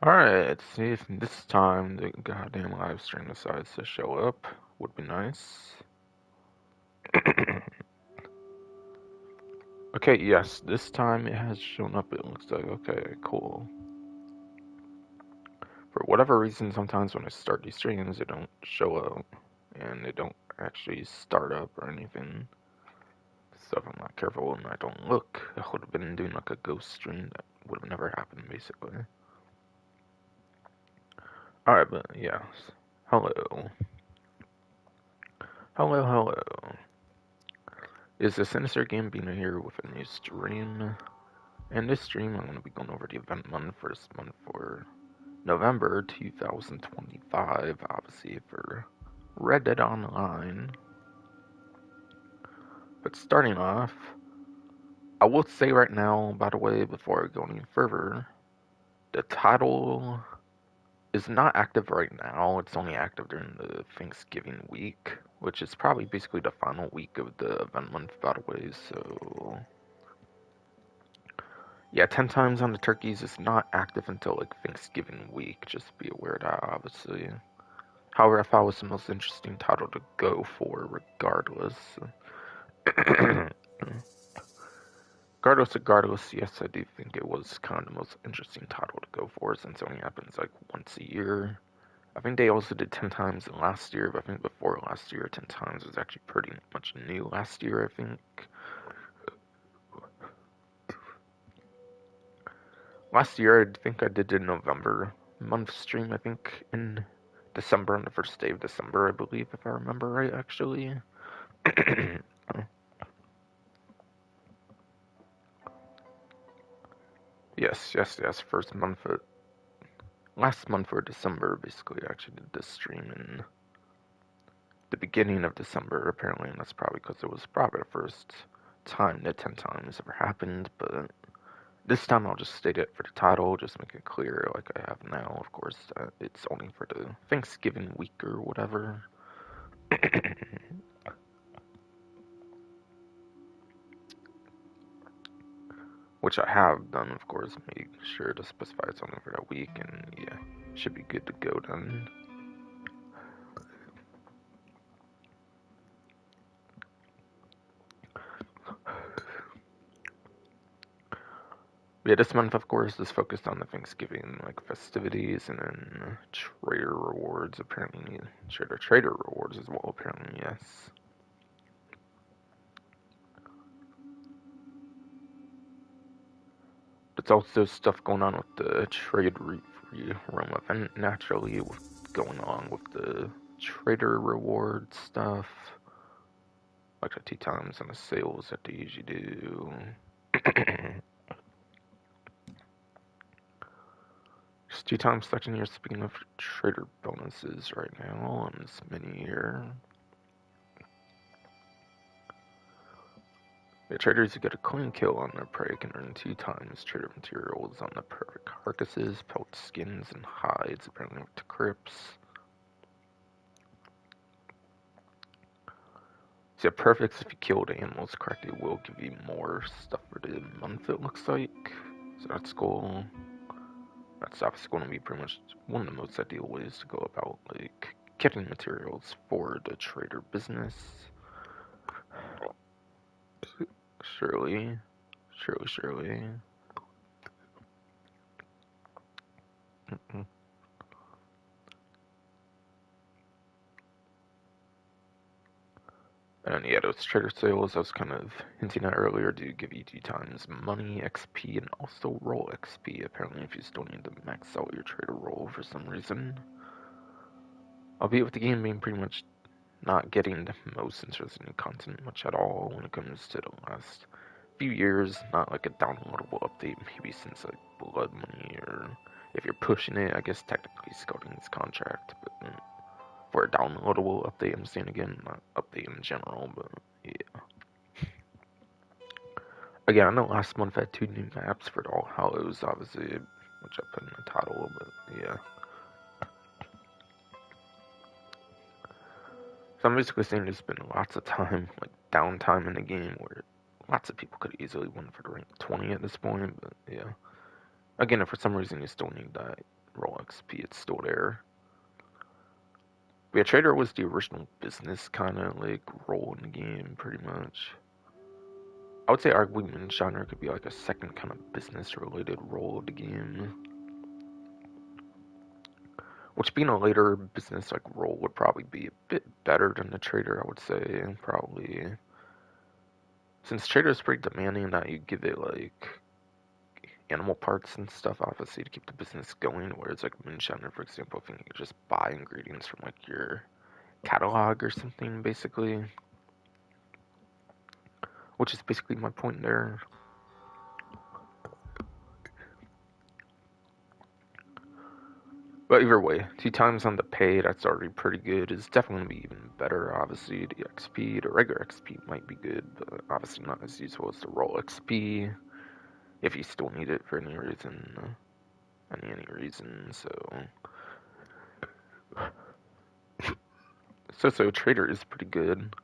Alright, see if this time the goddamn live stream decides to show up. Would be nice. Okay, yes, this time it has shown up, it looks like. Okay, cool. For whatever reason, sometimes when I start these streams, it don't show up. And they don't actually start up or anything. So if I'm not careful and I don't look, I would have been doing like a ghost stream that would have never happened, basically. Alright, but yes. Hello. Hello, hello. Is the Sinister Gambino here with a new stream? In this stream, I'm going to be going over the event month, first month for November 2025, obviously for Red Dead Online. But starting off, I will say right now, by the way, before I go any further, the title is not active right now. It's only active during the Thanksgiving week, which is probably basically the final week of the event month, by the way, so yeah, 10 times on the turkeys is not active until like Thanksgiving week. Just be aware of that, obviously. However, I thought it was the most interesting title to go for, regardless. regardless, yes, I do think it was kind of the most interesting title to go for since it only happens like once a year. I think they also did 10 times last year, but I think before last year, 10 times was actually pretty much new last year, I think. Last year, I think I did a November month stream, I think, in December, on the first day of December, I believe, if I remember right, actually. yes, first month of, last month for December, basically, I actually did this stream in the beginning of December, apparently, and that's probably because it was probably the first time that 10 times ever happened, but this time I'll just state it for the title, just make it clear like I have now, of course, that it's only for the Thanksgiving week or whatever. Which I have done, of course, make sure to specify something for that week, and yeah, should be good to go then. Yeah, this month, of course, is focused on the Thanksgiving like festivities and then trader rewards. Apparently, trader rewards as well. Apparently, yes. There's also stuff going on with the trade free roam event. Naturally, with going on with the trader reward stuff, like the 2 times on the sales that they usually do. Just 2 times section here. Speaking of trader bonuses right now on this mini here. The traders who get a clean kill on their prey can earn 2 times trader materials on the perfect carcasses, pelt skins, and hides, apparently to crypts. So yeah, perfects, if you kill the animals correctly, will give you more stuff for the month, it looks like. So that's cool. That's obviously going to be pretty much one of the most ideal ways to go about like getting materials for the trader business. Surely. And yeah, those trader sales I was kind of hinting at earlier do give you 2 times money, XP, and also roll XP, apparently, if you still need to max out your trader roll for some reason. Albeit with the game being pretty much not getting the most interesting content much at all when it comes to the last few years, not like a downloadable update maybe since like Blood Money, or if you're pushing it, I guess technically Scouting's contract, but for a downloadable update, I'm saying again, not update in general, but yeah. Again, I know last month I had 2 new maps for All Hallows, obviously, which I put in the title, but yeah. So I'm basically saying there's been lots of time, like downtime in the game, where lots of people could easily win for the rank 20 at this point, but yeah. Again, if for some reason you still need that roll XP, it's still there. But yeah, trader was the original business kind of like role in the game, pretty much. I would say arguably Moonshiner could be like a second kind of business related role of the game. Which being a later business like role would probably be a bit better than the trader, I would say, probably. Since trader is pretty demanding that you give it like animal parts and stuff, obviously, to keep the business going. Whereas like Moonshiner, for example, I think you can just buy ingredients from like your catalog or something, basically. Which is basically my point there. But either way, 2 times on the pay, that's already pretty good. It's definitely going to be even better, obviously. The XP, the regular XP might be good, but obviously not as useful as the roll XP. If you still need it for any reason. Any reason, so trader is pretty good.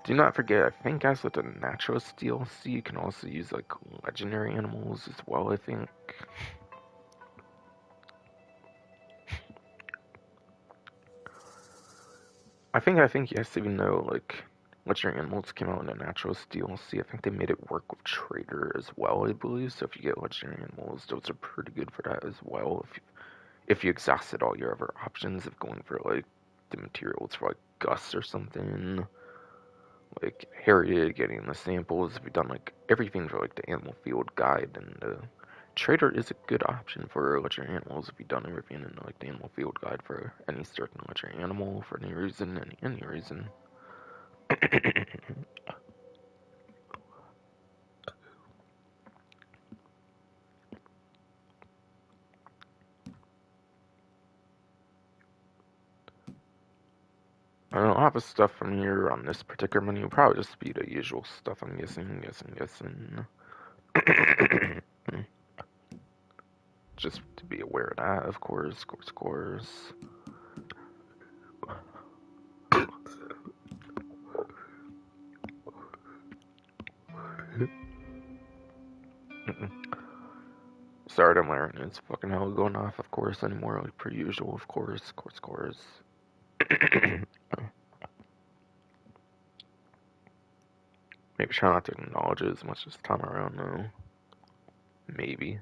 Do not forget, I think as with the Naturalist DLC, you can also use like legendary animals as well, I think. I think yes, even though like legendary animals came out in the Naturalist DLC, I think they made it work with trader as well, I believe. So if you get legendary animals, those are pretty good for that as well. If you exhausted all your other options of going for like the materials for like Gus or something, like Harriet, getting the samples, if you've done like everything for like the animal field guide, and the trader is a good option for legendary animals if you've done everything in like the animal field guide for any certain legendary animal for any reason, any reason. I don't have stuff from here on this particular menu. Probably just be the usual stuff. I'm guessing. Just to be aware of that, of course. Sorry, I'm wearing it's fucking hell going off, of course, anymore, like per usual, of course. Maybe try not to acknowledge it as much this time around, though. Maybe.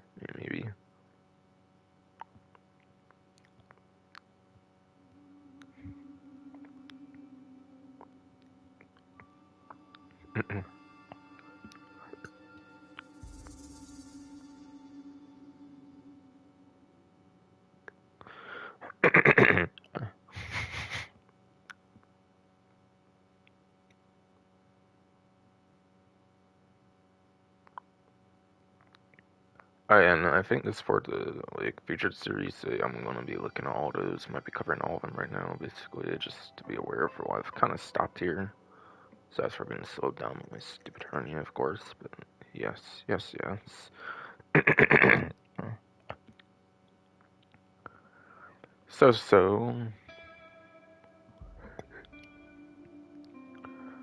And I think this for the like featured series, I'm gonna be looking at all those. Might be covering all of them right now, basically, just to be aware of why I've kind of stopped here. So that's for being slowed down with my stupid hernia, of course. But yes. So.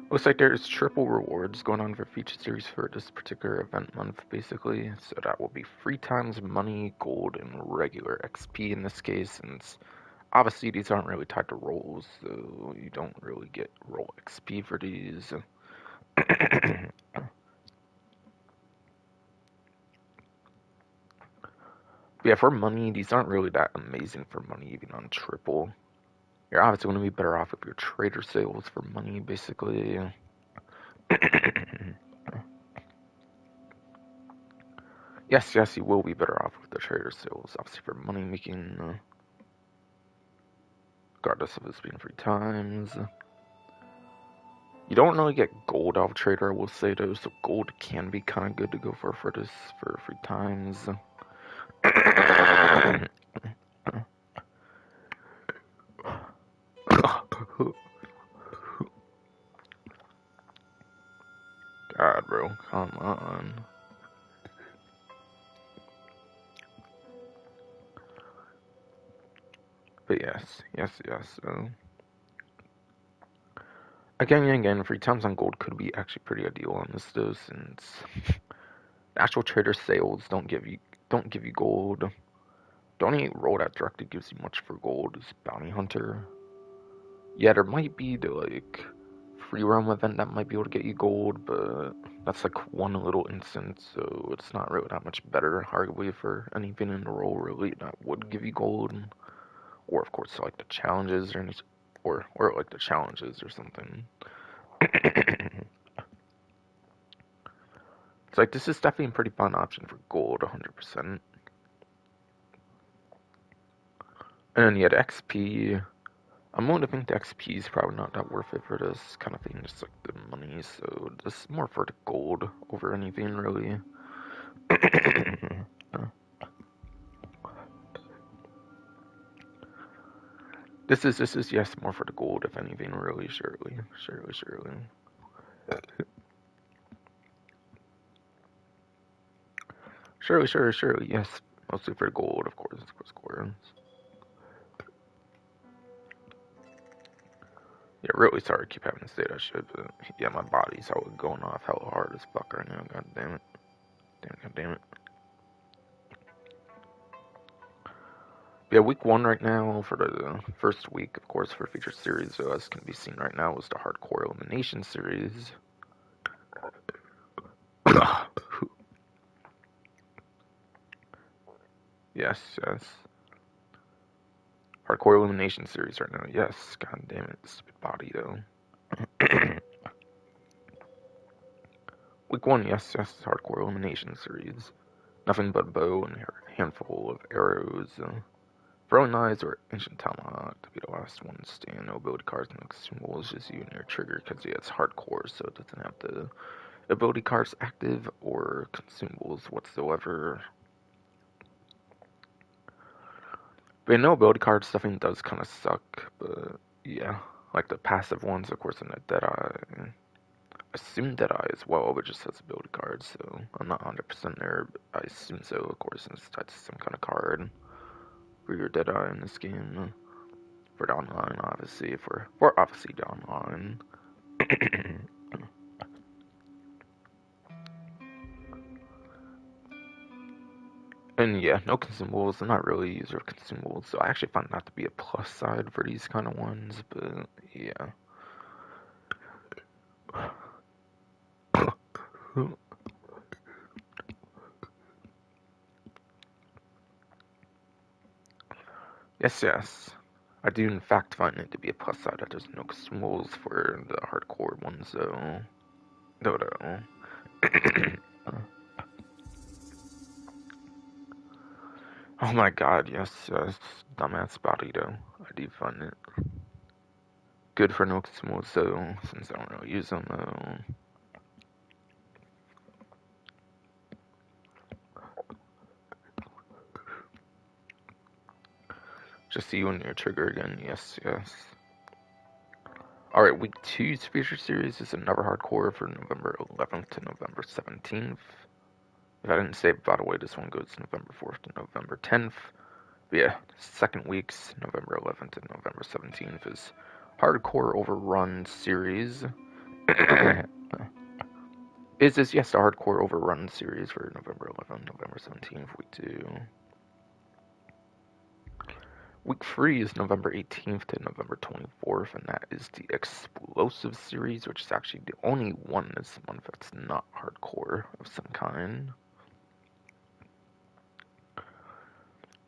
Looks like there's triple rewards going on for feature series for this particular event month, basically. So that will be 3 times money, gold, and regular XP in this case. And obviously these aren't really tied to rolls, so you don't really get roll XP for these. Yeah, for money, these aren't really that amazing for money, even on triple. You're obviously going to be better off with your trader sales for money, basically. Yes, you will be better off with the trader sales, obviously for money making, regardless of this being 3 times. You don't really get gold off trader, I will say though, so gold can be kind of good to go for this for 3 times. God, bro, come on. But yes. Again, 3 times on gold could be actually pretty ideal on this though, since actual trader sales don't give you gold. The only role that directly gives you much for gold is Bounty Hunter. Yeah, there might be the like free roam event that might be able to get you gold, but that's like one little instance, so it's not really that much better, arguably, for anything in the role really that would give you gold. Or of course like the challenges or like the challenges or something. It's like this is definitely a pretty fun option for gold, 100%. And then yeah, the XP. I'm willing to think the XP is probably not that worth it for this kind of thing, just like the money. So this is more for the gold over anything really. This is yes more for the gold if anything really, surely. Surely, yes. Mostly for gold, of course, Yeah, really sorry I keep having to say that shit, but yeah, my body's all going off hella hard as fuck right now, god damn it. God damn it. Yeah, week 1 right now, for the first week, of course, for featured series, so as can be seen right now, was the Hardcore Elimination Series. Yes. Hardcore Elimination Series right now, yes, god damn it, stupid body, though. Week 1, yes, Hardcore Elimination Series. Nothing but bow and a handful of arrows. Throwing knives or ancient tomahawk to be the last one to stand. No ability cards, no consumables, just you and your trigger, because yeah, it's hardcore, so it doesn't have the ability cards active or consumables whatsoever. But yeah, no ability card stuffing does kind of suck, but yeah, like the passive ones, of course, in the Deadeye. I assume Deadeye as well, but just has ability cards, so I'm not 100% there, but I assume so, of course, since that's some kind of card for your Deadeye in this game. For the online, obviously, for obviously the online. And yeah, no consumables. I'm not really a user of consumables, so I actually find that to be a plus side for these kind of ones, but yeah. Yes. I do in fact find it to be a plus side that there's no consumables for the hardcore ones, though. No. Oh my god, yes. Dumbass body, though. I do find it good for no consumables, though, since I don't really use them, though. Just see you and your trigger again, yes. Alright, week 2's feature series is another hardcore for November 11th to November 17th. If I didn't say it, by the way, this one goes November 4th to November 10th. But yeah, second week's November 11th to November 17th is Hardcore Overrun series. Is this, yes, the Hardcore Overrun series for November 11th, November 17th, week 2. Week 3 is November 18th to November 24th, and that is the Explosive series, which is actually the only one this month that's not hardcore of some kind.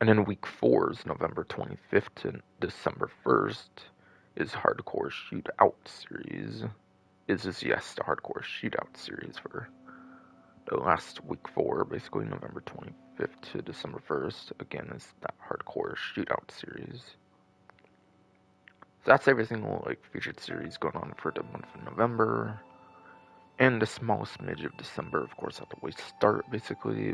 And then week 4 is November 25th to December 1st, is Hardcore Shootout series. Is this, yes, the Hardcore Shootout series for the last week 4, basically November 25th to December 1st. Again, is that Hardcore Shootout series. So that's every single like featured series going on for the month of November. And the small smidge of December, of course, at the way start, basically.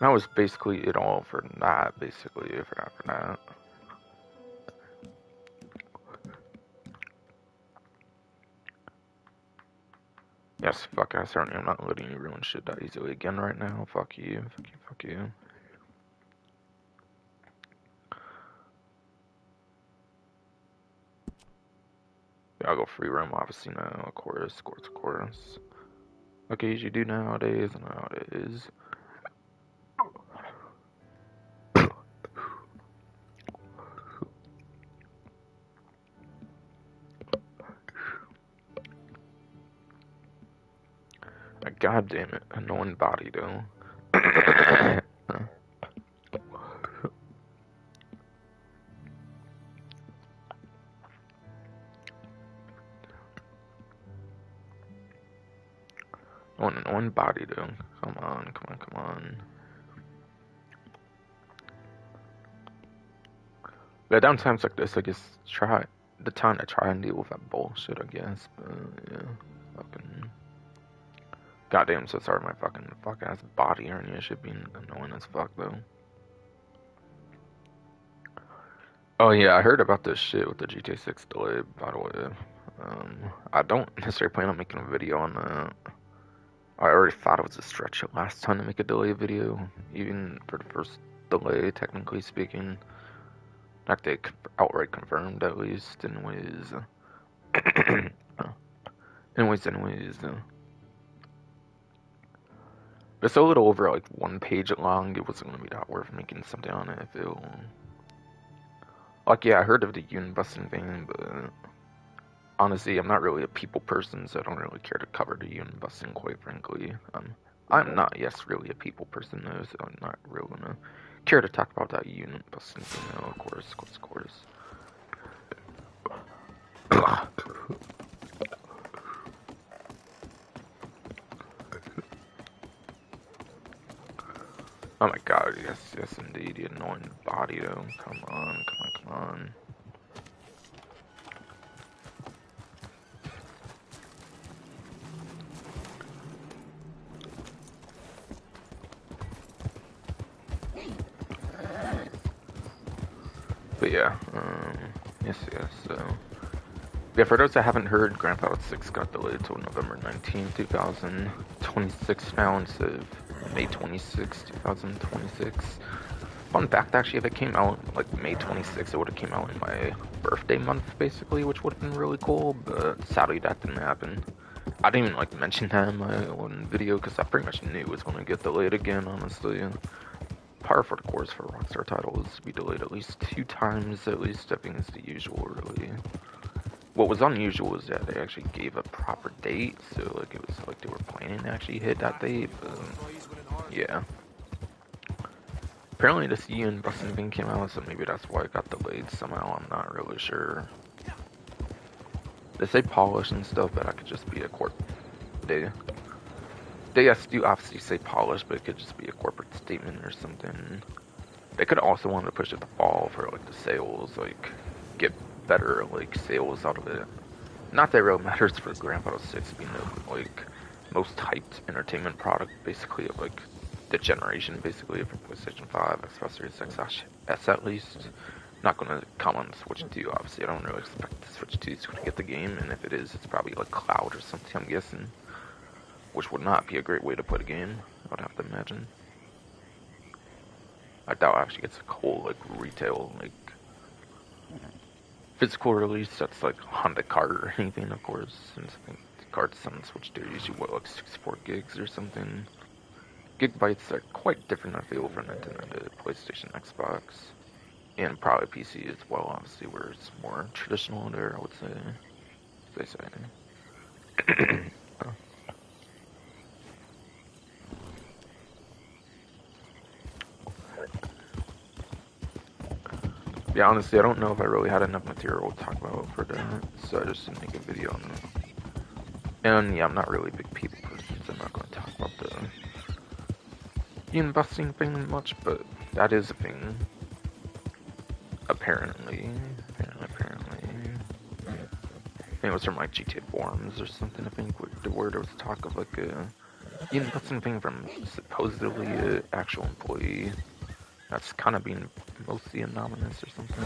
That was basically it all for that, for that. Yeah, Yes, fuck ass Ernie, I'm not letting you ruin shit that easily again right now. Fuck you, fuck you, fuck you. Yeah, I'll go free roam, obviously now, of course, of course. Like I usually do nowadays, nowadays. God damn it, annoying body though. Oh, an annoying body though. Come on, come on, come on. Yeah, downtimes like this, I just try the time to try and deal with that bullshit, I guess. But yeah, fucking. Goddamn, so sorry, my fucking fuck ass body hernia should be annoying as fuck though. Oh yeah, I heard about this shit with the GTA 6 delay, by the way. I don't necessarily plan on making a video on that. I already thought it was a stretch last time to make a delay video, even for the first delay, technically speaking. Not they outright confirmed, at least. Anyways. anyways. It's a little over like 1 page long. It wasn't gonna be that worth making something on it. I feel. Like, yeah, I heard of the unit busting thing, but honestly, I'm not really a people person, so I don't really care to cover the unit busting, quite frankly. I'm not, yes, really a people person, though, so I'm not really gonna care to talk about that unit busting thing, though, of course. Oh my god, yes, indeed, the annoying body, though. Come on. But yeah, yes, so. Yeah, for those that haven't heard, Grand Theft Auto 6 got delayed until November 19, 2026 now instead of May 26, 2026. Fun fact, actually, if it came out like May 26, it would have came out in my birthday month, basically, which would have been really cool, but sadly that didn't happen. I didn't even like mention that in my one video because I pretty much knew it was going to get delayed again, honestly. Par for the course for Rockstar titles to be delayed at least 2 times, at least. I think it's the usual, really. What was unusual is that they actually gave a proper date, so like it was like they were planning to actually hit that date, but yeah. Apparently the Ian busting thing came out, so maybe that's why it got delayed somehow, I'm not really sure. They say polish and stuff, but that could just be a They yes, do obviously say polish, but it could just be a corporate statement or something. They could also want to push it to fall for like the sales, like get better like sales out of it. Not that it really matters for Grand Theft Auto 6 being the like most hyped entertainment product basically of like the generation basically for PlayStation 5, Xbox Series X at least. Not gonna come on Switch 2, obviously. I don't really expect the Switch 2 is gonna get the game, and if it is, it's probably like cloud or something, I'm guessing. Which would not be a great way to put a game, I would have to imagine. I doubt it actually gets a whole like retail like physical release that's like on the cart or anything, of course, since I think the carts on Switch they're usually what, like 64 gigs or something. Gigabytes are quite different, I feel, from Nintendo to PlayStation, Xbox, and probably PC as well, obviously, where it's more traditional there, I would say. They say. Yeah, honestly, I don't know if I really had enough material to talk about for that, so I just didn't make a video on it. And yeah, I'm not really a big people person, so I'm not going to talk about the investing thing much, but that is a thing. Apparently. I think it was from like GTA forums or something, I think, where there was talk of like a investing thing from supposedly an actual employee that's kind of being mostly anonymous or something.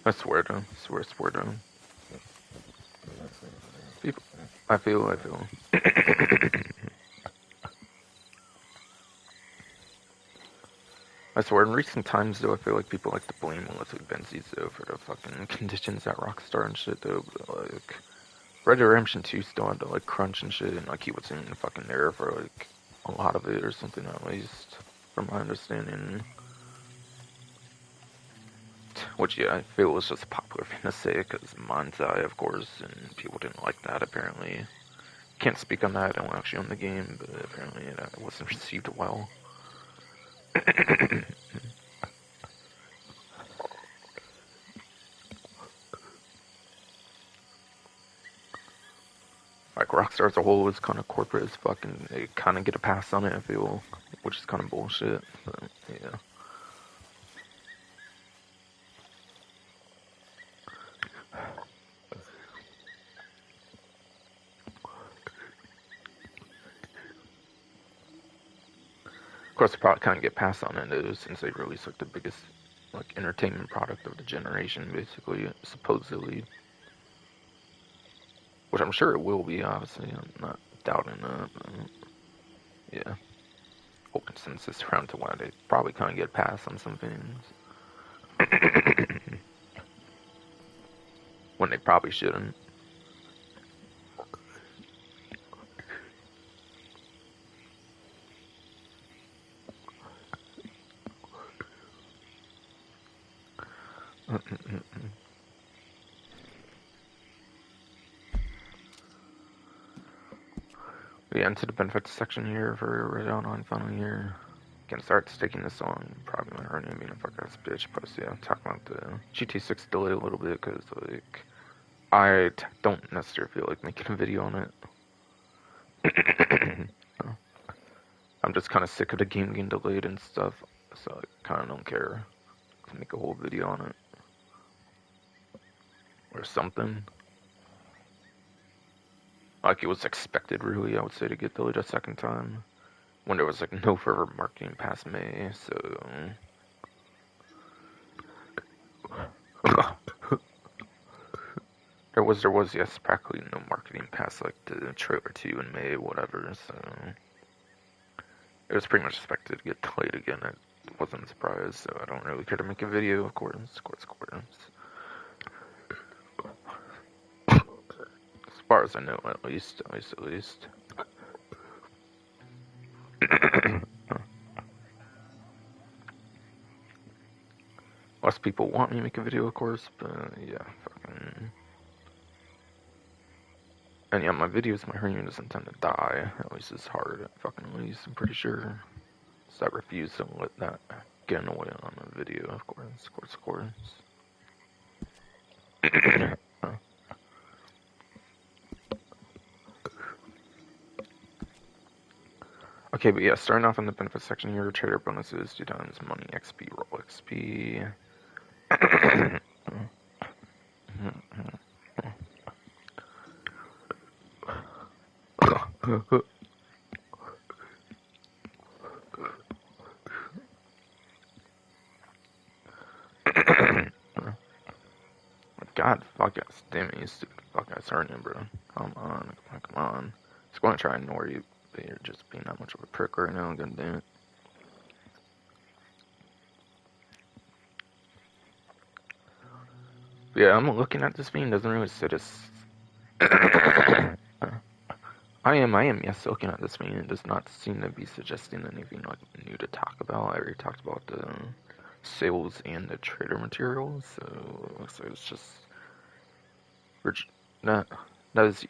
I swear to, swear to. People, I feel. I swear, in recent times, though, I feel like people like to blame Leslie Benzies, though, for the fucking conditions at Rockstar and shit, though, but, like, Red Dead Redemption 2 still had to, like, crunch and shit, and, like, he wasn't fucking there for, like, a lot of it, or something, at least, from my understanding. Which, yeah, I feel was just a popular thing to say, because Mind's Eye, of course, and people didn't like that, apparently. Can't speak on that, I don't actually own the game, but apparently it wasn't received well. Like, Rockstar as a whole is kind of corporate as fuck, and they kind of get a pass on it, I feel, which is kind of bullshit, but, yeah. Of course, they probably kind of get passed on it, though, since they released, like, the biggest, like, entertainment product of the generation, basically, supposedly. Which I'm sure it will be, obviously, I'm not doubting that, but, yeah. Whole consensus around to why they probably kind of get passed on some things. When they probably shouldn't. We enter the benefits section here for Red Dead Online final here. Can start sticking this song. Probably my her name being a fuck ass bitch. Plus, yeah, talk about the GT6 delay a little bit because, like, I don't necessarily feel like making a video on it. I'm just kind of sick of the game getting delayed and stuff, so I kind of don't care to make a whole video on it. Or something. Like, it was expected, really, I would say, to get delayed a second time. When there was, like, no further marketing past May, so... There was, yes, practically no marketing past, like, the trailer 2 in May, whatever, so... It was pretty much expected to get delayed again. I wasn't surprised, so I don't really care to make a video, of course. As far as I know, at least. Less people want me to make a video, of course, but yeah, fucking... And yeah, my videos, my hernia doesn't tend to die. At least it's hard, fucking at least, I'm pretty sure. So I refuse to let that get away on a video, of course. Okay, but yeah, starting off in the benefits section here, trader bonuses, 2 times money, XP, roll XP. God, fuck ass, damn it, you stupid fuck ass hernia, bro. Come on. Just gonna try and ignore you, but you're just being that much of a prick right now, god damn it. But yeah, I'm looking at this thing, doesn't really say this. I am, yes, looking at this thing, it does not seem to be suggesting anything like new to talk about. I already talked about the sales and the trader materials, so it's just that is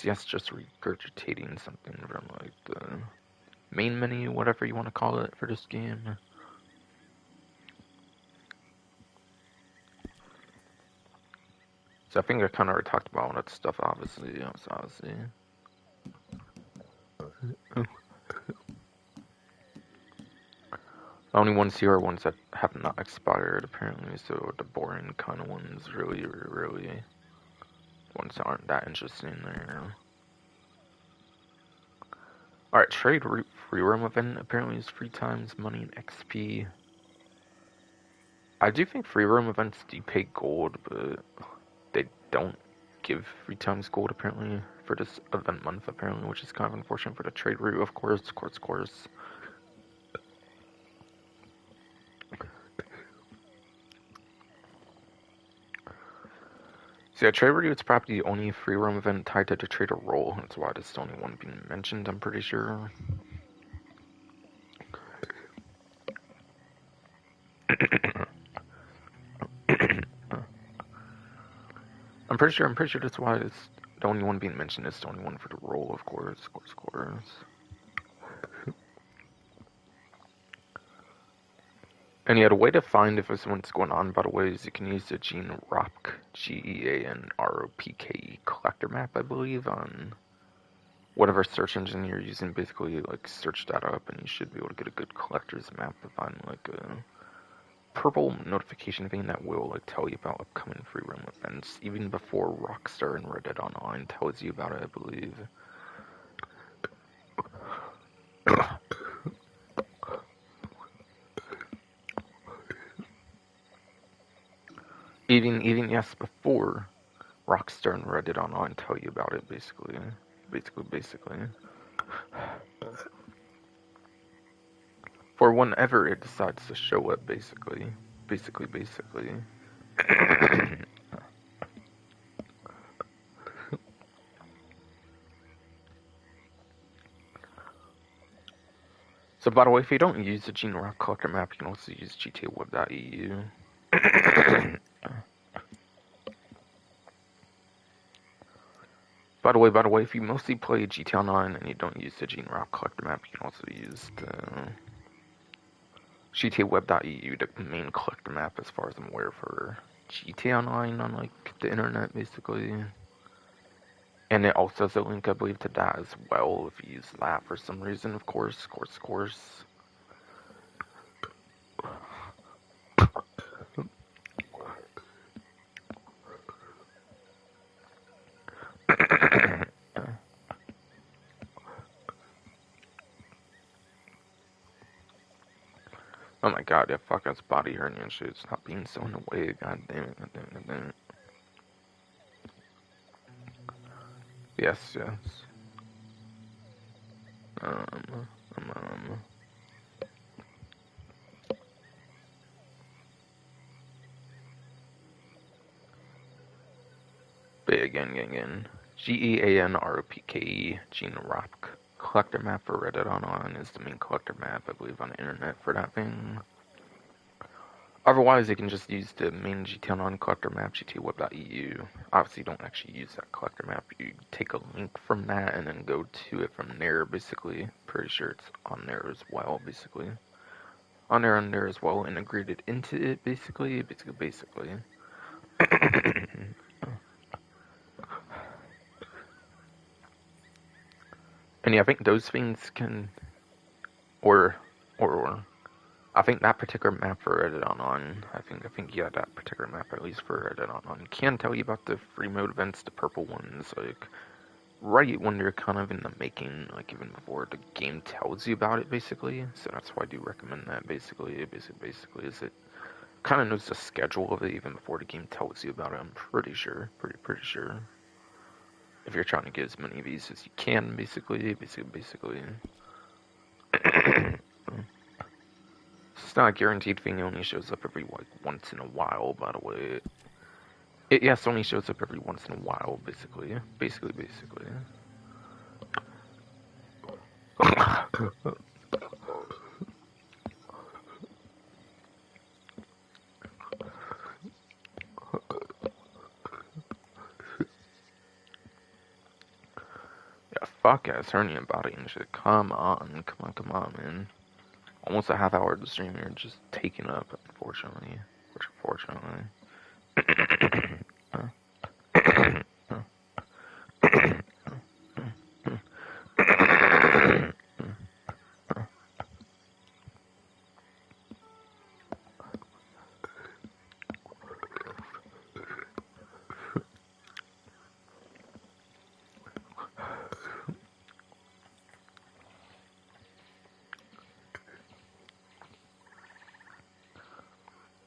yes, just regurgitating something from like the main menu, whatever you want to call it for this game. So I think I kind of already talked about all that stuff, obviously. The only ones here are ones that have not expired, apparently, so the boring kind of ones, really, ones that aren't that interesting there. Alright, trade free roam event apparently is 3 times money and XP. I do think free roam events do pay gold, but they don't give 3 times gold apparently for this event month apparently, which is kind of unfortunate for the trade route, of course. So yeah, trade route is probably the only free roam event tied to the trader role. That's why it's the only one being mentioned, I'm pretty sure. I'm pretty sure that's why it's the only one being mentioned. It's the only one for the role, of course. And yeah, the way to find if someone's going on, by the way, is you can use the Gene Ropk, GEANROPKE collector map, I believe, on whatever search engine you're using. Basically, like, search that up, and you should be able to get a good collector's map to find, like, a purple notification thing that will, like, tell you about upcoming free roam events, even before Rockstar and Reddit Online tells you about it, I believe. Even yes, before Rockstar and Reddit Online tell you about it, basically. For whenever it decides to show up, basically. So, by the way, if you don't use the Gene Rock Collector map, you can also use GTAWeb.eu. By the way, if you mostly play GTA Online and you don't use the Gene Rock Collector map, you can also use the GTAWeb.eu, the main collector map, as far as I'm aware, for GTA Online on, like, the internet, basically. And it also has a link, I believe, to that as well, if you use that for some reason, of course. Oh my god, yeah, fuck, that's body hernia and shit. Stop being so in the way, god damn it. Yes. But again. GEANROPKE, Gene Ropk. Collector map for Reddit Online is the main collector map, I believe, on the internet for that thing. Otherwise, you can just use the main GTA Online collector map, GTAWeb.eu. Obviously, you don't actually use that collector map. You take a link from that and then go to it from there, basically. Pretty sure it's on there as well, basically. On there as well, integrated into it, basically. And yeah, I think those things can, or I think that particular map for Reddit Online, I think yeah, that particular map, at least for Reddit Online, can tell you about the free mode events, the purple ones, like, right when they're kind of in the making, like, even before the game tells you about it, basically. So that's why I do recommend that, basically, is it kind of knows the schedule of it even before the game tells you about it, I'm pretty sure, pretty sure. If you're trying to get as many of these as you can, basically. It's not a guaranteed thing. It only shows up every, like, once in a while, by the way. It only shows up every once in a while, basically. Yeah, fuck ass hernia body and shit. Come on, man. Almost a half hour of the stream here, just taking up, unfortunately.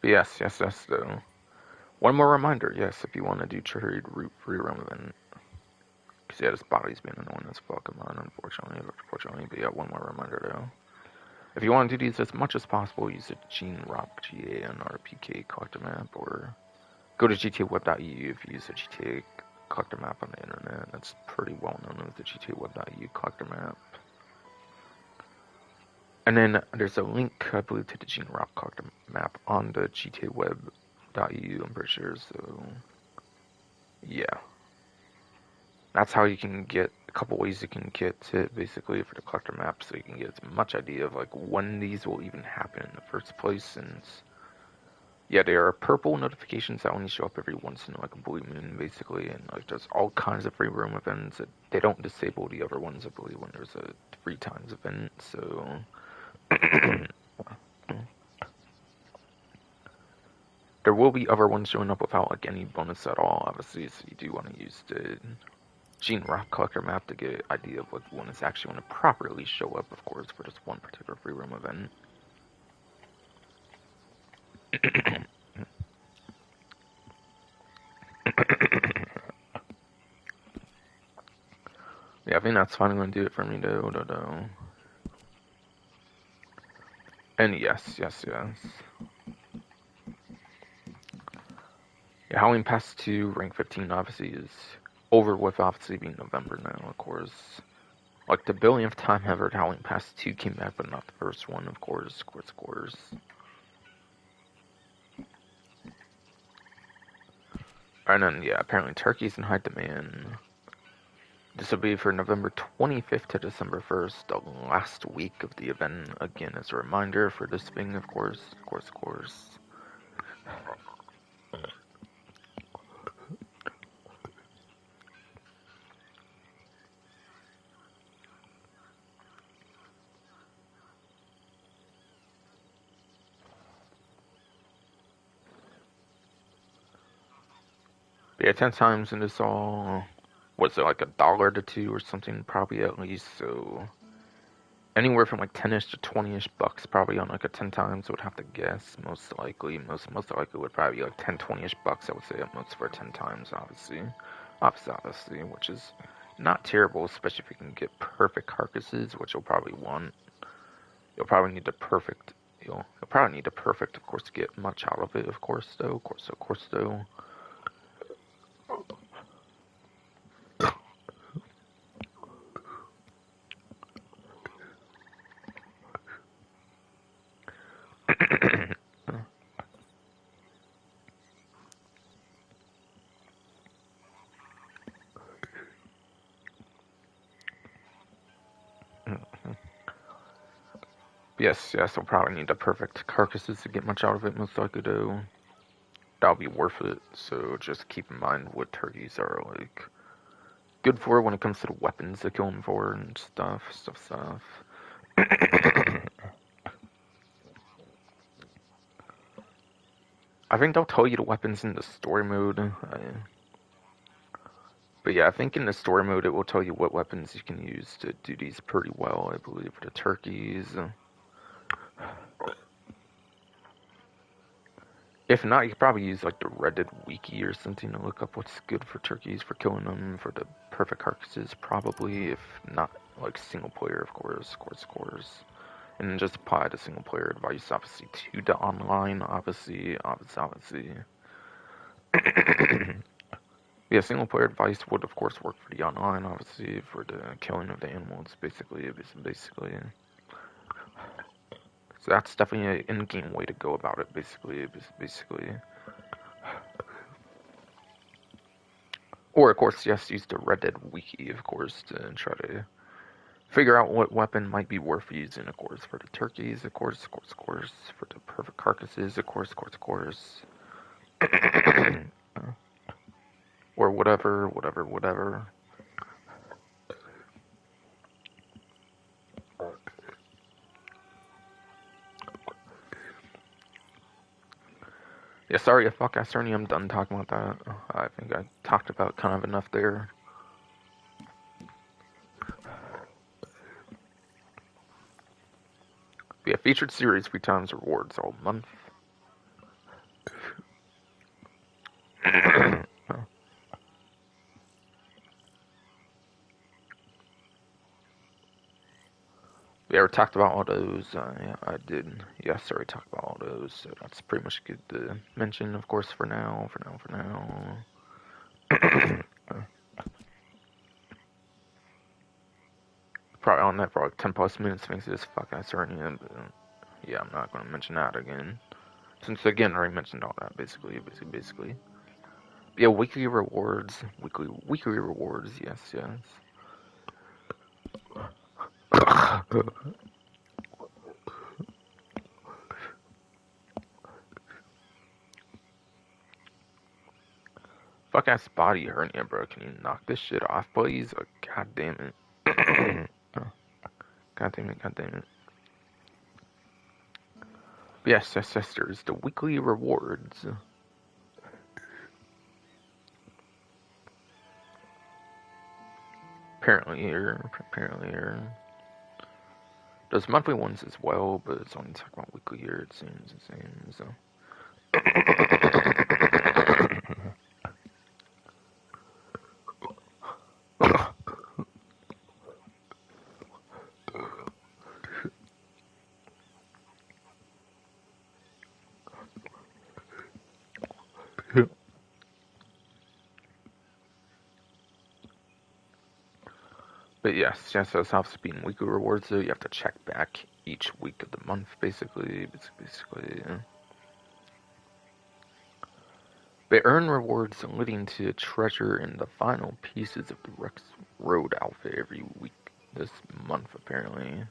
But yes, though. One more reminder, yes, if you want to do trade route free roam event. Because, yeah, this body's been annoying as fuck of mine, unfortunately. But, yeah, one more reminder, though. If you want to do these as much as possible, use the Gene Rock GAN RPK collector map, or go to GTAweb.eu if you use the GTA collector map on the internet. That's pretty well known as the GTAweb.eu collector map. And then there's a link, I believe, to the Gene Rock collector map on the GTAweb.eu, I'm pretty sure, so yeah. That's how you can get, a couple ways you can get it, basically, for the collector map, so you can get as much idea of, like, when these will even happen in the first place, since, yeah, there are purple notifications that only show up every once in, like, a blue moon, basically, and, like, there's all kinds of free roam events that they don't disable the other ones, I believe, when there's a 3 times event, so... There will be other ones showing up without, like, any bonus at all, obviously, so you do want to use the Gene Rock collector map to get an idea of, like, when it's actually going to properly show up, of course, for this one particular free roam event. Yeah, I think that's finally going to do it for me, though. And yes. Yeah, Halloween Pass 2, rank 15, obviously, is over with, obviously, being November now, of course. Like, the billionth time ever, Halloween Pass 2 came back, but not the first one, of course. Of course. And then, yeah, apparently turkey's in high demand. This will be for November 25th to December 1st, the last week of the event. Again, as a reminder for this thing, of course. But yeah, 10 times in this all, was it like $1 to $2 or something, probably at least, so anywhere from like 10-ish to 20-ish bucks probably on like a 10 times, I would have to guess, most likely would probably be like 10, 20-ish bucks, I would say, at most for 10 times, obviously, which is not terrible, especially if you can get perfect carcasses, which you'll probably want. You'll probably need the perfect, of course, to get much out of it, of course, though. Yes, I'll probably need the perfect carcasses to get much out of it, most likely, though. That'll be worth it, so just keep in mind what turkeys are, like, good for when it comes to the weapons they kill them for and stuff. I think they'll tell you the weapons in the story mode. But yeah, I think in the story mode it will tell you what weapons you can use to do these pretty well, I believe, for the turkeys. If not, you could probably use like the Reddit wiki or something to look up what's good for turkeys for killing them for the perfect carcasses, probably. If not, like single player, of course. And then just apply the single player advice, obviously, to the online, obviously. Yeah, single player advice would, of course, work for the online, obviously, for the killing of the animals, basically. So that's definitely an in-game way to go about it, basically. Or, of course, yes, use the Reddit wiki, of course, to try to figure out what weapon might be worth using, of course, for the turkeys, of course, for the perfect carcasses, of course. Or whatever. Yeah, sorry, fuck, Acerny, I'm done talking about that. I think I talked about kind of enough there. Yeah, featured series 3 times rewards all month. We already talked about all those. Yeah, I did. Yes, I already talked about all those. So that's pretty much good to mention, of course, for now. Probably on that for like 10 plus minutes thanks to this fucking Cernian, but yeah, I'm not going to mention that again. Since, again, I already mentioned all that, basically. Yeah, weekly rewards. Weekly rewards, yes. Fuck ass body hernia, bro. Can you knock this shit off, please? Oh, god damn it. God damn it. Yes, there's the weekly rewards. Apparently here. There's monthly ones as well, but it's only talking about weekly here, it seems. But yes, those have to be in weekly rewards, so you have to check back each week of the month, basically. They earn rewards leading to treasure in the final pieces of the Rex Road outfit every week this month, apparently.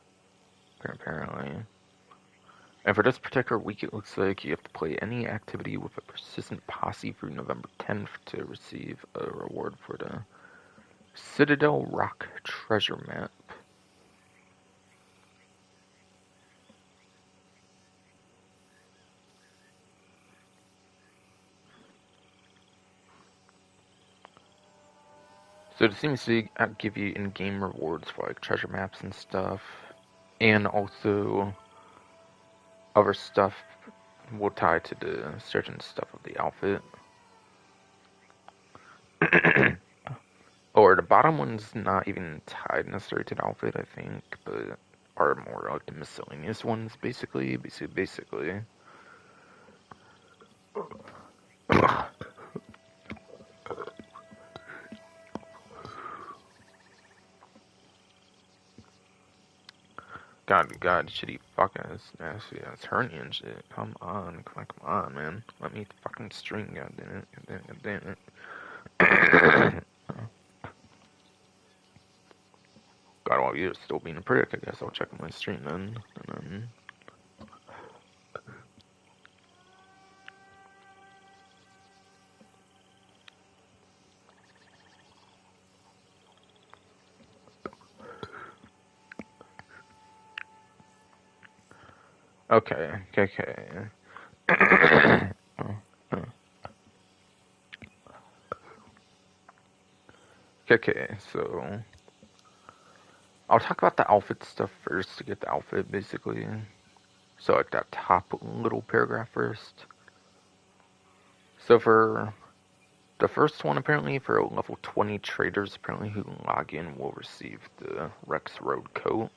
And for this particular week, it looks like you have to play any activity with a persistent posse through November 10th to receive a reward for the Citadel Rock treasure map. So it seems to give you in-game rewards for like treasure maps and stuff, and also other stuff will tie to the certain stuff of the outfit. Or the bottom one's not even tied necessarily to the outfit, I think, but are more like the miscellaneous ones, basically. God, shitty fucking nasty ass hernia and shit. Come on, man. Let me fucking stream, god damn it. God, while you're still being a prick, I guess I'll check my stream then. And okay. Okay, so I'll talk about the outfit stuff first to get the outfit, basically. So, like, that top little paragraph first. So, for the first one, apparently, for level 20 traders, apparently, who log in will receive the Rex Road coat.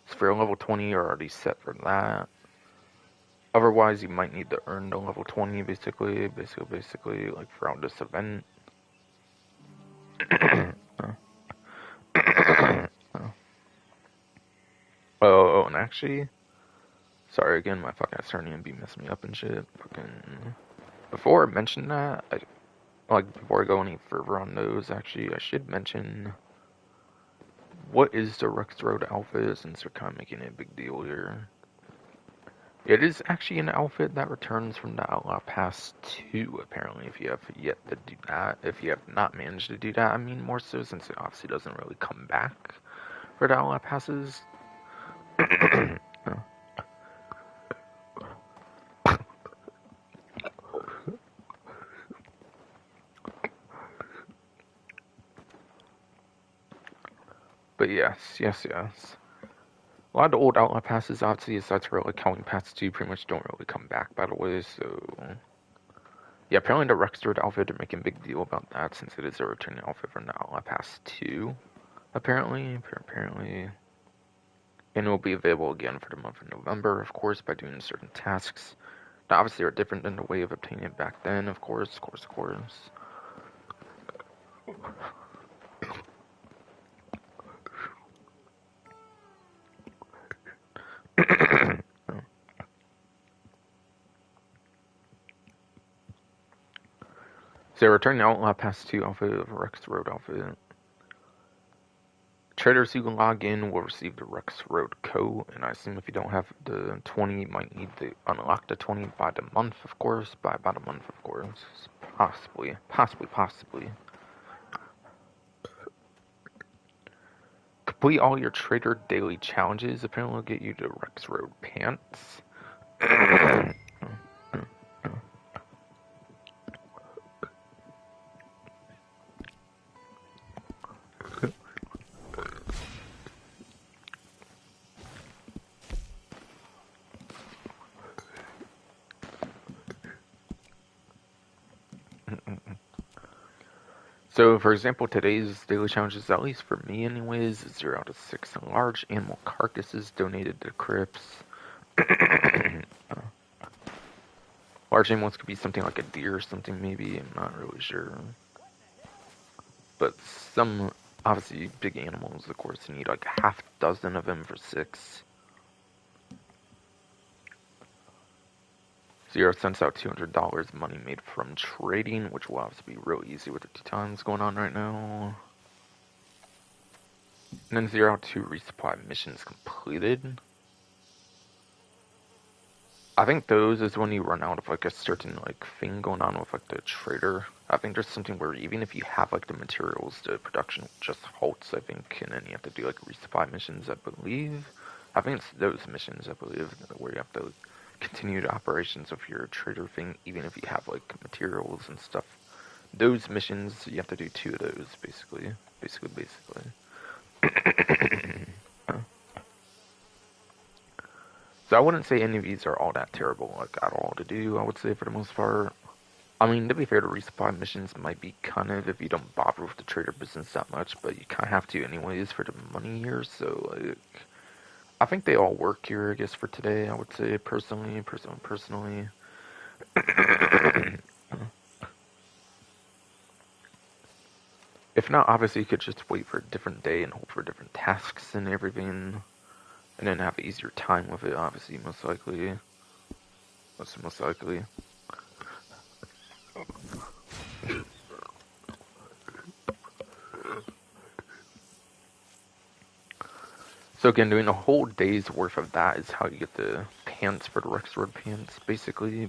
So, for level 20, you're already set for that. Otherwise, you might need to earn the level 20, basically, like, throughout this event. Oh, and actually, sorry again, my fucking Cernian be messing me up and shit. Fucking. Before I mention that, before I go any further on those, actually, I should mention what is the Rex Road outfit, since they're kind of making it a big deal here. It is actually an outfit that returns from the Outlaw Pass 2, apparently, if you have yet to do that. If you have not managed to do that, I mean, more so, since it obviously doesn't really come back for the Outlaw Passes. But yes. A lot of the old Outlaw Passes, obviously, aside from like counting Pass 2, pretty much don't really come back, by the way, so... Yeah, apparently the Rex Road outfit, they're making a big deal about that, since it is a returning outfit from the Outlaw Pass 2, apparently. And it will be available again for the month of November, of course, by doing certain tasks. Now, obviously, are different than the way of obtaining it back then, of course. So, returning the Outlaw Pass 2 outfit of Rex Road outfit. Traders who log in will receive the Rex Road code, and I assume if you don't have the 20, you might need to unlock the 20 by the month, of course. By about a month, of course. Possibly. Complete all your trader daily challenges. Apparently will get you the Rex Road pants. So, for example, today's daily challenges, at least for me anyways, is 0 to 6 large animal carcasses donated to crypts. Large animals could be something like a deer or something, maybe. I'm not really sure. But some, obviously, big animals, of course, you need like a half dozen of them for 6. 0 sends out $200 money made from trading, which will obviously be real easy with the 2 times going on right now. And then 0 to resupply missions completed. I think those is when you run out of like a certain like thing going on with like the trader. I think there's something where even if you have like the materials, the production just halts, I think, and then you have to do like resupply missions, I believe. I think it's those missions, I believe, where you have to continue the operations of your trader thing, even if you have like materials and stuff. Those missions, you have to do 2 of those, basically. So I wouldn't say any of these are all that terrible, like, at all to do, I would say, for the most part. I mean, to be fair, the resupply missions might be kind of, if you don't bother with the trader business that much, but you kind of have to anyways for the money here, so, like, I think they all work here, I guess, for today, I would say, personally. If not, obviously, you could just wait for a different day and hope for different tasks and everything, and then have an easier time with it, obviously, most likely. Most likely. So again, doing a whole day's worth of that is how you get the pants for the Rex Road pants, basically.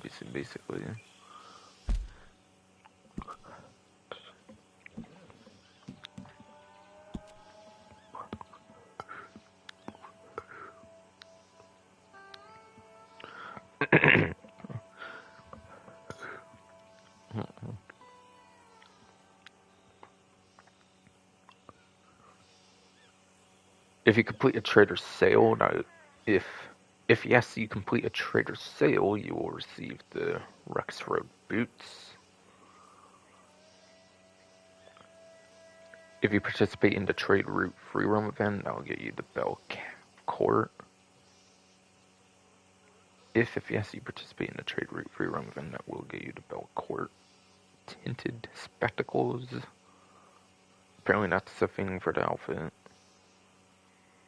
If you complete a trader sale, now if yes, you complete a trader sale, you will receive the Rex Road boots. If you participate in the trade route free roam event, that will get you the Bell Court. If yes, you participate in the trade route free roam event, that will get you the Bell Court tinted spectacles. Apparently that's the thing for the outfit.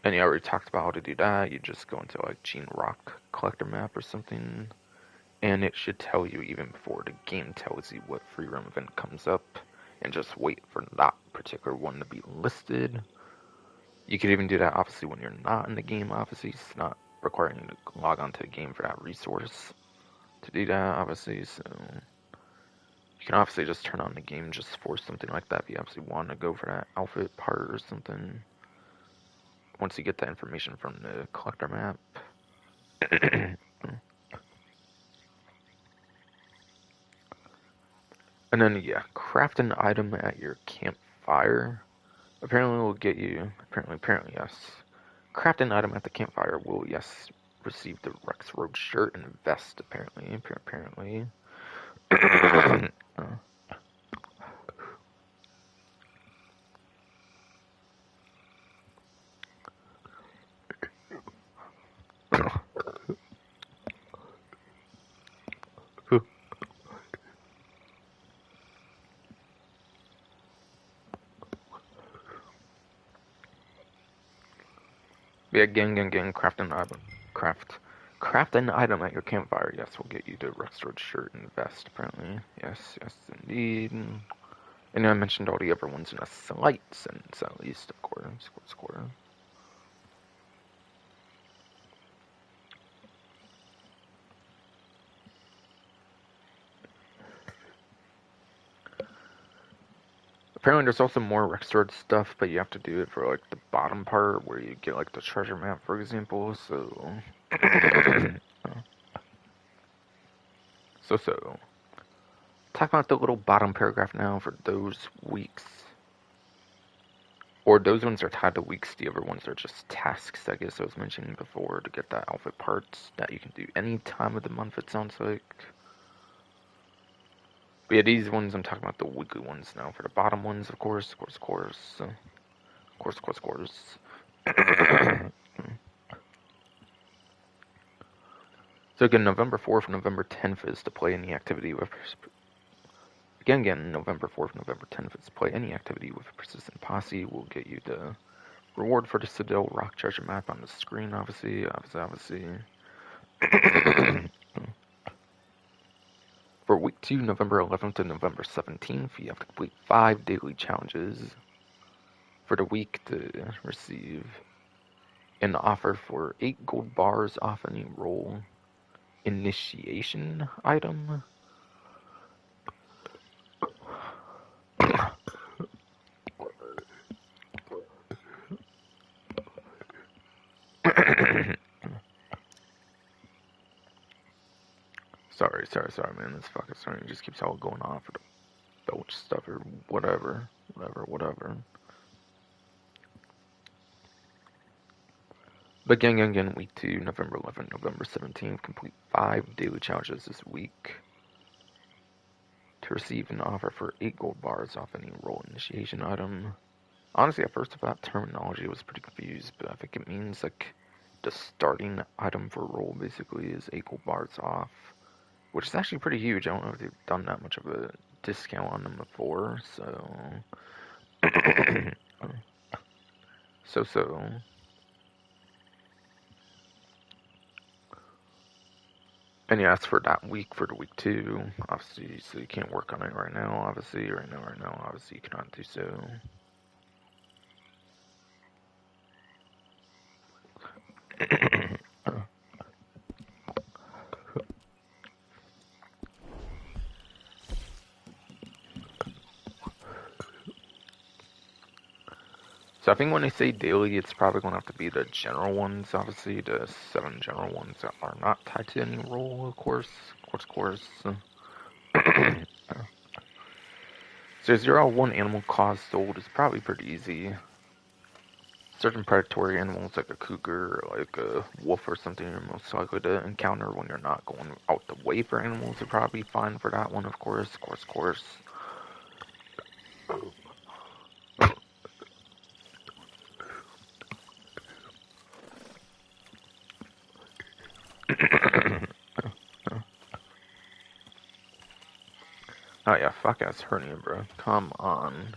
And you already talked about how to do that. You just go into like Gene Rock collector map or something, and it should tell you even before the game tells you what free roam event comes up, and just wait for that particular one to be listed. You could even do that obviously when you're not in the game. Obviously, it's not requiring you to log onto the game for that resource to do that. Obviously, so you can obviously just turn on the game just for something like that if you obviously want to go for that outfit part or something. Once you get that information from the collector map. And then, yeah, craft an item at your campfire. Apparently will get you, apparently, yes. Craft an item at the campfire will, yes, receive the Rex Road shirt and vest, apparently. But yeah, gang, craft an item. Craft an item at your campfire. Yes, we'll get you the restored shirt and vest, apparently. Yes, indeed. And I mentioned all the other ones in a slight sense, at least, of course. Apparently there's also more restored stuff, but you have to do it for, like, the bottom part, where you get, like, the treasure map, for example, so... so... Talk about the little bottom paragraph now for those weeks. Or those ones are tied to weeks, the other ones are just tasks, I guess I was mentioning before, to get the outfit parts that you can do any time of the month, it sounds like. But yeah, these ones, I'm talking about the weekly ones now. For the bottom ones, of course. So again, November 4th, November 10th is to play any activity with... Again, November 4th, November 10th is to play any activity with a persistent posse. We'll get you the reward for the Citadel Rock treasure map on the screen, obviously. For week 2, November 11th to November 17th, you have to complete 5 daily challenges for the week to receive an offer for 8 gold bars off any roll initiation item. Sorry, man. This fucking starting just keeps all going off for the belch stuff or whatever. But again, week 2, November 11th, November 17th, complete 5 daily challenges this week to receive an offer for 8 gold bars off any roll initiation item. Honestly, at first, about terminology, I was pretty confused, but I think it means, like, the starting item for roll basically is 8 gold bars off, which is actually pretty huge. I don't know if they've done that much of a discount on them before, so... so... And yeah, that's for that week, for the week 2, obviously, so you can't work on it right now, obviously, you cannot do so. So I think when they say daily, it's probably going to have to be the general ones, obviously, the 7 general ones that are not tied to any role, of course. So 0-1 animal cost sold is probably pretty easy. Certain predatory animals like a cougar or like a wolf or something you're most likely to encounter when you're not going out the way for animals are probably fine for that one, of course. Oh yeah, fuck ass hernia, bro. Come on.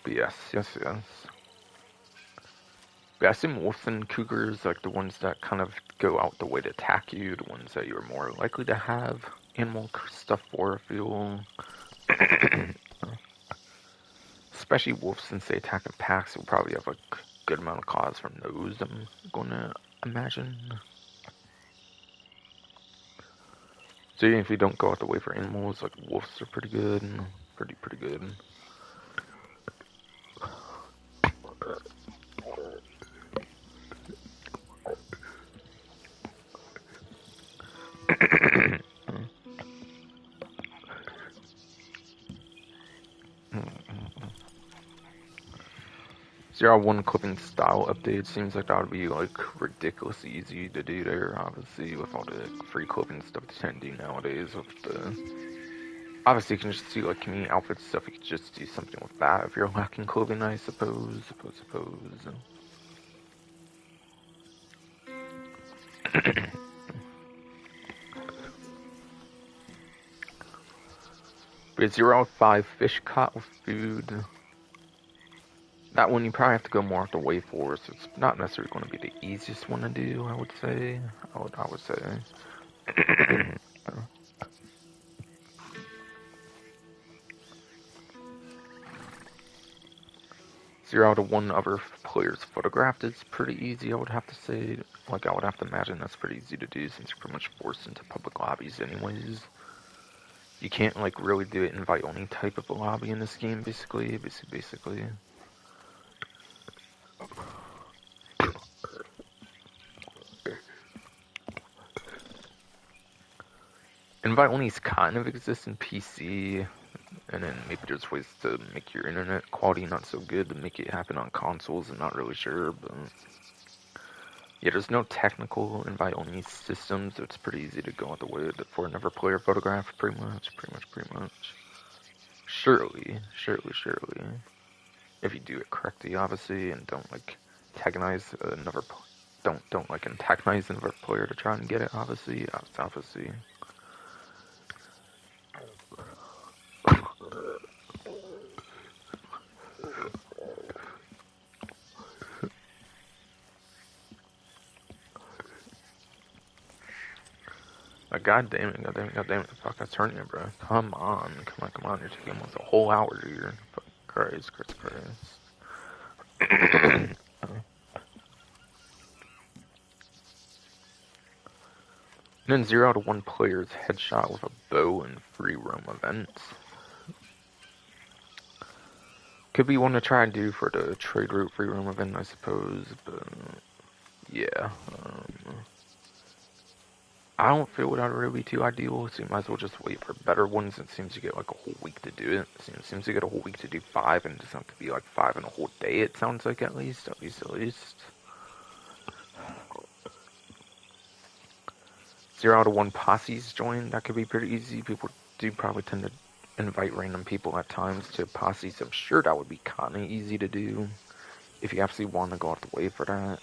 But yes. But I assume wolves and cougars, like the ones that kind of go out the way to attack you, the ones that you're more likely to have animal stuff for, if you will. Especially wolves, since they attack in packs, will probably have a good amount of cause from those, I'm going to imagine. So even if you don't go out the way for animals, like wolves are pretty good. Pretty good. Zero one clipping style update seems like that would be like ridiculously easy to do there, obviously, with all the free clipping stuff they tend to do nowadays with the... Obviously, you can just do like community outfit stuff, you could just do something with that if you're lacking clothing, I suppose. We have 0-5 fish caught with food. That one you probably have to go more off the way for, so it's not necessarily going to be the easiest one to do, I would say. I would say. 0-1 other players photographed is pretty easy, I would have to say. Like, I would have to imagine that's pretty easy to do since you're pretty much forced into public lobbies anyways. You can't, like, really do it invite only type of a lobby in this game, basically. Invite only's kind of exists in PC, and then maybe there's ways to make your internet quality not so good to make it happen on consoles. I'm not really sure, but yeah, there's no technical invite-only system, so it's pretty easy to go out the way for another player photograph, pretty much. Surely. If you do it correctly, obviously, and don't, like, antagonize another, don't, like, antagonize another player to try and get it, obviously. God damn it, fuck, that's hurting you, bro. Come on, you're taking almost a whole hour here. Fuck, Christ. And then 0-1 players headshot with a bow in free roam events. Could be one to try and do for the trade route free roam event, I suppose, but yeah. I don't feel that would really be too ideal, so you might as well just wait for better ones. It seems you get like a whole week to do it. It seems you get a whole week to do 5, and it doesn't have to be like 5 in a whole day, it sounds like, at least. 0-1 posses join, that could be pretty easy. People do probably tend to invite random people at times to posses. I'm sure that would be kind of easy to do if you actually want to go out the way for that.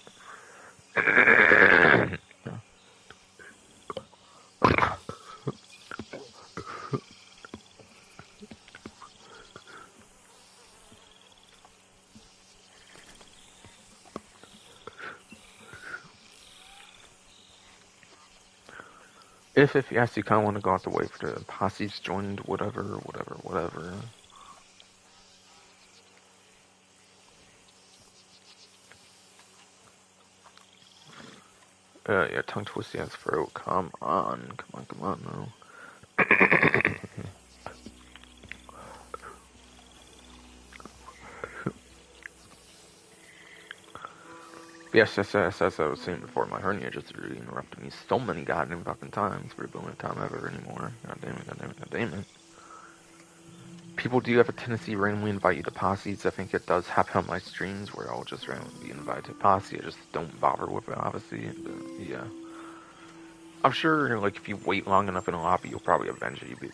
If you actually kind of want to go out the way for the posses joined, whatever. Yeah, tongue twisty ass throat. Come on, no. Yes, as I was saying before, my hernia just really interrupted me so many goddamn fucking times for the only time ever anymore. God damn it. People do have a tendency to randomly invite you to posses. I think it does happen on my streams where I'll just randomly be invited to posse. I just don't bother with it, obviously. But yeah. I'm sure, like, if you wait long enough in a lobby, you'll probably eventually be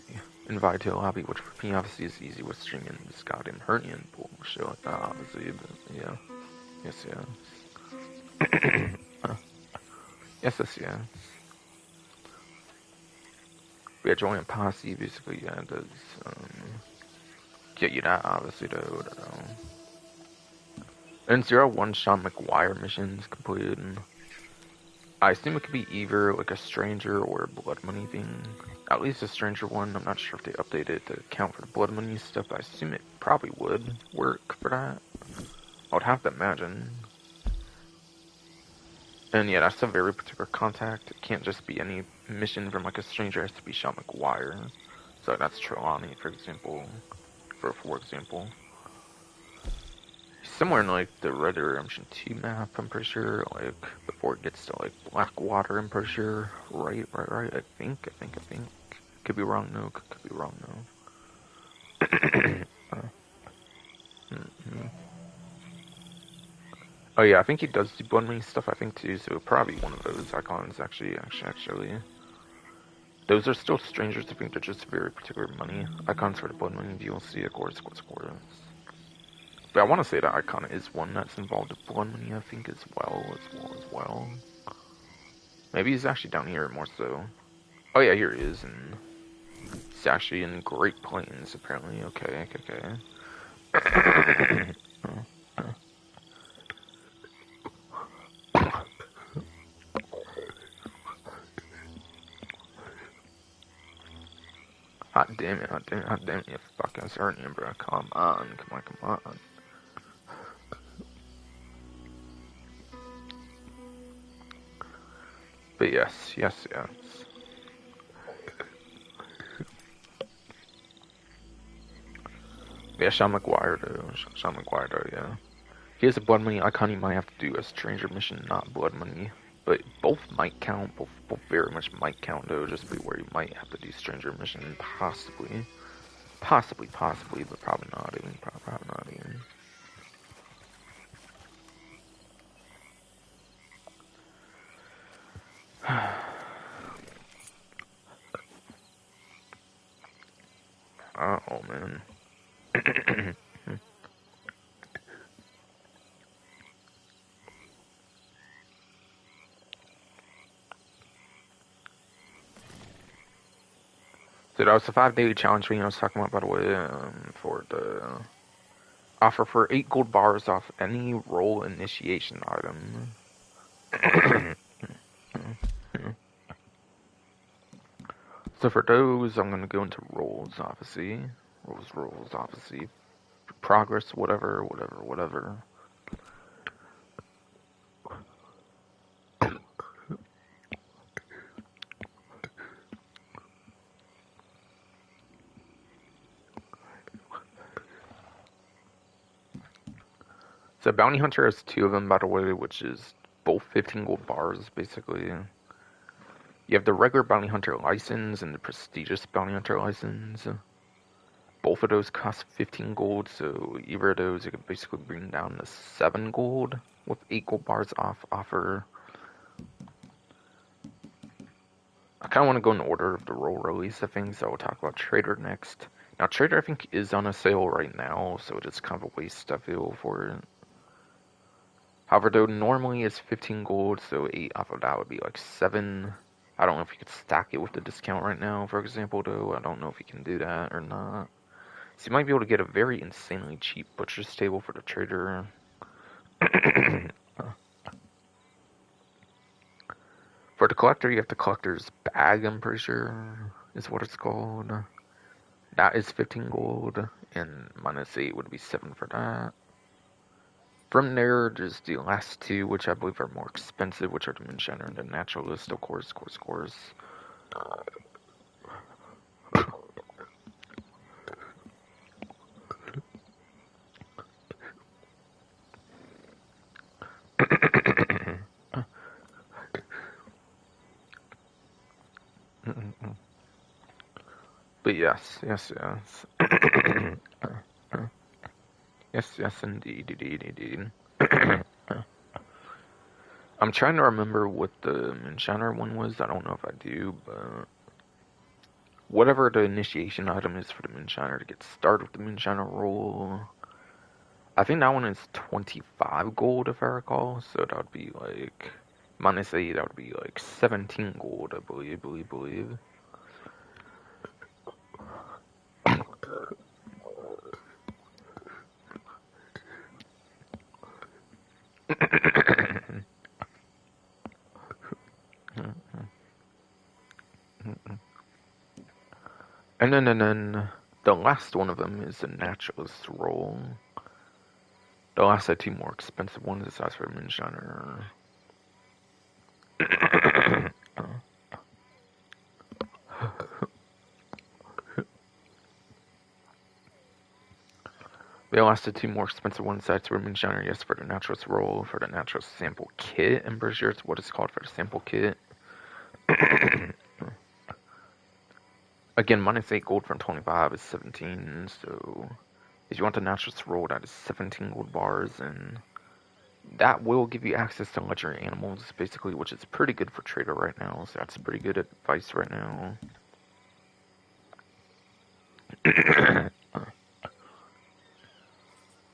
invited to a lobby, which for me, obviously, is easy with streaming this goddamn hernia and bullshit like that, obviously. But yeah. Yes. Yes. Yeah, join a posse, basically, yeah, it does, get you that, obviously, though. And 0-1 Sean McGuire missions completed. I assume it could be either, like, a stranger or a blood money thing. At least a stranger one. I'm not sure if they updated it to account for the blood money stuff, but I assume it probably would work for that. I would have to imagine. And yeah, that's a very particular contact. It can't just be any mission from, like, a stranger. It has to be Sean McGuire. So that's Trelawney, for example. For example. Somewhere in, like, the Red Dead Redemption 2 map, I'm pretty sure, like, before it gets to, like, Blackwater, I'm pretty sure. Right, I think. Could be wrong, no. Could be wrong, no. Oh yeah, I think he does do blood money stuff, I think, too, so probably one of those icons, actually. Those are still strangers, I think they're just very particular money icons for the blood money DLC, of course. But I want to say that icon is one that's involved with blood money, I think, as well. Maybe he's actually down here more so. Oh yeah, here he is, and It's actually in Great Plains, apparently. Okay, okay. Hot damn it, hot damn it, you fucking Sarnian, bro. Come on, come on. But yes. Yeah, Sean McGuire, though, yeah. He has a blood money icon, he might have to do a stranger mission, not blood money. But both might count, both very much might count, though, just be where you might have to do stranger mission, possibly. Possibly, but probably not even, probably not even. Oh, man. So that was the 5-day challenge I was talking about, by the way, for the offer for 8 gold bars off any role initiation item. So for those, I'm gonna go into roles, obviously. Roles, obviously. Progress, whatever. So Bounty Hunter has 2 of them, by the way, which is both 15 gold bars, basically. You have the regular Bounty Hunter license and the prestigious Bounty Hunter license. Both of those cost 15 gold, so either of those you could basically bring down to 7 gold with 8 gold bars off offer. I kind of want to go in order of the role release of things, so we'll talk about Trader next. Now, Trader, I think, is on a sale right now, so it's kind of a waste, I feel, for it. However, though, normally it's 15 gold, so 8 off of that would be like 7. I don't know if you could stack it with the discount right now, for example, though. I don't know if you can do that or not. So you might be able to get a very insanely cheap butcher's table for the Trader. For the collector, you have the collector's bag, I'm pretty sure, is what it's called. That is 15 gold, and minus 8 would be 7 for that. From there, there's the last 2, which I believe are more expensive, which are the Moonshiner and the Naturalist, of course. But yes. Yes, indeed. I'm trying to remember what the Moonshiner one was. I don't know if I do, but whatever the initiation item is for the Moonshiner to get started with the Moonshiner roll, I think that one is 25 gold if I recall. So that would be like minus 8. That would be like 17 gold, I believe. And then the last one of them is the Naturalist roll. The last 2 more expensive ones is for Moonshiner. The last 2 more expensive ones that's for Moonshiner, yes, for the Naturalist roll, for the Naturalist sample kit. I'm pretty sure it's what it's called for the sample kit. Again, minus 8 gold from 25 is 17, so if you want the Naturalist roll, that is 17 gold bars, and that will give you access to legendary animals, basically, which is pretty good for Trader right now, so that's pretty good advice right now.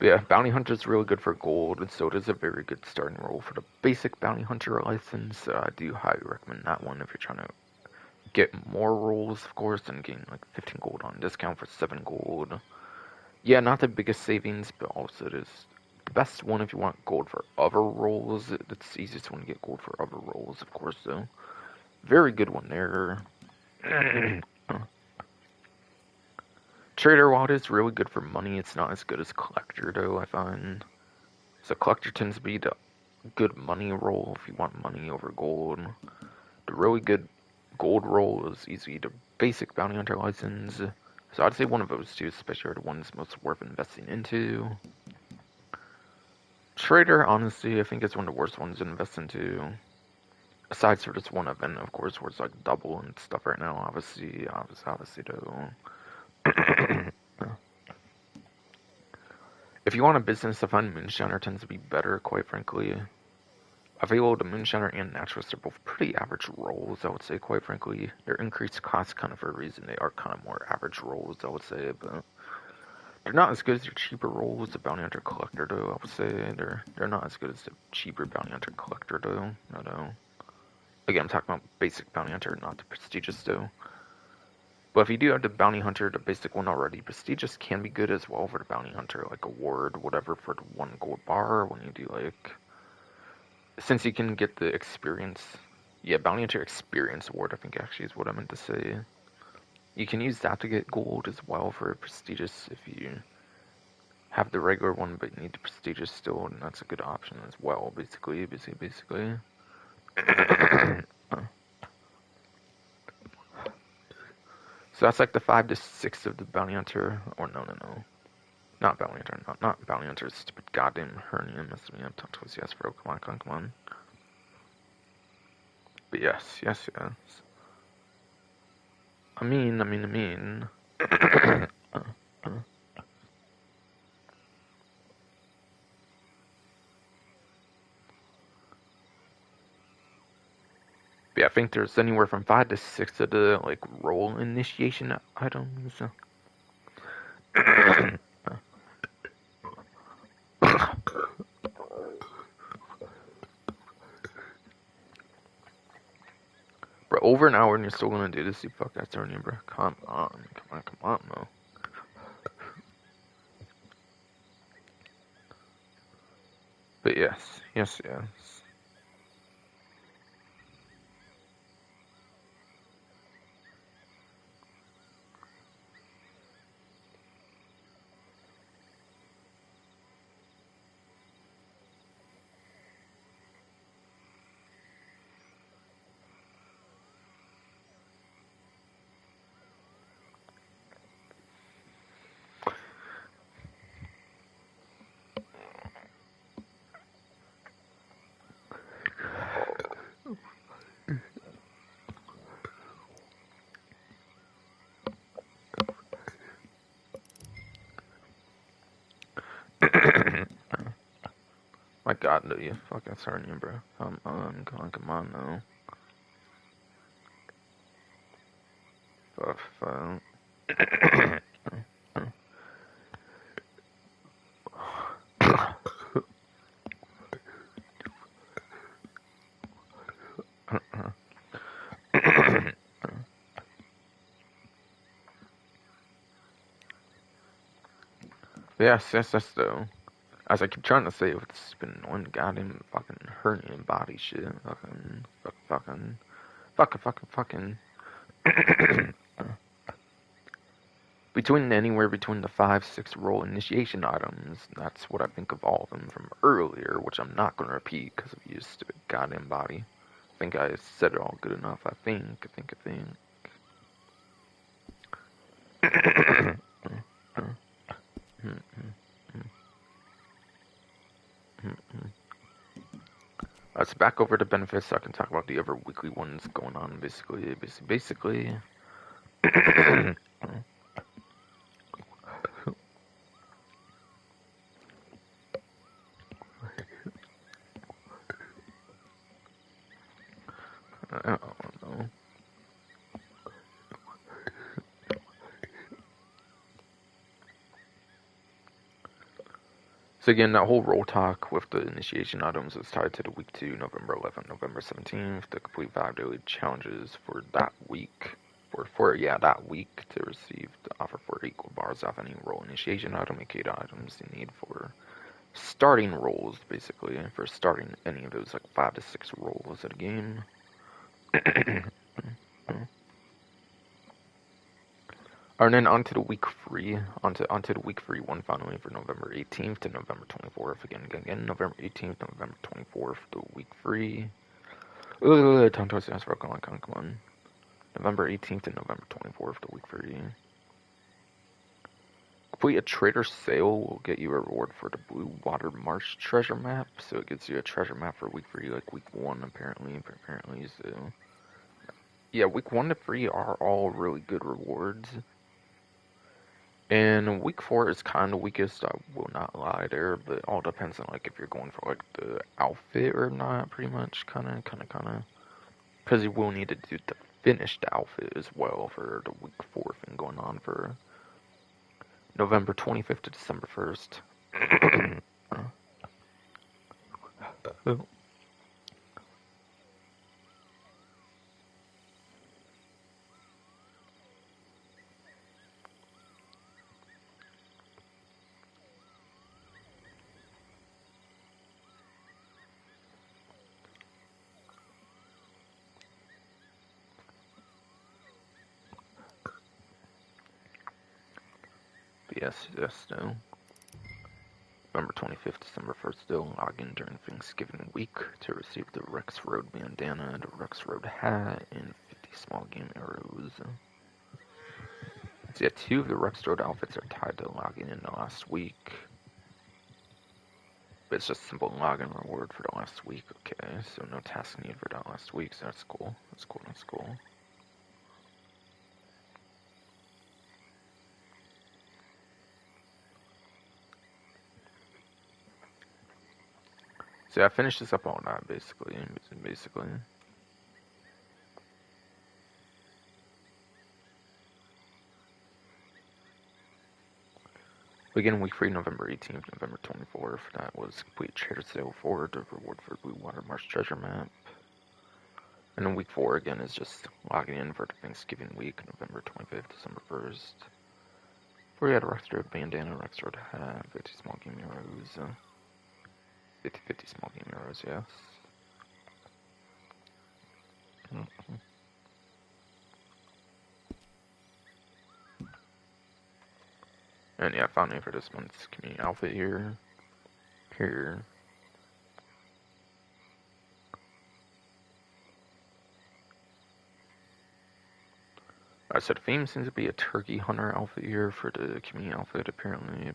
But yeah, Bounty Hunter is really good for gold, and so it is a very good starting role for the basic Bounty Hunter license. I do highly recommend that one if you're trying to get more rolls, of course, and getting like 15 gold on discount for 7 gold. Yeah, not the biggest savings, but also it is the best one if you want gold for other rolls. It's the easiest one to get gold for other rolls, of course, though. Very good one there. Trader Wallet is really good for money. It's not as good as Collector, though, I find. So Collector tends to be the good money roll if you want money over gold. The really good gold roll is easy the basic bounty hunter license. So I'd say one of those two, especially, are the ones most worth investing into. Trader, honestly, I think is one of the worst ones to invest into. Aside from just one event, of course, where it's like double and stuff right now. Obviously though. If you want a business, I find Moonshiner tends to be better, quite frankly. Available to Moonshiner and Naturalist are both pretty average rolls, I would say, quite frankly. They're increased costs kind of for a reason. They are kind of more average rolls, I would say, but they're not as good as your cheaper rolls. The Bounty Hunter Collector, though, I would say. They're not as good as the cheaper Bounty Hunter Collector, though. No. Again, I'm talking about basic Bounty Hunter, not the prestigious, though. But if you do have the Bounty Hunter, the basic one already, prestigious can be good as well for the Bounty Hunter, like award, whatever, for the 1 gold bar when you do, like... Since you can get the experience... Yeah, Bounty Hunter Experience Award, I think, actually, is what I meant to say. You can use that to get gold as well for prestigious if you have the regular one, but you need the prestigious still, and that's a good option as well, basically. So that's like the 5 to 6 of the Bounty Hunter, or no. Not Bounty Hunter, not Bounty Hunter, stupid goddamn hernia messed me up. Talk to us, yes, bro, come on. But yes. I mean. But yeah, I think there's anywhere from 5 to 6 of the, like, role initiation items. Bro, over an hour and you're still gonna do this, you fuck that turn, bro. Come on, bro. But yes. My god, no, you fucking turn, bro. Come on, no. Fuck. Yes, though. As I keep trying to say, it's been one goddamn fucking hernia body shit. Fucking. Anywhere between the 5, 6 roll initiation items, that's what I think of all of them from earlier, which I'm not gonna repeat because of your stupid goddamn body. I think I said it all good enough, I think. Let's back over to benefits so I can talk about the other weekly ones going on, basically. I don't know. So again, that whole roll talk with the initiation items is tied to the week 2, November 11th, November 17th, to complete 5 daily challenges for that week. That week to receive the offer for equal bars off any roll initiation item and key items you need for starting rolls, basically, for starting any of those like 5 to 6 rolls at a game. And then onto the week free, onto the week free one finally for November 18th to November 24th. Again, November 18th, November 24th, the week free. Tongue twisting, come on. November 18th to November 24th, the week free. Complete a trader sale will get you a reward for the Blue Water Marsh treasure map. So it gives you a treasure map for week free, like week 1 apparently. So yeah, week 1 to 3 are all really good rewards. And week 4 is kind of weakest, I will not lie there, but it all depends on like if you're going for like the outfit or not, pretty much, kind of, because you will need to do the finished outfit as well for the week 4 thing going on for November 25th to December 1st. Yes, no. November 25th, December 1st, still log in during Thanksgiving week to receive the Rex Road bandana, the Rex Road hat, and 50 small game arrows. So yeah, 2 of the Rex Road outfits are tied to logging in the last week. But it's just simple login reward for the last week, okay, so no task needed for that last week, so that's cool. So yeah, I finished this up all night, basically. Begin week 3, November 18th, November 24th. That was complete trader sale for the reward for Blue Water Marsh treasure map. And then week 4 again is just logging in for the Thanksgiving week, November 25th, December 1st. Where you had a Rex Road bandana, Rex Road hat, 50 small game arrows. 50 small game arrows, yes. And yeah, finally for this month's community outfit here. So the theme seems to be a turkey hunter outfit here for the community outfit, apparently.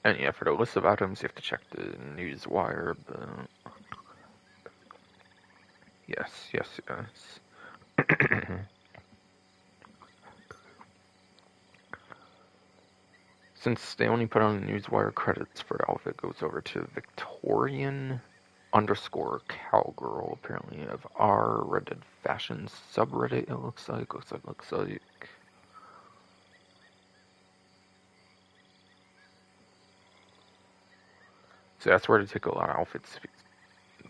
And yeah, for the list of items, you have to check the news wire, but... Yes. Since they only put on the newswire, credits for the outfit goes over to Victorian _ cowgirl, apparently of our Reddit fashion subreddit, it looks like. So that's where they take a lot of outfits.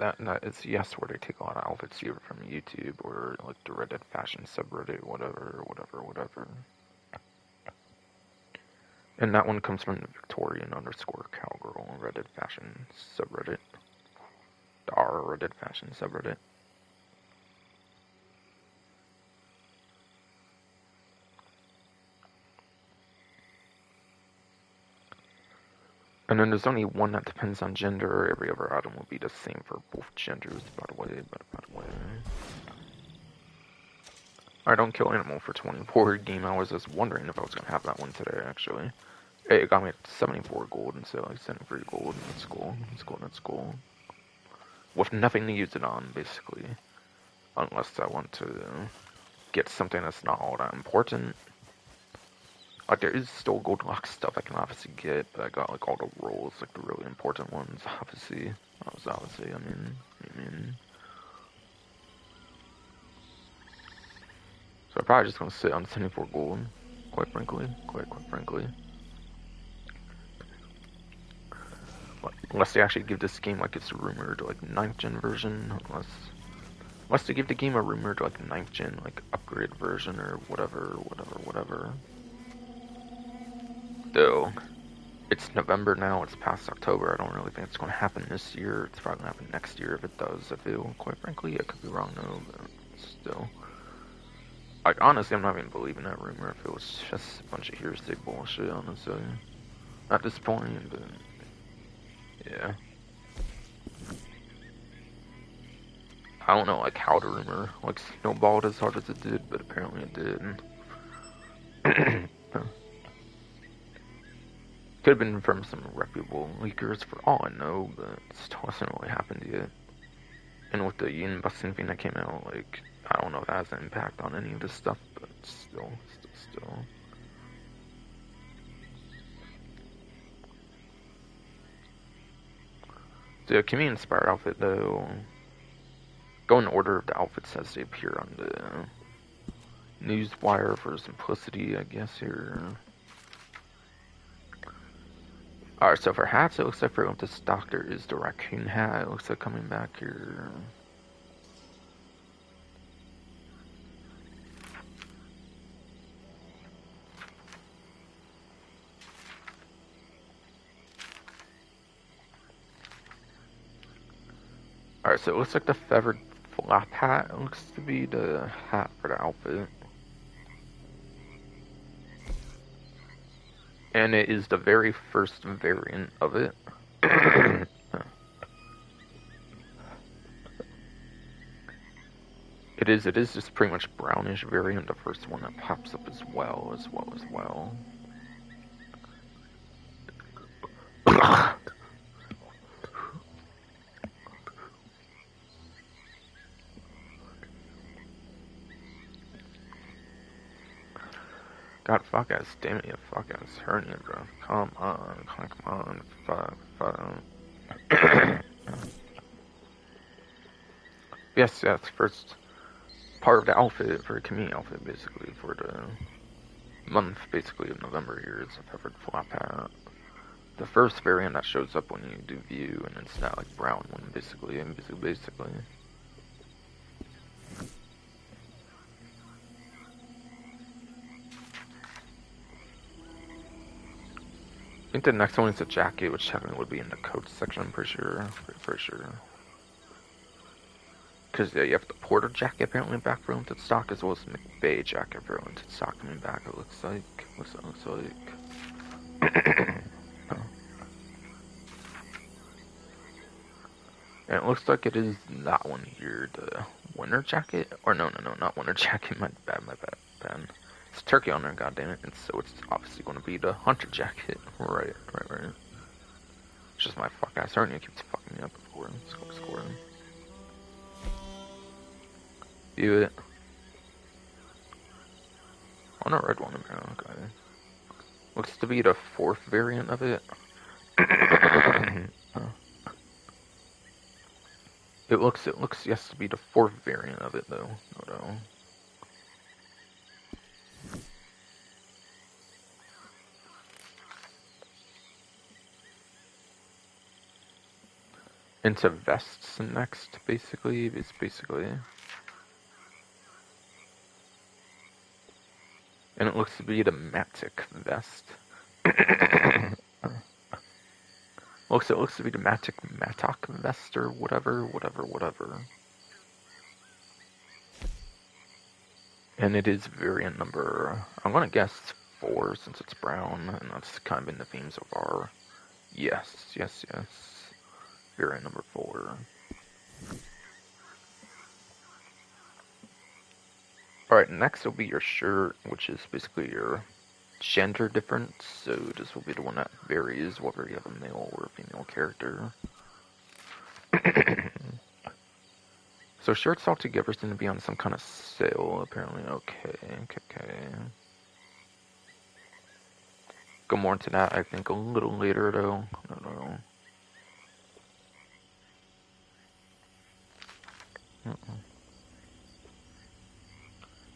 That is where they take a lot of outfits either from YouTube or like the Reddit fashion subreddit, whatever. And that one comes from the Victorian _ cowgirl Reddit fashion subreddit. The R Reddit fashion subreddit. And then there's only one that depends on gender. Every other item will be the same for both genders, by the way. I don't kill animal for 24 game hours. I was wondering if I was going to have that one today, actually. Hey, it got me at 74 gold instead of like 73 gold. That's cool. With nothing to use it on, basically. Unless I want to get something that's not all that important. Like, there is still gold lock stuff I can obviously get, but I got like all the rolls, like the really important ones, obviously. I mean. So I'm probably just gonna sit on 74 gold. quite frankly. Quite frankly. Unless they actually give this game like its rumored like 9th gen version, unless they give the game a rumored like 9th gen like upgrade version or whatever. Though it's November now, it's past October. I don't really think it's going to happen this year. It's probably going to happen next year if it does. I feel, quite frankly, I could be wrong though, but still. Like, honestly, I'm not even believing that rumor if it was just a bunch of hearsay bullshit, honestly. At this point, but yeah. I don't know, like, how the rumor, like, snowballed as hard as it did, but apparently it did. Could have been from some reputable leakers for all I know, but it still hasn't really happened yet. And with the Ian busting thing that came out, like, I don't know if that has an impact on any of this stuff, but still. The Kimi-inspired outfit, though, go in order of the outfits as they appear on the newswire for simplicity, I guess, here. Alright, so for hats, it looks like for this doctor is the raccoon hat. It looks like coming back here. Alright, so it looks like the feathered flap hat looks to be the hat for the outfit. And it is the very first variant of it. It is just pretty much brownish variant, the first one that pops up as well. God, fuck ass, damn it, you fuck ass hernia, bro. Come on, fuck. Yes, that's first part of the outfit for a Kimi outfit, basically, for the month, basically, of November here is a feathered flap hat. The first variant that shows up when you do view, and it's that, like, brown one, basically. I think the next one is a jacket, which technically would be in the coat section, I'm pretty sure. Because yeah, you have the Porter jacket apparently back for limited stock, as well as the McVeigh jacket for limited stock coming back, it looks like. And it looks like it is that one here, the winter jacket. Or no, not winter jacket, my bad. It's turkey on there, goddammit. And so it's obviously going to be the hunter jacket. Right. It's just my fuck ass hernia keeps fucking me up, of course. Score. View it. On a red one, okay. Looks to be the fourth variant of it. It looks yes to be the fourth variant of it though. No. Into vests next, basically. And it looks to be the Matic vest. It looks to be the Matok vest or whatever. And it is variant number, I'm gonna guess 4 since it's brown, and that's kind of been the theme so far. Yes. Variant number 4. Alright, next will be your shirt, which is basically your gender difference. So this will be the one that varies whether you have a male or a female character. So shirts altogether seem to be on some kind of sale, apparently. Okay. Go more into that, I think, a little later, though. I don't know.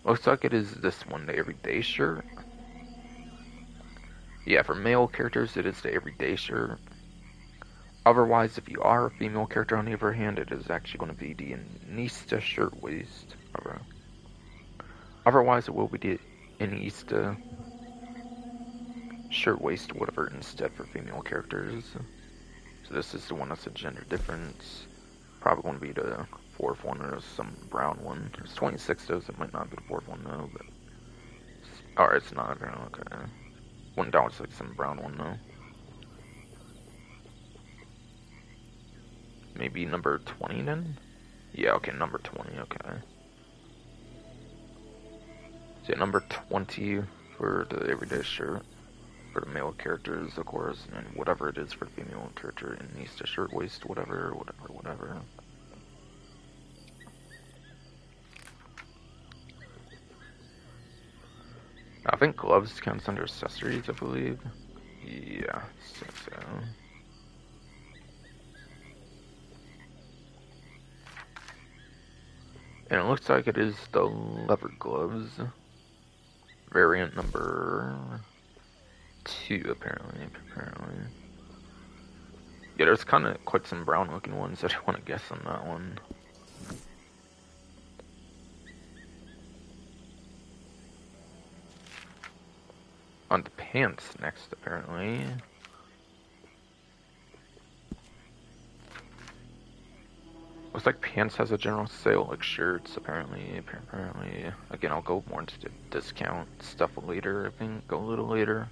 Looks like it is this one, the everyday shirt. Yeah, for male characters, it is the everyday shirt. Otherwise, if you are a female character, on the other hand, it is actually going to be the Anista shirtwaist. Otherwise, it will be the Anista shirtwaist, whatever, instead for female characters. So this is the one that's a gender difference. Probably going to be the fourth one or some brown one. There's 26 those, it might not be the fourth one though, but... Alright, it's not brown, okay. One down, it's like some brown one though. Maybe number 20 then? Yeah, okay, number 20, okay. So yeah, number 20 for the everyday shirt. For the male characters, of course, and whatever it is for the female character, it needs to shirtwaist, whatever. I think gloves counts under accessories, I believe. Yeah, I think so. And it looks like it is the leather gloves. Variant number 2, apparently. Yeah, there's kind of quite some brown looking ones that I want to guess on that one. On the pants next, apparently. Looks like pants has a general sale like shirts, apparently. Again, I'll go more into the discount stuff later, I think. Go a little later.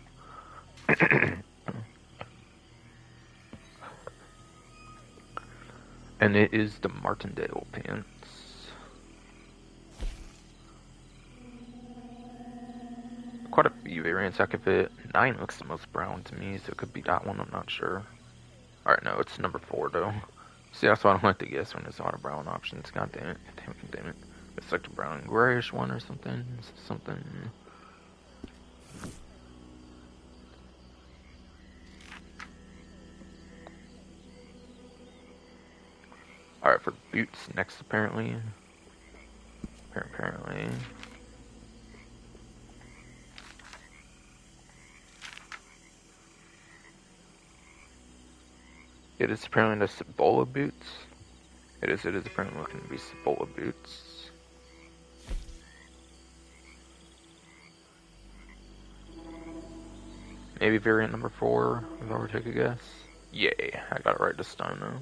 And it is the Martindale pants. Quite a few variants I could fit. 9 looks the most brown to me, so it could be that one, I'm not sure. Alright, no, it's number 4 though. See, that's why I don't like to guess when there's a lot of brown options. God damn it. It's like the brown and grayish one or something. Alright, for boots next, apparently. It is apparently the Cibola boots. It is apparently looking to be Cibola boots. Maybe variant number 4, if I were to take a guess. Yay, I got it right this time though.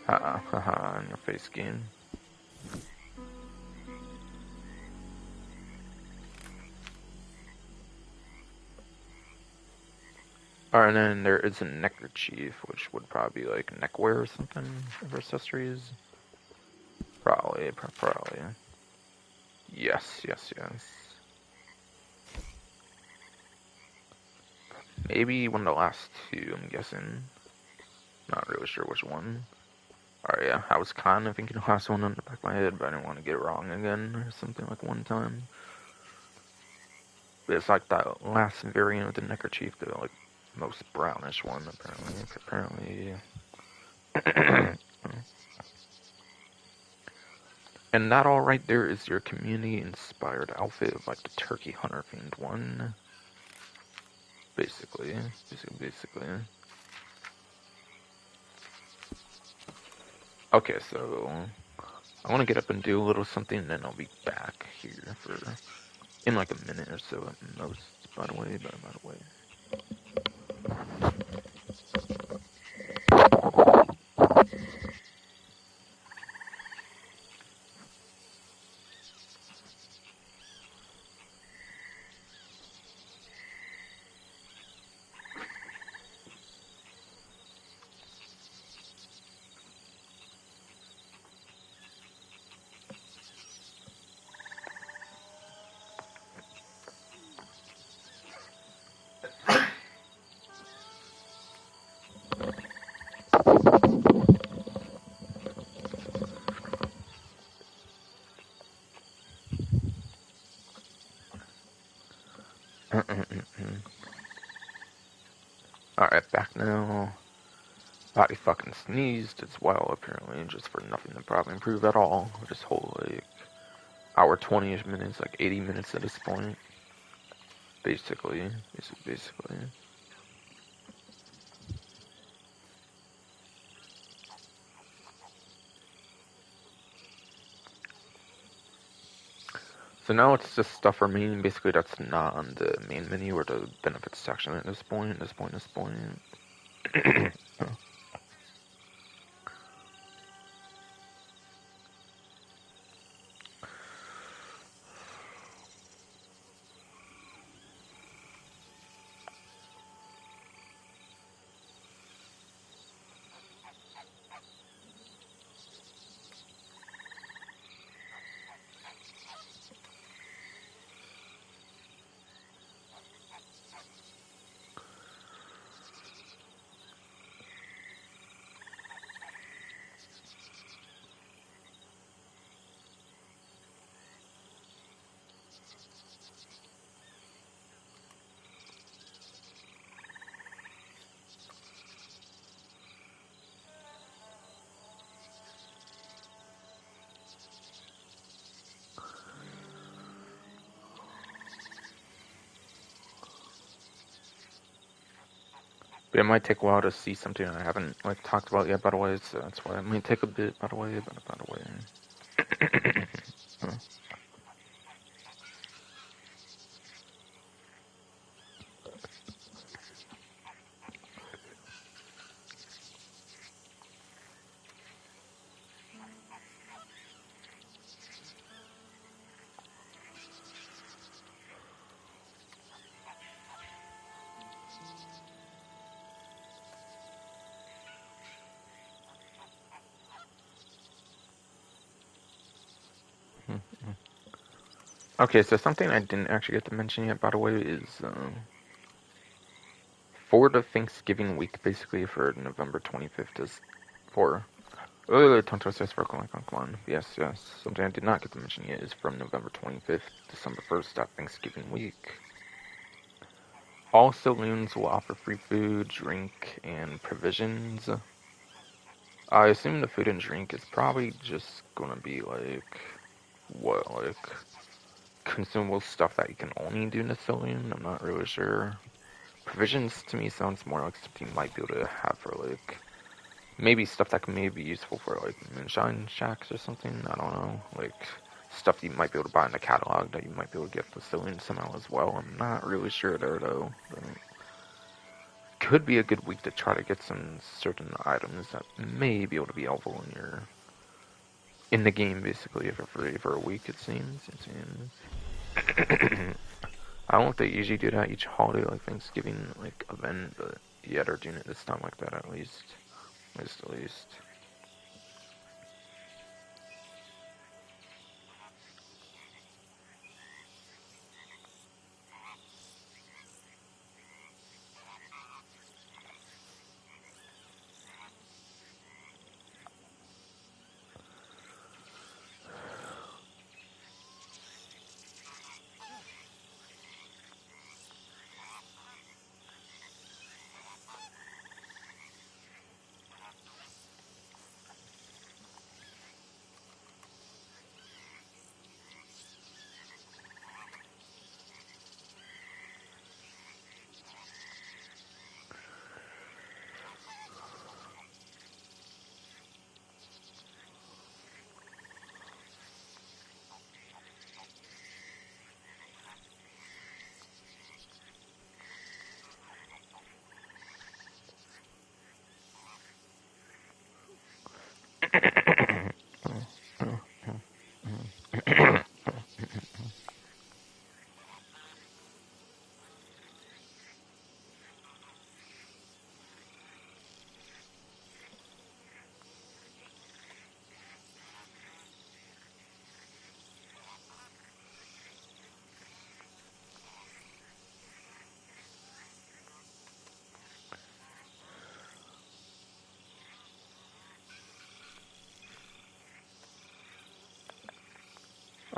Haha, in your face game. Alright, and then there is a neckerchief, which would probably be like neckwear or something for accessories. Probably. Yes. Maybe one of the last 2, I'm guessing. Not really sure which one. Alright, yeah, I was kind of thinking the last one on the back of my head, but I didn't want to get it wrong again or something like one time. But it's like that last variant of the neckerchief, the like most brownish one, apparently. And that all right there is your community-inspired outfit of like the turkey hunter themed one. Basically. Okay, so I want to get up and do a little something, and then I'll be back here for in like a minute or so at most. By the way. Alright, back now. Body fucking sneezed as well, apparently, just for nothing to probably improve at all. This whole, like, hour 20-ish minutes, like 80 minutes at this point. Basically. So now it's just stuff remaining, basically that's not on the main menu or the benefits section at this point. But it might take a while to see something I haven't like talked about yet, by the way, so that's why it might take a bit, by the way. Okay, so something I didn't actually get to mention yet, by the way, is for the Thanksgiving week, basically for November 25th, is for Tonto says for come on. Yes. Something I did not get to mention yet is from November 25th, December 1st, that Thanksgiving week. All saloons will offer free food, drink, and provisions. I assume the food and drink is probably just gonna be like consumable stuff that you can only do in a saloon. I'm not really sure. Provisions to me sounds more like something you might be able to have for like maybe stuff that can maybe be useful for like moonshine shacks or something. I don't know. Like stuff you might be able to buy in the catalog that you might be able to get for saloon somehow as well. I'm not really sure there though. But could be a good week to try to get some certain items that may be able to be helpful in the game basically for free for a week it seems. I don't know if they usually do that each holiday like Thanksgiving like event, but yeah, they're doing it this time like that at least. At least.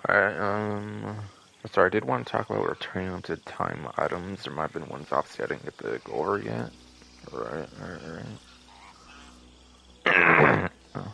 Alright, sorry, I did want to talk about returning limited time items. There might have been ones obviously I didn't get to go over yet. Alright. Oh.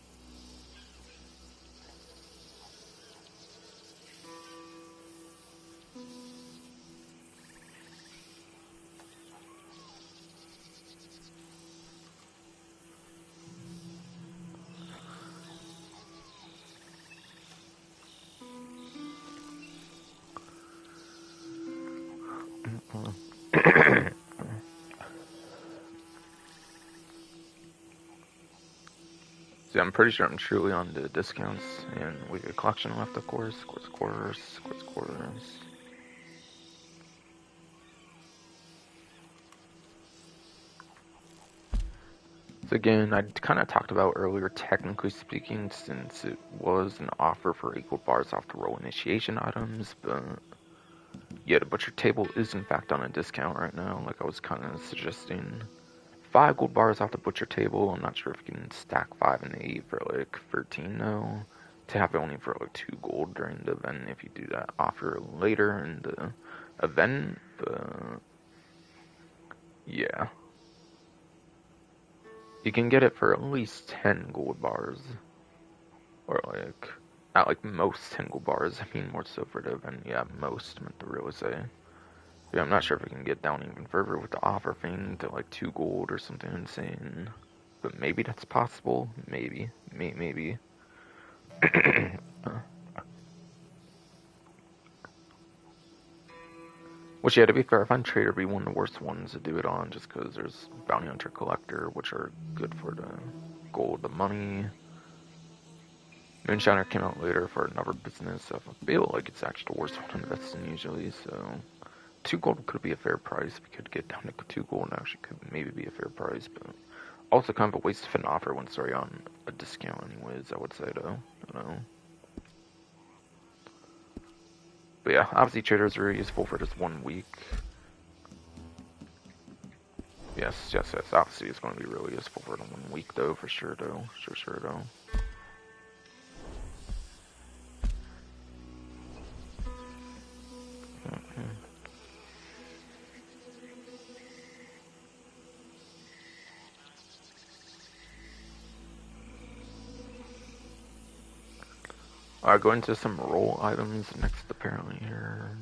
See, I'm pretty sure I'm truly on the discounts, and we get collection left, of course. Quarters. So again, I kind of talked about earlier, technically speaking, since it was an offer for equal bars off the roll initiation items, but yeah, the butcher table is in fact on a discount right now, like I was kind of suggesting. 5 gold bars off the butcher table. I'm not sure if you can stack 5 and 8 for like 13 though. To have it only for like 2 gold during the event if you do that offer later in the event, but yeah. You can get it for at least 10 gold bars. Or like, at like most 10 gold bars. I mean more so for the event. Yeah, most, I meant to really say. Yeah, I'm not sure if we can get down even further with the offer thing to like 2 gold or something insane. But maybe that's possible. Maybe. Maybe. Which, yeah, to be fair, I find Trader be one of the worst ones to do it on just because there's Bounty Hunter Collector, which are good for the gold, the money. Moonshiner came out later for another business, so I feel like it's actually the worst one to invest in usually, so 2 gold could be a fair price. We could get down to 2 gold and actually could maybe be a fair price, but also kind of a waste of an offer when it's already on a discount anyways, I would say though. I don't know. But yeah, obviously Trader is very useful for just 1 week. Yes. Obviously it's going to be really useful for the 1 week though, for sure though. Sure though. Alright, go into some roll items next apparently here.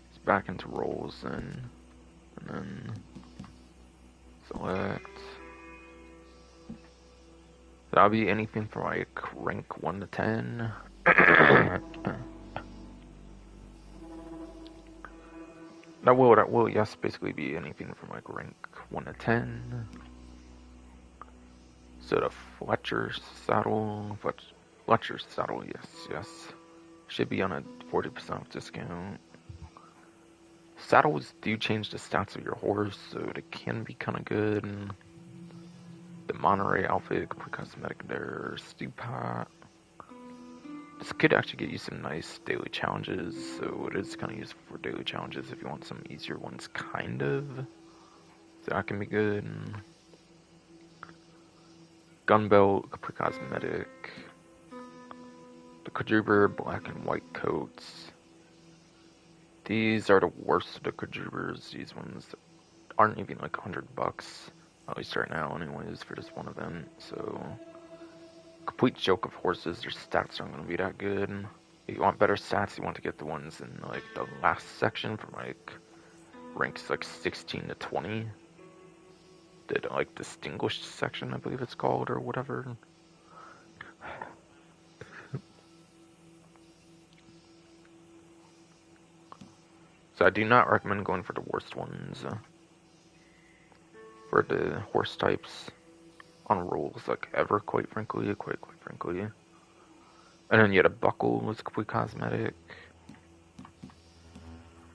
It's back into rolls then. And then select. That'll be anything from like rank 1 to 10. That will, yes, basically be anything from like rank 1 to 10. So the Fletcher's saddle, yes. Should be on a 40% off discount. Saddles do change the stats of your horse, so it can be kind of good. The Monterey outfit, complete cosmetic there, stew pot. This could actually get you some nice daily challenges, so it is kind of useful for daily challenges if you want some easier ones, kind of. So that can be good. Gunbelt, complete cosmetic. The Quadruber, black and white coats. These are the worst of the Quadrubers. These ones aren't even like $100, at least right now anyways, for this one event, so complete joke of horses. Their stats aren't going to be that good. If you want better stats, you want to get the ones in like the last section from like ranks like 16 to 20. The like distinguished section, I believe it's called, or whatever. So I do not recommend going for the worst ones for the horse types on rolls, like ever, quite frankly. And then you had a buckle is complete cosmetic.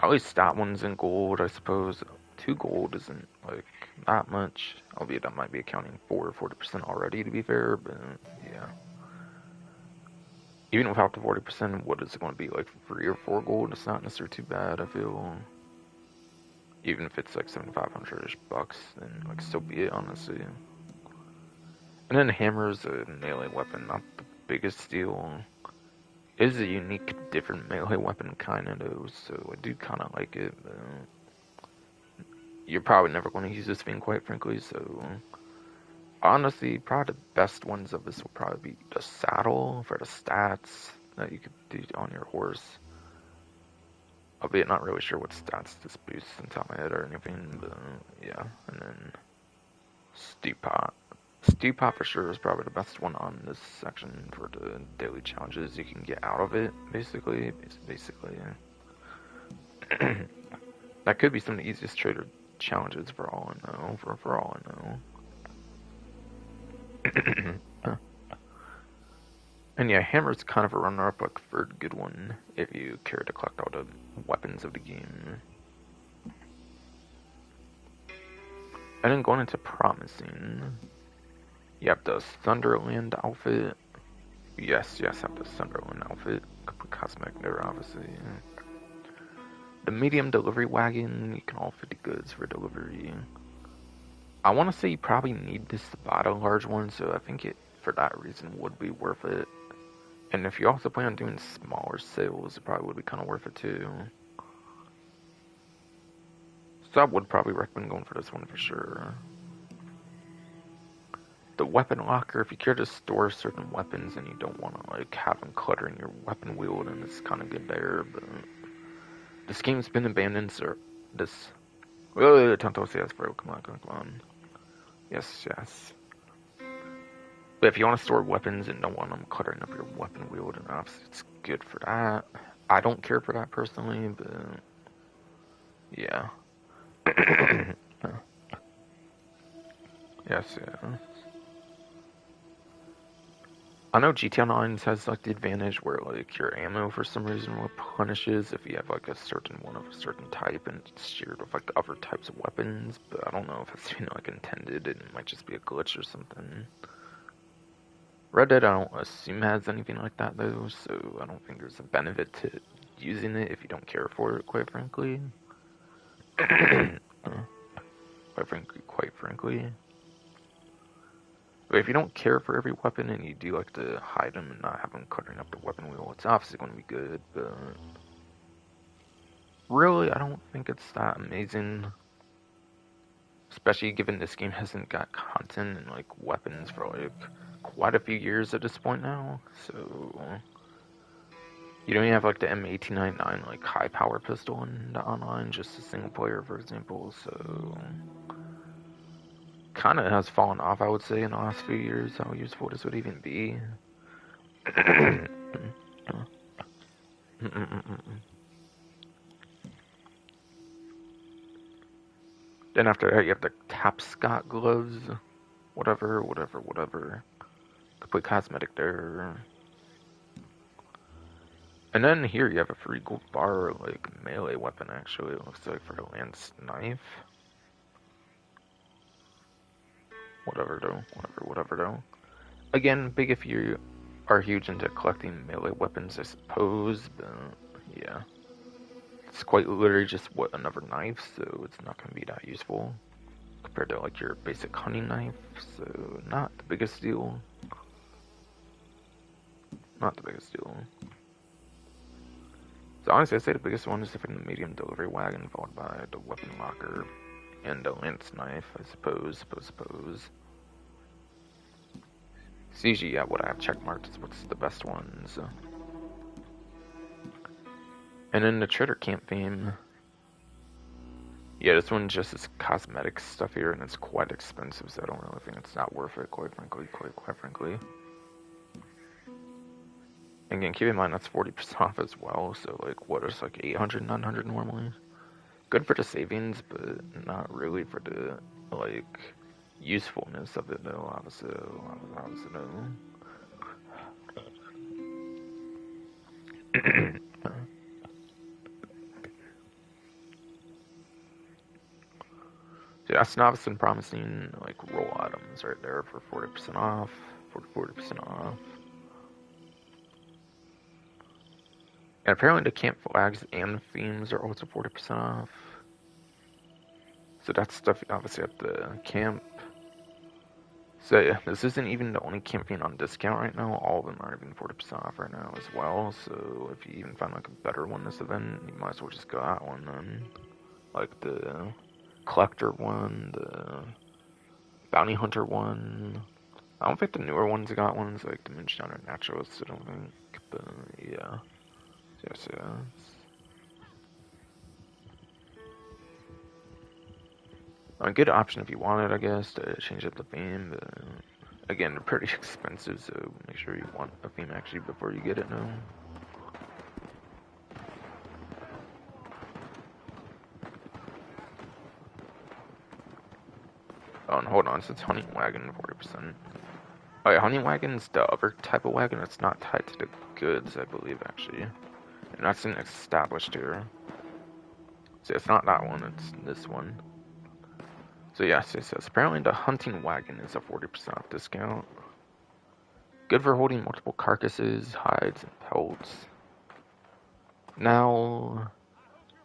At least that one's in gold, I suppose. 2 gold isn't like that much, albeit I might be accounting for 40% already, to be fair, but yeah. Even without the 40%, what is it going to be, like 3 or 4 gold? It's not necessarily too bad, I feel. Even if it's like 7,500-ish bucks, then like so be it, honestly. And then hammer's a melee weapon, not the biggest deal. It is a unique, different melee weapon kind of though, so I do kind of like it, but you're probably never going to use this thing, quite frankly, so honestly, probably the best ones of this will probably be the saddle for the stats that you could do on your horse. Albeit not really sure what stats this boosts on top of my head or anything, but yeah. And then stew pot. Stew pot for sure is probably the best one on this section for the daily challenges you can get out of it, basically. That could be some of the easiest trader challenges for all I know. For all I know. And yeah, Hammer's kind of a runner-up, like third good one if you care to collect all the weapons of the game. And then going into promising, you have the Sunderland outfit. Yes, I have the Sunderland outfit. Complete cosmetic there, obviously. The medium delivery wagon, you can all fit the goods for delivery. I want to say you probably need this to buy a large one, so I think it, for that reason, would be worth it. And if you also plan on doing smaller sales, it probably would be kind of worth it too. So I would probably recommend going for this one for sure. The weapon locker, if you care to store certain weapons and you don't want to like have them cluttering your weapon wheel, then it's kind of good there. But this game's been abandoned, so this. Oh, Tontos, yes, bro, come on. Yes. But if you want to store weapons and don't want them cluttering up your weapon wheel, then obviously it's good for that. I don't care for that personally, but yeah. Yes. I know GTA Online has like the advantage where like your ammo for some reason replenishes if you have like a certain one of a certain type and it's shared with like the other types of weapons, but I don't know if it's like intended. It might just be a glitch or something. Red Dead I don't assume has anything like that though, so I don't think there's a benefit to using it if you don't care for it, quite frankly. Quite frankly. But if you don't care for every weapon and you do like to hide them and not have them cluttering up the weapon wheel, it's obviously going to be good, but really, I don't think it's that amazing. Especially given this game hasn't got content and like weapons for like quite a few years at this point now, so you don't even have like the M1899 like high power pistol in the online, just a single player for example, so kind of has fallen off, I would say, in the last few years, how useful this would even be. Then after that, you have the Tapscott gloves. Whatever. Complete cosmetic there. And then here you have a free gold bar, like melee weapon actually, it looks like, for the lance knife. Whatever though. Again, big if you are huge into collecting melee weapons, I suppose, but yeah. It's quite literally just what, another knife, so it's not going to be that useful compared to like your basic hunting knife, so not the biggest deal. So honestly, I'd say the biggest one is the medium delivery wagon, followed by the weapon locker and the lance knife, I suppose. CG, yeah, what I have checkmarked is what's the best ones. And then the Trader Camp theme. Yeah, this one just is cosmetic stuff here, and it's quite expensive, so I don't really think it's not worth it, quite frankly. And again, keep in mind that's 40% off as well, so like, what is like 800, 900 normally? Good for the savings, but not really for the, like, usefulness of it though, obviously though. So that's novice and promising, like, roll items right there for 40% off. 40% off. And apparently the camp flags and themes are also 40% off. So that's stuff obviously at the camp. So yeah, this isn't even the only campaign on discount right now. All of them are even 40% off right now as well. So if you even find like a better one this event, you might as well just go that one then. Like the collector one, the bounty hunter one. I don't think the newer ones got ones like the Moonshiner Naturalist, I don't think. But yeah. Yes. A good option if you wanted, I guess, to change up the theme, but again, they're pretty expensive, so make sure you want a theme actually before you get it now. Oh, and hold on, so it's Hunting Wagon, 40%. Oh yeah, Hunting Wagon's the other type of wagon that's not tied to the goods, I believe, actually. And that's an established here. So it's not that one, it's this one. So yes, it says, apparently the Hunting Wagon is a 40% off discount. Good for holding multiple carcasses, hides, and pelts. Now,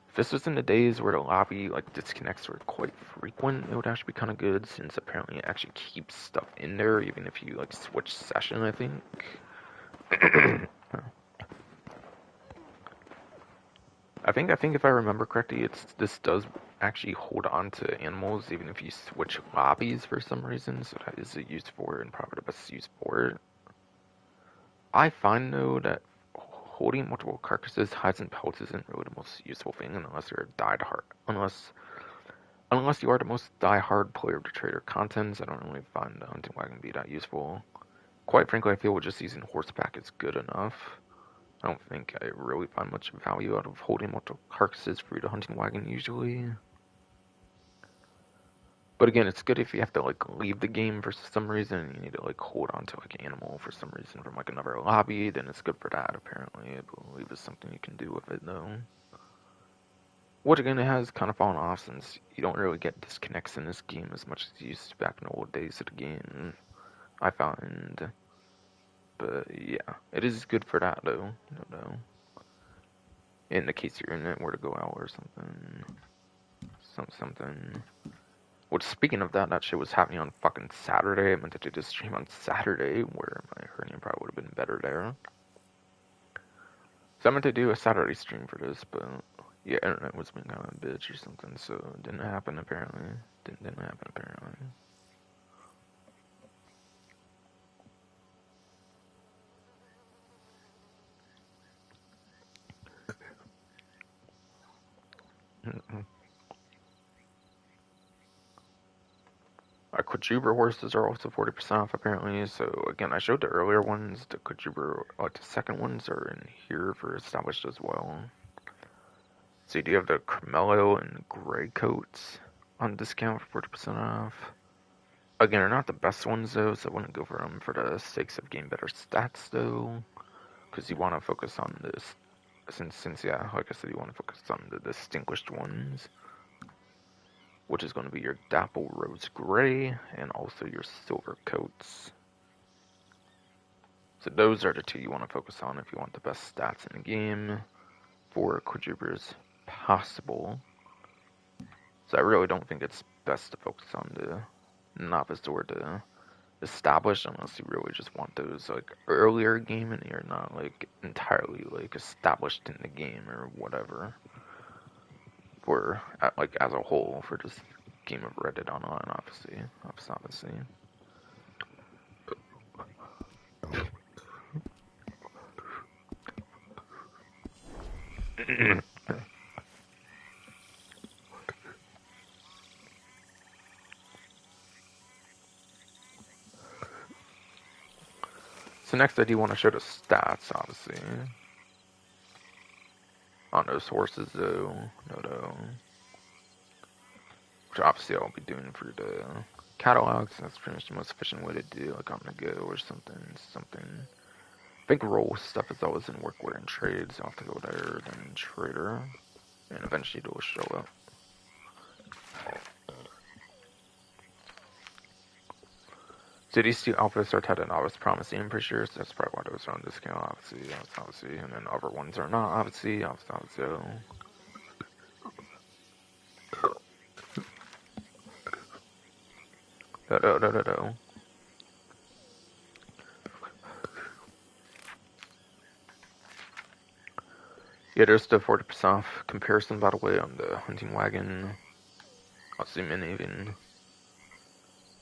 if this was in the days where the lobby disconnects were quite frequent, it would actually be kind of good since apparently it actually keeps stuff in there even if you switch session, I think. I think if I remember correctly, this does actually hold on to animals even if you switch lobbies for some reason, so that is a use for it and probably the best use for it. I find though that holding multiple carcasses, hides, and pelts isn't really the most useful thing unless you're a diehard. Unless you are the most die-hard player of the trader contents, I don't really find the hunting wagon be that useful. Quite frankly, I feel just using horseback is good enough. I don't think I really find much value out of holding multiple carcasses for the hunting wagon usually. But again, it's good if you have to leave the game for some reason. You need to hold on to an animal for some reason from another lobby. Then it's good for that. Apparently, I believe is something you can do with it though. Which again, it has kind of fallen off since you don't really get disconnects in this game as much as you used to back in the old days of the game. I find, but yeah, it is good for that though. No. In the case your internet were to go out or something. Which, speaking of that, that shit was happening on fucking Saturday. I meant to do this stream on Saturday, where my hernia probably would have been better there. So I meant to do a Saturday stream for this, but yeah, internet was being kind of a bitch or something, so it didn't happen apparently. Didn't happen apparently. Our Quadruber horses are also 40% off apparently. So again, I showed the earlier ones. The Quadruber, the second ones are in here for established as well. So you do have the Carmelo and Gray coats on discount for 40% off. Again, they're not the best ones though, so I wouldn't go for them for the sakes of getting better stats though, because you want to focus on this. Since yeah, like I said, you want to focus on the distinguished ones, which is going to be your Dapple Rose Gray and also your silver coats. So those are the two you want to focus on if you want the best stats in the game for Quadrubers possible. So I really don't think it's best to focus on the novice or the established unless you really just want those earlier game and you're not entirely established in the game or whatever. For as a whole for just game of Reddit Online, obviously. So next I do want to show the stats, obviously. On those horses though, no. Which obviously I'll be doing for the catalogs. That's pretty much the most efficient way to do on the go or something. I think role stuff is always in work order and trade, so I'll have to go there, then trader, and eventually it'll show up. So these two outfits are tied to Novice Promising, I'm pretty sure, so that's probably why those are on discount, obviously, and then other ones are not, obviously. No. Yeah, there's the 40% off comparison, by the way, on the hunting wagon. I'll zoom in even.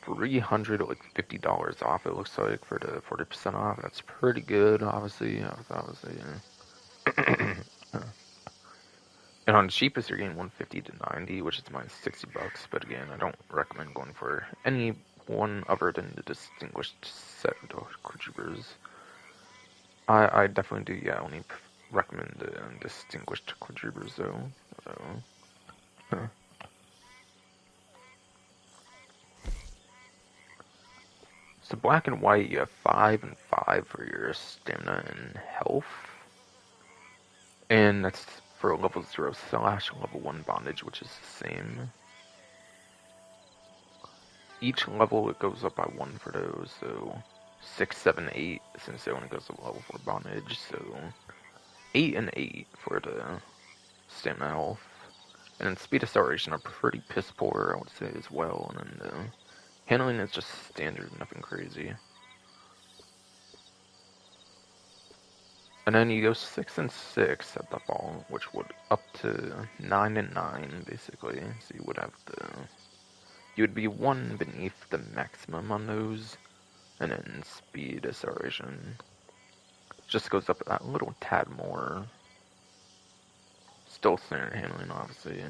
$350 off, it looks like, for the 40% off. That's pretty good, obviously. Yeah. And on the cheapest, you're getting 150 to 90, which is minus $60. But again, I don't recommend going for any one other than the distinguished set of Quadrubers. I definitely do, yeah, only recommend the distinguished Quadrubers, though. So black and white, you have 5 and 5 for your stamina and health. And that's for level 0 slash level 1 bondage, which is the same. Each level it goes up by 1 for those, so 6, 7, 8, since it only goes to level 4 bondage, so 8 and 8 for the stamina health. And then speed acceleration are pretty piss poor, I would say, as well. And then handling is just standard, nothing crazy. And then you go 6 and 6 at the fall, which would up to 9 and 9, basically. So you would have you would be 1 beneath the maximum on those. And then speed acceleration just goes up that little tad more. Still standard handling, obviously.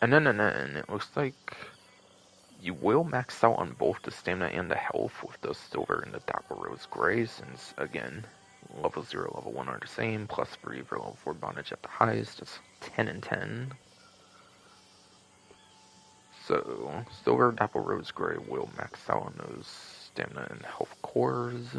And then it looks like you will max out on both the stamina and the health with the silver and the Dapper Rose Gray, since, again, level 0, level 1 are the same, plus 3 for level 4 bondage at the highest. It's 10 and 10. So, silver, Dapper Rose Gray will max out on those stamina and health cores.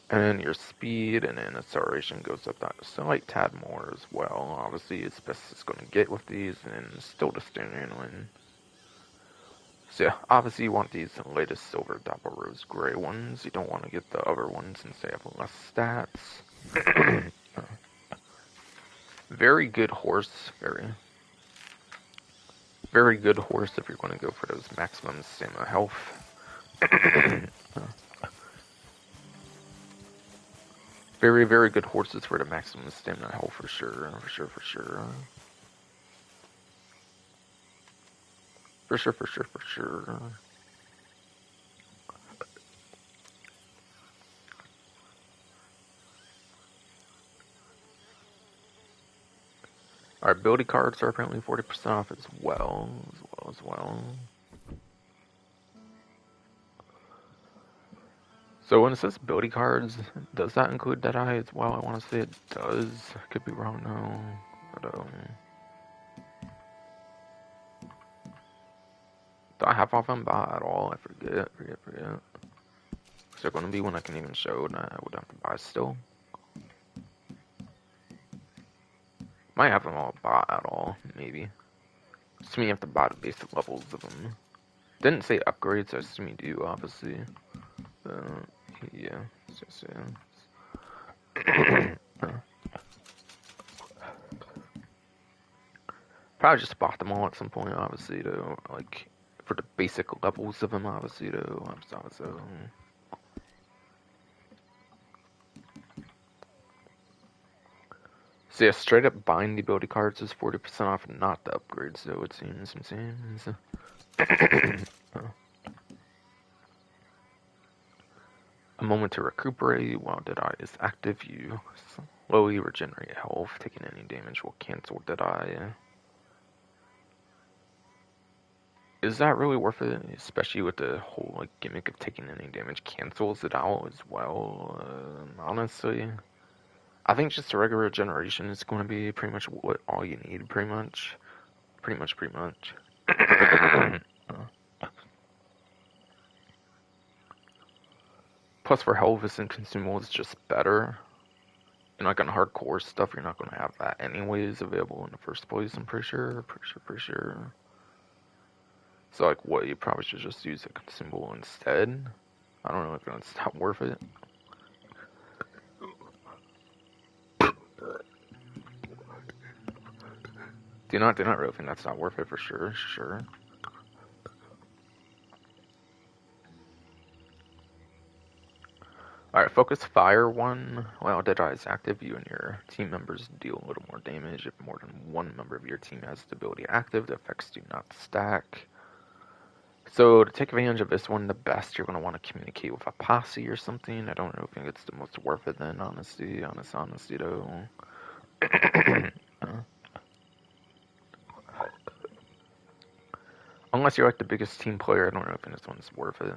And then your speed and then acceleration goes up that slight tad more as well. Obviously, it's best it's going to get with these, and still the standard handling. So yeah, obviously you want these latest silver Dapper Rose Gray ones. You don't want to get the other ones since they have less stats. Very good horse, very good horse if you're going to go for those maximum stamina health. Very, very good horses for the maximum stamina health for sure, for sure, for sure. For sure, for sure, for sure. Our ability cards are apparently 40% off as well. So when it says ability cards, does that include Deadeye as well? I want to say it does. Could be wrong, no. But, do I have off on buy at all? I forget. Is there going to be one I can even show that I would have to buy still? Might have them all bought at all, maybe. Assuming you have to buy the basic levels of them. Didn't say upgrades, so I assume you do, obviously. Yeah. Probably just bought them all at some point, obviously, though. Like, for the basic levels of them, obviously, though. So yeah, straight up buying the ability cards is 40% off, not the upgrades, though, it seems. A moment to recuperate while Deadeye is active. You slowly regenerate health. Taking any damage will cancel Deadeye. Is that really worth it? Especially with the whole like gimmick of taking any damage cancels it out as well. Honestly, I think just a regular regeneration is going to be pretty much what all you need. Pretty much. Plus, for health and consumables, it's just better. And like on hardcore stuff, you're not going to have that anyways available in the first place. I'm pretty sure. So like, what, you probably should just use a consumable instead. I don't know if it's not worth it. Do not really think that's not worth it for sure. Alright, focus fire 1. While Deadeye is active, you and your team members deal a little more damage. If more than one member of your team has the ability active, the effects do not stack. So to take advantage of this one, the best, you're going to want to communicate with a posse or something. I don't really think it's the most worth it then, honesty though. Unless you're like the biggest team player, I don't know if this one's worth it.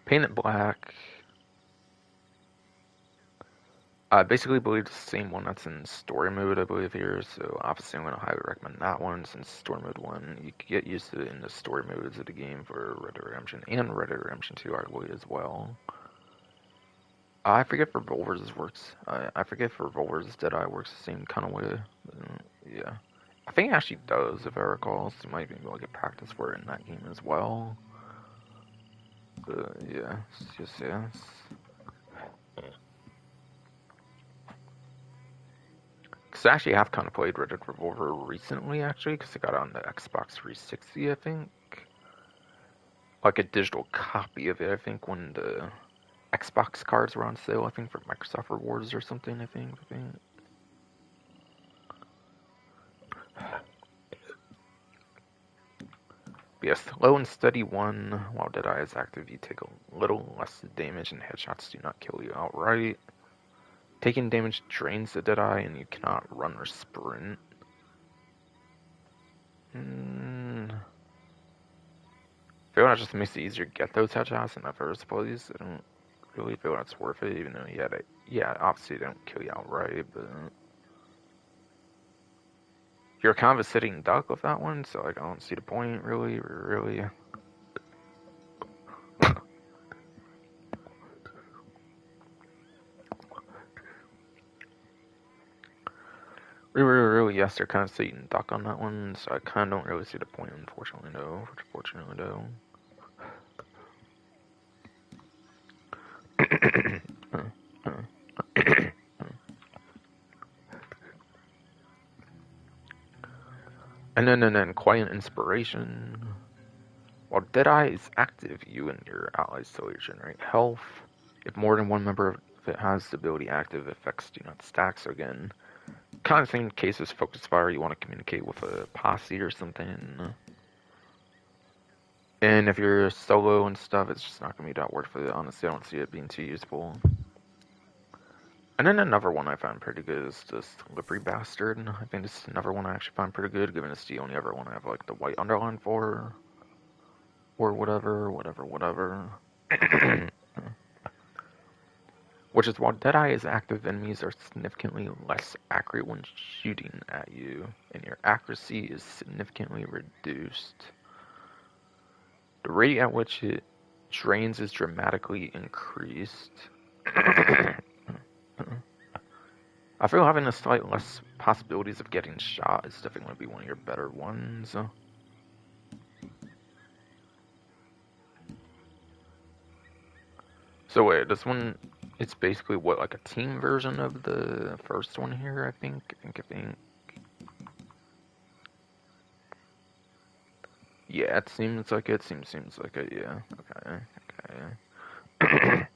Paint it black. I basically believe the same one that's in story mode, I believe here, so obviously I'm going to highly recommend that one, since story mode 1, you can get used to it in the story modes of the game for Red Dead Redemption, and Red Dead Redemption 2 arguably as well. I forget if Revolver's works, I forget if Revolver's Deadeye works the same kind of way, yeah. I think it actually does, if I recall, so you might even be able to get practice for it in that game as well. Yeah, it's just, yeah. Because I actually have kind of played Red Dead Revolver recently, actually, because I got it on the Xbox 360, I think. Like a digital copy of it, I think, when the Xbox cards were on sale, I think, for Microsoft Rewards or something, I think. But yes, low and steady 1, while Deadeye is active, you take a little less damage and headshots do not kill you outright. Taking damage drains the Deadeye and you cannot run or sprint. I feel like it just makes it easier to get those headshots in the first place. I don't really feel that's worth it, even though yeah, obviously they don't kill you outright, but you're kind of a sitting duck with that one, so like I don't see the point really. Really, yes, they're kind of sitting duck on that one, so I kind of don't really see the point, unfortunately, though. And then Quiet Inspiration. While Deadeye is active, you and your allies slowly generate health. If more than one member of it has the ability active, effects do not stack, so again, kind of same case as Focus Fire, you want to communicate with a posse or something. And if you're solo and stuff, it's just not going to be that worth it. Honestly, I don't see it being too useful. And then another one I find pretty good is the Slippery Bastard. I think this is another one I actually find pretty good, given it's the only other one I have like the white underline for. Or whatever. Which is while Deadeye is active, enemies are significantly less accurate when shooting at you, and your accuracy is significantly reduced. The rate at which it drains is dramatically increased. I feel having a slight less possibilities of getting shot is definitely going to be one of your better ones. So wait, this one, it's basically what, like a team version of the first one here, I think? I think. Yeah, it seems like it, seems like it, yeah. Okay.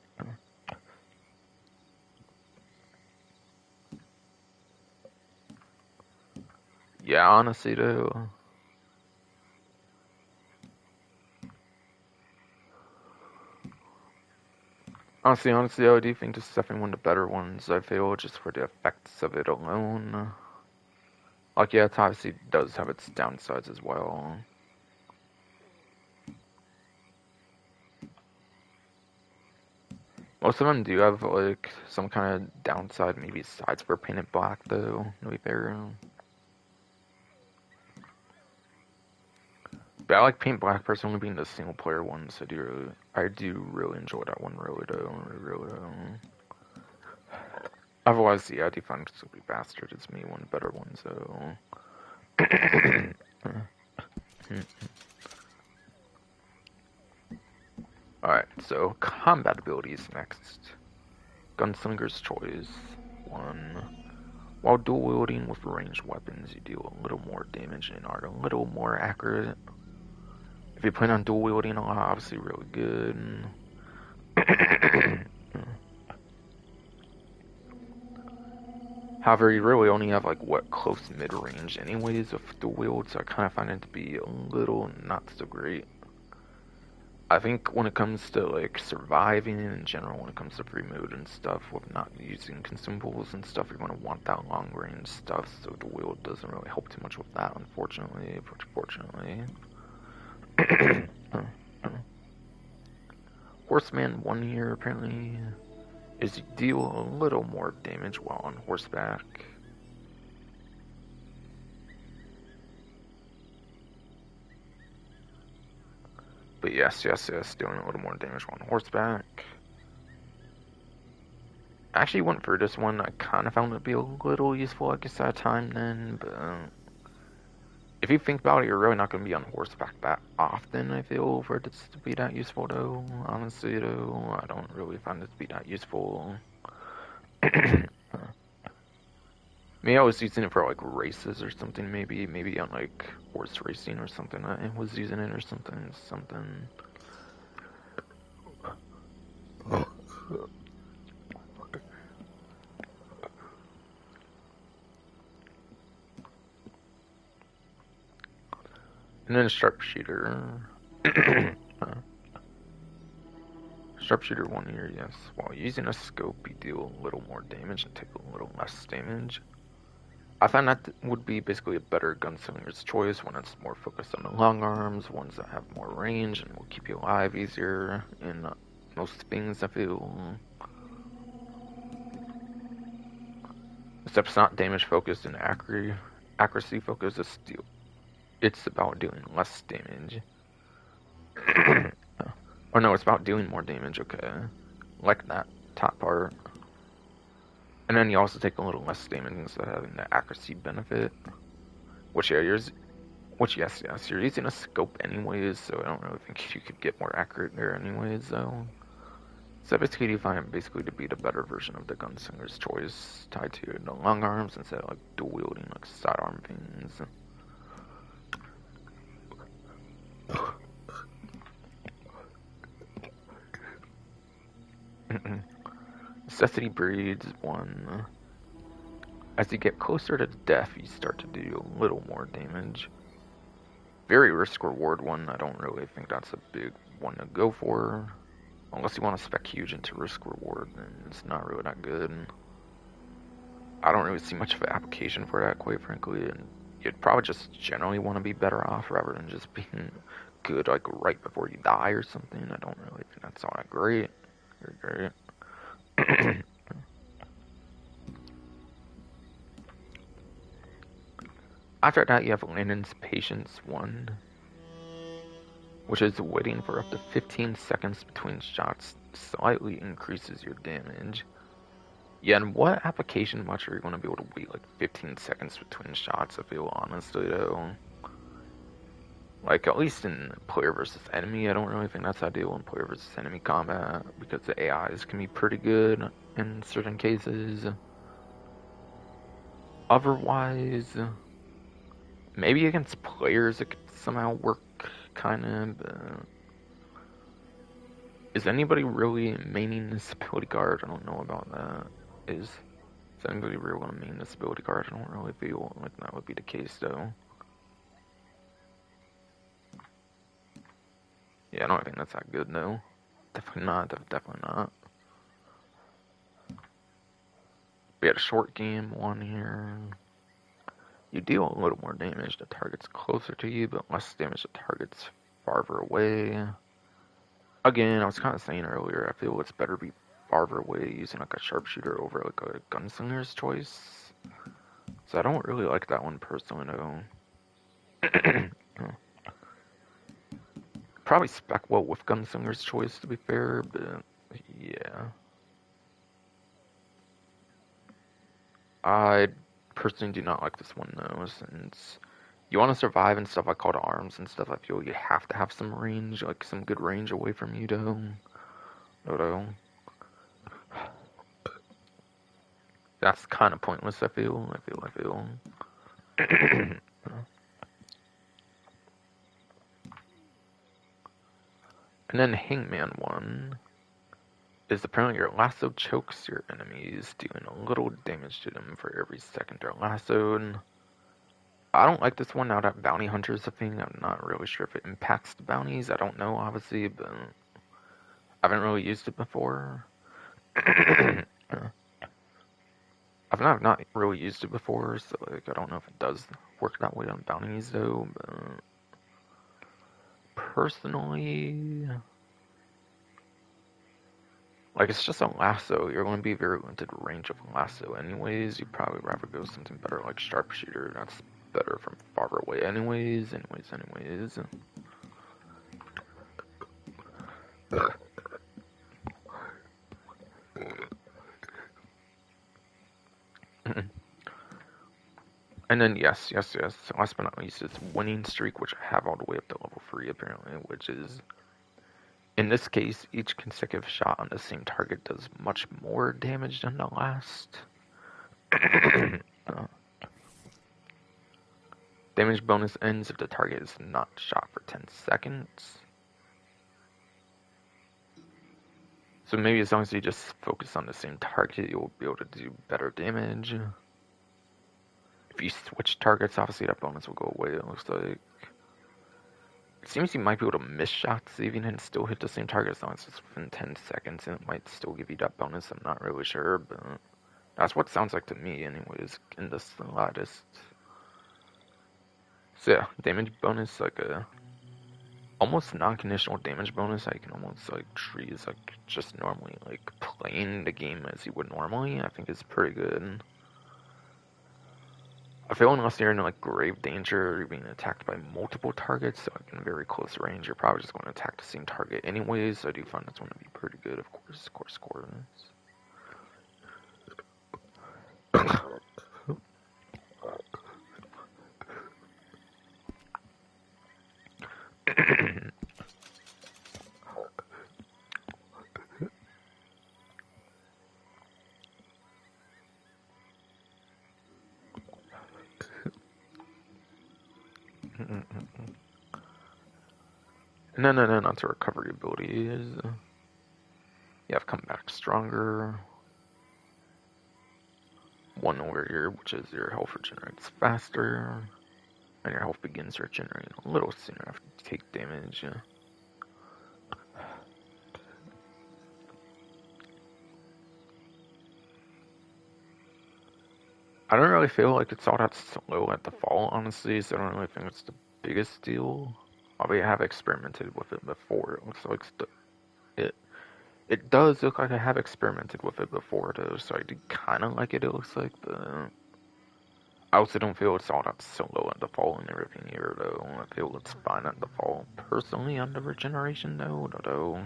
Yeah, honestly though. Honestly, I do think this is definitely one of the better ones, I feel, just for the effects of it alone. Like, yeah, it obviously does have its downsides as well. Most of them do have, like, some kind of downside, maybe sides for painted black, though, to be fair. But I like Paint Black personally being the single player one, so I do really enjoy that one, really do. Otherwise, yeah, I do find Slippery Bastard is me one of the better ones, so. Alright, so combat abilities next. Gunslinger's Choice. 1. While dual wielding with ranged weapons, you deal a little more damage and are a little more accurate. If you plan on dual wielding a lot, obviously really good. However, you really only have like close mid range anyways with dual wield, so I kind of find it to be a little not so great. I think when it comes to like surviving in general, when it comes to free mode and stuff with not using consumables and stuff, you're going to want that long range stuff, so the wield doesn't really help too much with that, unfortunately. Horseman 1 here, apparently. is you deal a little more damage while on horseback. But yes, doing a little more damage while on horseback. I actually went for this one. I kind of found it to be a little useful, I guess, at a time then, but if you think about it, you're really not going to be on horseback that often, I feel, for this to be that useful, though. Honestly, though, I don't really find it to be that useful. Maybe I was using it for, like, races or something, maybe on, like, horse racing or something. I was using it or something. And then sharpshooter. Sharpshooter 1 here, yes. While using a scope, you deal a little more damage and take a little less damage. I find that would be basically a better gunslinger's choice when it's more focused on the long arms, ones that have more range and will keep you alive easier in most things, I feel. Except it's not damage focused and accuracy focused, it's about doing less damage. Or no, it's about doing more damage, okay. Like that top part. And then you also take a little less damage instead of having the accuracy benefit. Which, yeah, yes, you're using a scope anyways, so I don't really think you could get more accurate there anyways, though. So basically, you find it basically to be the better version of the gunslinger's choice, tied to the long arms instead of like dual wielding like sidearm things. Necessity breeds 1. As you get closer to death, you start to do a little more damage. Very risk reward 1. I don't really think that's a big one to go for. Unless you want to spec huge into risk reward, then it's not really that good. I don't really see much of an application for that, quite frankly, and you'd probably just generally want to be better off rather than just being good like right before you die or something. I don't really think that's all that great. Very great. After that, you have Landon's Patience 1, which is waiting for up to 15 seconds between shots, slightly increases your damage. Yeah, and what application much are you going to be able to wait like 15 seconds between shots, I feel, honestly, though? Like, at least in player versus enemy, I don't really think that's ideal in player versus enemy combat, because the AIs can be pretty good in certain cases. Otherwise, maybe against players it could somehow work, kind of. Is anybody really maining this ability card? I don't know about that. Is anybody really going to main this ability card? I don't really feel like that would be the case, though. Yeah, I don't think that's that good, though. Definitely not, definitely not. We had a short game 1 here. You deal a little more damage to targets closer to you, but less damage to targets farther away. Again, I was kind of saying earlier, I feel it's better to be farther away using like a sharpshooter over like a gunslinger's choice. So I don't really like that one personally, though. Probably spec well with gunslinger's choice, to be fair, but yeah. I personally do not like this one, though, since you want to survive and stuff like call to arms and stuff. I feel you have to have some range, like some good range away from you, though. That's kind of pointless, I feel. And then Hangman 1 is apparently your lasso chokes your enemies, doing a little damage to them for every second they're lassoed. I don't like this one now that bounty hunter is a thing. I'm not really sure if it impacts the bounties. I don't know, obviously, but I haven't really used it before. I've not really used it before, so like I don't know if it does work that way on bounties, though. But personally, Like, it's just a lasso. You're going to be very limited range of lasso anyways. You'd probably rather go something better like sharpshooter. That's better from far away anyways. And then yes. Last but not least, it's winning streak, which I have all the way up to level 3 apparently, which is, in this case, each consecutive shot on the same target does much more damage than the last. Damage bonus ends if the target is not shot for 10 seconds. So maybe as long as you just focus on the same target, you'll be able to do better damage. If you switch targets, obviously that bonus will go away, it looks like. It seems you might be able to miss shots even and still hit the same target as long as it's within 10 seconds, and it might still give you that bonus. I'm not really sure, but that's what it sounds like to me anyways, in the slightest. So yeah, damage bonus, like a almost non-conditional damage bonus I can almost like treat as like just normally like playing the game as you would normally. I think is pretty good. I feel unless you're in like grave danger or you're being attacked by multiple targets, like in very close range, you're probably just going to attack the same target anyways. So I do find that's going to be pretty good, of course. No, not the recovery ability is. You have come back stronger. One warrior, which is your health regenerates faster, and your health begins regenerating a little sooner after you take damage. I don't really feel like it's all that slow at the fall, honestly, so I don't really think it's the biggest deal. Although I have experimented with it before. It looks like it does look like I have experimented with it before, though, so I do kind of like it, it looks like, but I also don't feel it's all that slow at the fall and everything here, though. I feel it's fine at the fall. Personally, on the regeneration, though.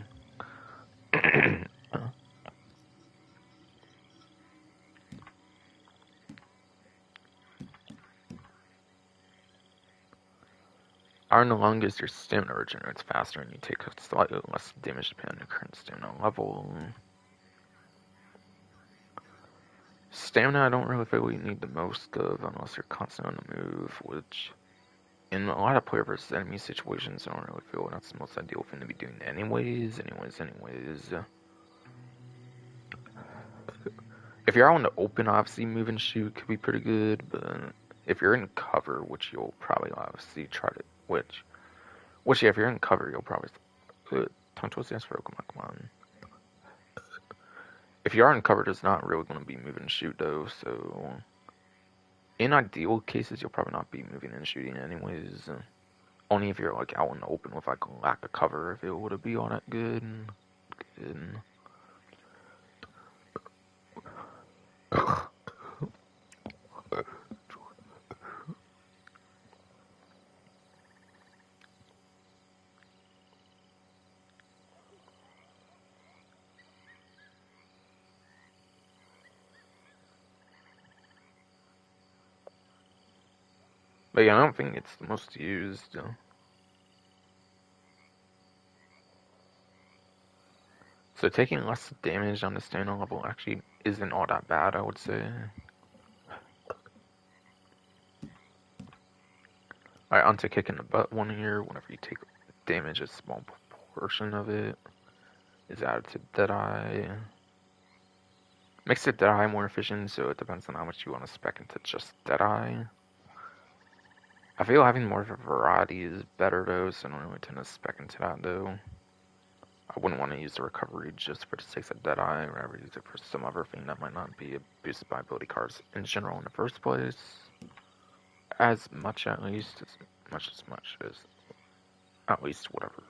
Iron the longest, your stamina regenerates faster and you take slightly less damage depending on your current stamina level. Stamina I don't really feel you need the most of unless you're constantly on the move, which in a lot of player versus enemy situations I don't really feel that's the most ideal thing to be doing anyways. If you're out in the open, obviously move and shoot could be pretty good, but if you're in cover, which you'll probably obviously try to, which yeah, if you're in cover, you'll probably, tongue twisting for come on. If you are in cover, it's not really going to be move and shoot though, so in ideal cases, you'll probably not be moving and shooting anyways. Only if you're like out in the open with like a lack of cover, if it would be all that good. But yeah, I don't think it's the most used. So taking less damage on the stamina level actually isn't all that bad, I would say. Alright, onto kicking the butt one here. Whenever you take damage, a small portion of it is added to Deadeye. Makes the Deadeye more efficient, so it depends on how much you want to spec into just Deadeye. I feel having more of a variety is better though, so I don't really tend to spec into that though. I wouldn't want to use the recovery just for the sake of Deadeye, or rather use it for some other thing that might not be boosted by ability cards in general in the first place. As much at least, as much as at least whatever.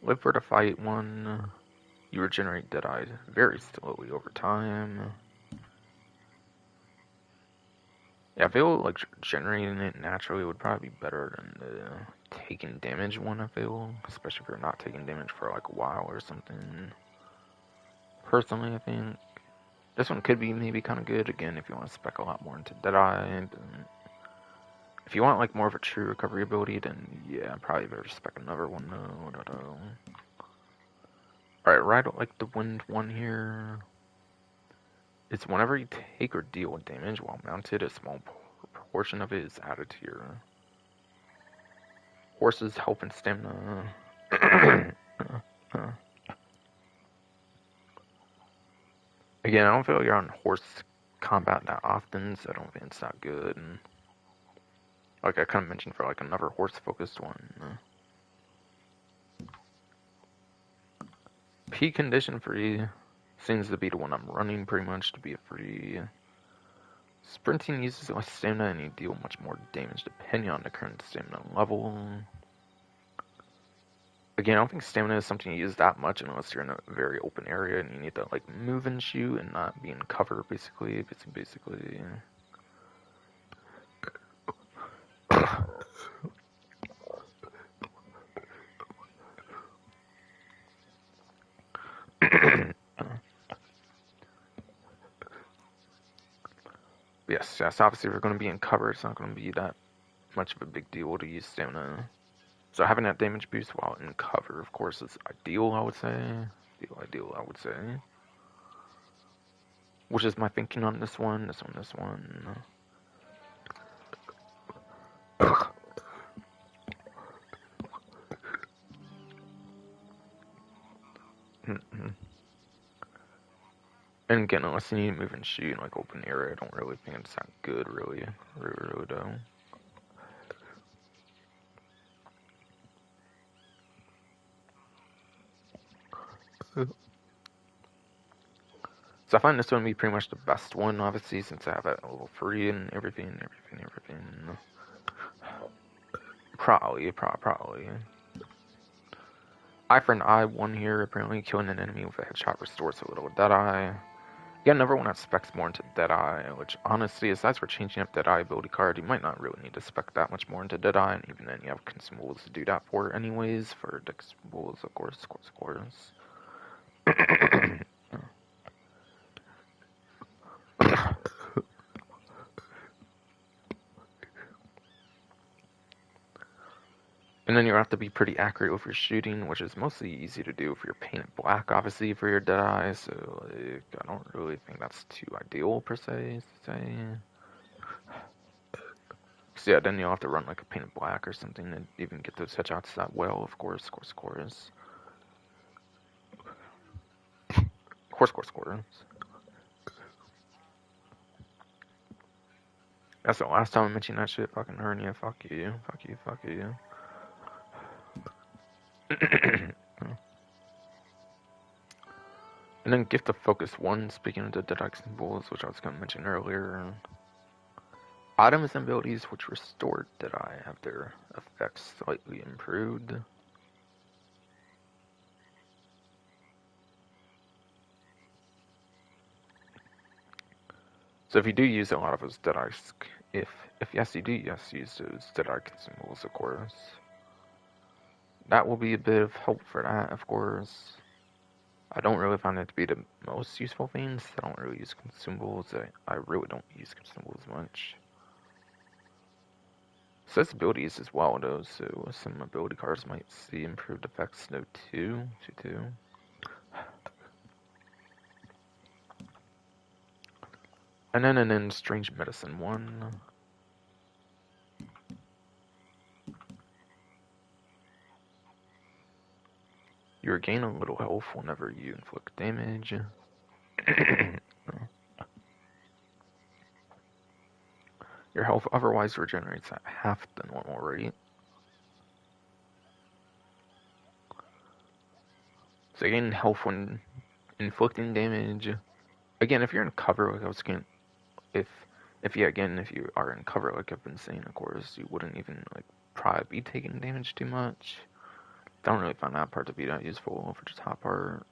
Live for the fight 1. You regenerate Deadeye very slowly over time. Yeah, I feel like generating it naturally would probably be better than the taking damage one, I feel. Especially if you're not taking damage for like a while or something. Personally, I think this one could be maybe kind of good, again, if you want to spec a lot more into Deadeye. If you want like more of a true recovery ability, then yeah, probably better spec another one though. Alright, Ride Like the Wind one here. It's whenever you take or deal with damage while mounted, a small proportion of it is added to your horse's health and stamina. Again, I don't feel like you're on horse combat that often, so I don't think it's that good. And like I kind of mentioned for like another horse-focused one. P condition free seems to be the one I'm running pretty much to be a free. Sprinting uses less stamina and you deal much more damage depending on the current stamina level. Again, I don't think stamina is something you use that much unless you're in a very open area and you need to like move and shoot and not be in cover basically. Yes, obviously if you're going to be in cover, it's not going to be that much of a big deal to use stamina. So having that damage boost while in cover, of course, is ideal, I would say. Ideal, I would say. Which is my thinking on this one. And again, unless you need to move and shoot in like open area, I don't really think it's that good, really though. So I find this one to be pretty much the best one, obviously, since I have it level 3 and everything. Probably. Eye for an eye, one here, apparently killing an enemy with a headshot restores a little Deadeye. Yeah, another one that specs more into Deadeye, which honestly, aside for changing up Deadeye ability card, you might not really need to spec that much more into Deadeye, and even then you have consumables to do that for anyways, for the consumables, of course. And then you have to be pretty accurate with your shooting, which is mostly easy to do if you're painted black, obviously, for your Deadeye, so like, I don't really think that's too ideal, per se, to say. So yeah, then you'll have to run like a painted black or something to even get those headshots that well, of course. That's the last time I mentioned that shit, fucking hernia, fuck you. And then Gift of Focus 1, speaking of the Deadeye symbols, which I was going to mention earlier. Items and abilities which restore Deadeye have their effects slightly improved. So if you do use a lot of those Deadeye, if yes you do use those Deadeye consumables, of course. That will be a bit of help for that, of course. I don't really find it to be the most useful things. I don't really use consumables. I really don't use consumables much. Says abilities as well, though, so some ability cards might see improved effects, though, too. And then Strange Medicine 1. You regain a little health whenever you inflict damage. Your health otherwise regenerates at half the normal rate. So you gain health when inflicting damage. Again, if you're in cover, like I was saying, if you are in cover, like I've been saying, of course, you wouldn't even like probably be taking damage too much. Don't really find that part to be that useful for the top part.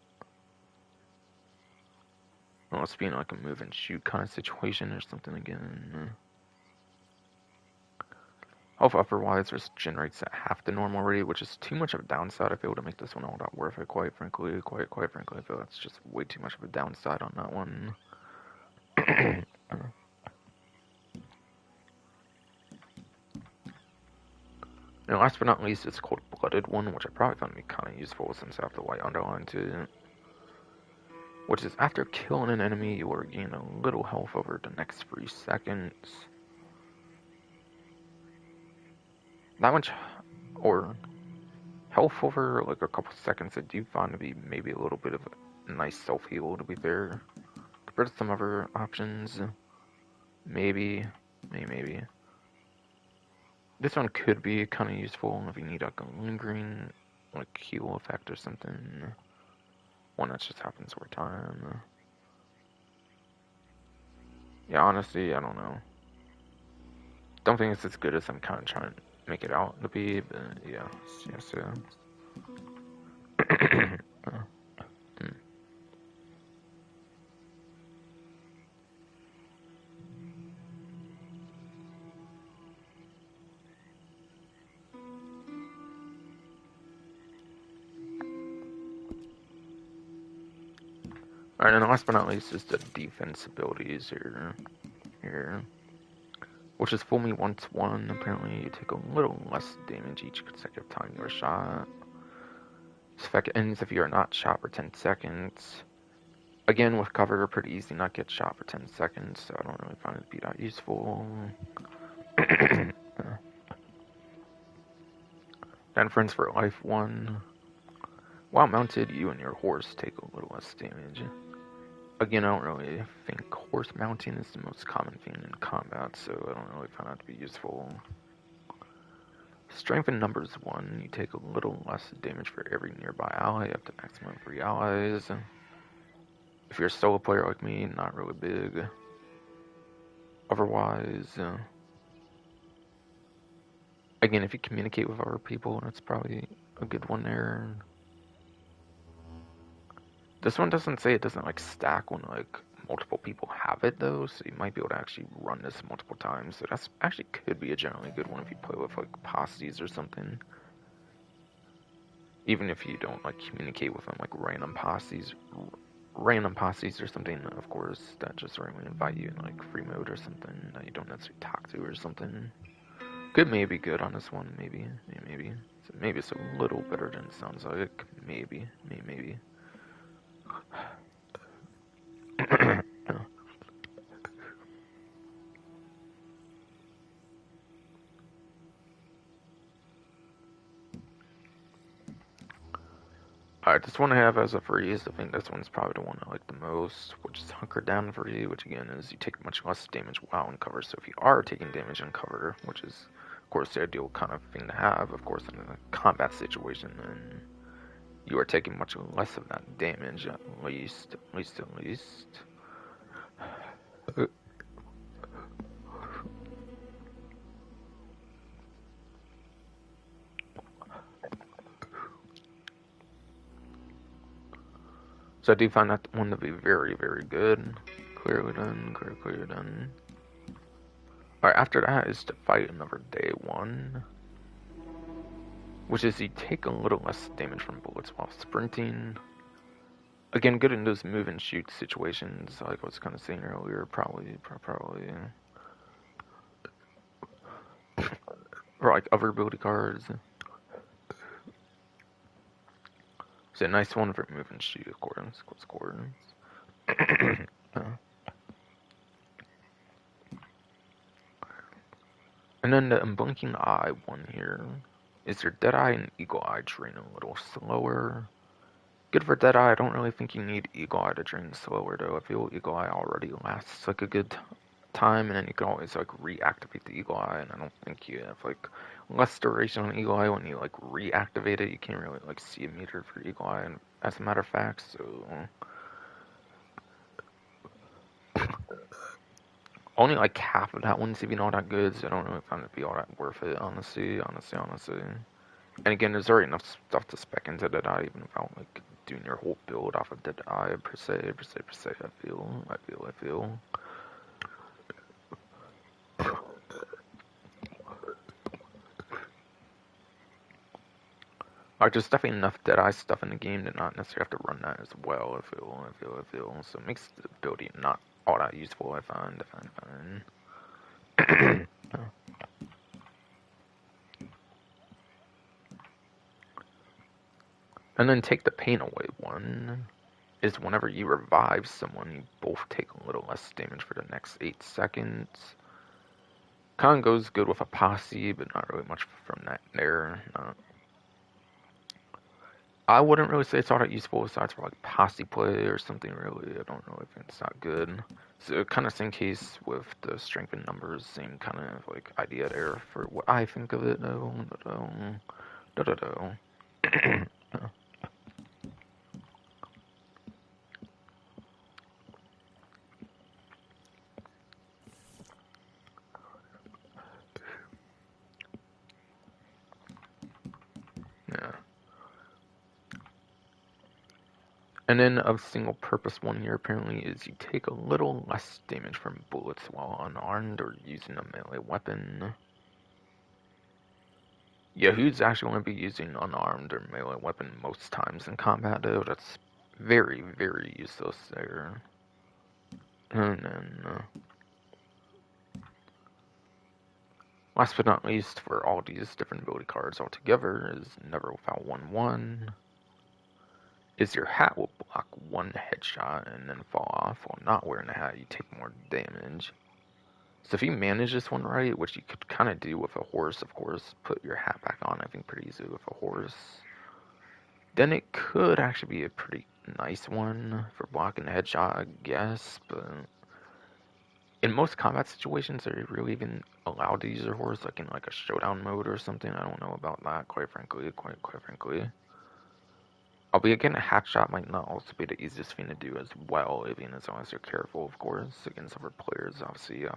Unless being like a move and shoot kind of situation or something again. Health upper-wise generates at half the normal rate, which is too much of a downside. I feel to make this one all that worth it, quite frankly. Quite frankly, I feel that's just way too much of a downside on that one. And last but not least, it's called Blooded one, which I probably found to be kind of useful since I have the white underline to it. Which is after killing an enemy, you will regain a little health over the next 3 seconds. That much, or health over like a couple seconds, I do find to be maybe a little bit of a nice self-heal, to be fair. Compared to some other options, maybe. This one could be kind of useful if you need like a lingering like heal effect or something. One that just happens over time. Yeah, honestly, I don't know. Don't think it's as good as I'm kind of trying to make it out to be, but yeah, yeah. Alright, and last but not least is the defense abilities here. Which is fool me once one. Apparently you take a little less damage each consecutive time you are shot. This effect ends if you are not shot for 10 seconds. Again, with cover, pretty easy not get shot for 10 seconds, so I don't really find it to be that useful. Then Friends for Life 1. While mounted, you and your horse take a little less damage. Again, I don't really think horse mounting is the most common thing in combat, so I don't really find that to be useful. Strength in numbers 1, you take a little less damage for every nearby ally, up to maximum 3 allies. If you're a solo player like me, not really big. Otherwise, again, if you communicate with other people, that's probably a good one there. This one doesn't say it doesn't like stack when like multiple people have it though, so you might be able to actually run this multiple times. So that's actually could be a generally good one if you play with like posses or something. Even if you don't like communicate with them, like random posses or something, of course, that just randomly invite you in like free mode or something that you don't necessarily talk to or something. Could maybe good on this one, maybe. So maybe it's a little better than it sounds like. Maybe. Alright, this one I have as a freeze. I think this one's probably the one I like the most, which is Hunker Down Free, which again is you take much less damage while in cover. So if you are taking damage in cover, which is of course the ideal kind of thing to have, of course in a combat situation, then you are taking much less of that damage at least. So I do find that one to be very, very good. Clearly done. Alright, after that is to fight another day 1. Which is you take a little less damage from bullets while sprinting. Again, good in those move and shoot situations, like I was kind of saying earlier, probably. Or like other ability cards. It's a nice one for move and shoot, of course. And then the Unblinking Eye one here is your Deadeye and Eagle Eye drain a little slower. Good for Deadeye. I don't really think you need Eagle Eye to drain slower though. I feel Eagle Eye already lasts like a good time, and then you can always like reactivate the Eagle Eye, and I don't think you have like less duration on Eagle Eye when you like reactivate it. You can't really like see a meter for Eagle Eye, and as a matter of fact, so only like half of that one's even all that good, so I don't really find it to be all that worth it, honestly. And again, there's already enough stuff to spec into Deadeye, even without like doing your whole build off of Deadeye per se. I feel. Like, there's definitely enough Deadeye stuff in the game to not necessarily have to run that as well. I feel. So it makes the ability not all that useful. I find. And then take the pain away one is whenever you revive someone, you both take a little less damage for the next 8 seconds. Kind of goes good with a posse, but not really much from that there. I wouldn't really say it's all that useful besides for like posse play or something really. I don't really think it's that good. So kind of same case with the strength in numbers, same kind of like idea there for what I think of it though. Yeah. And then a single purpose one here apparently is you take a little less damage from bullets while unarmed or using a melee weapon. Yeah, who's actually going to be using unarmed or melee weapon most times in combat though? That's very, very useless there. And then, last but not least, for all these different ability cards altogether, is Never Without 1/1. Is your hat will block one headshot and then fall off. While not wearing the hat, you take more damage. So if you manage this one right, which you could kind of do with a horse, of course, put your hat back on, I think, pretty easily with a horse, then it could actually be a pretty nice one for blocking the headshot, I guess, but in most combat situations, are you really even allowed to use your horse, like in like a showdown mode or something? I don't know about that, quite frankly. Albeit again, a hat shot might not also be the easiest thing to do as well, even as long as you're careful, of course, against other players, obviously.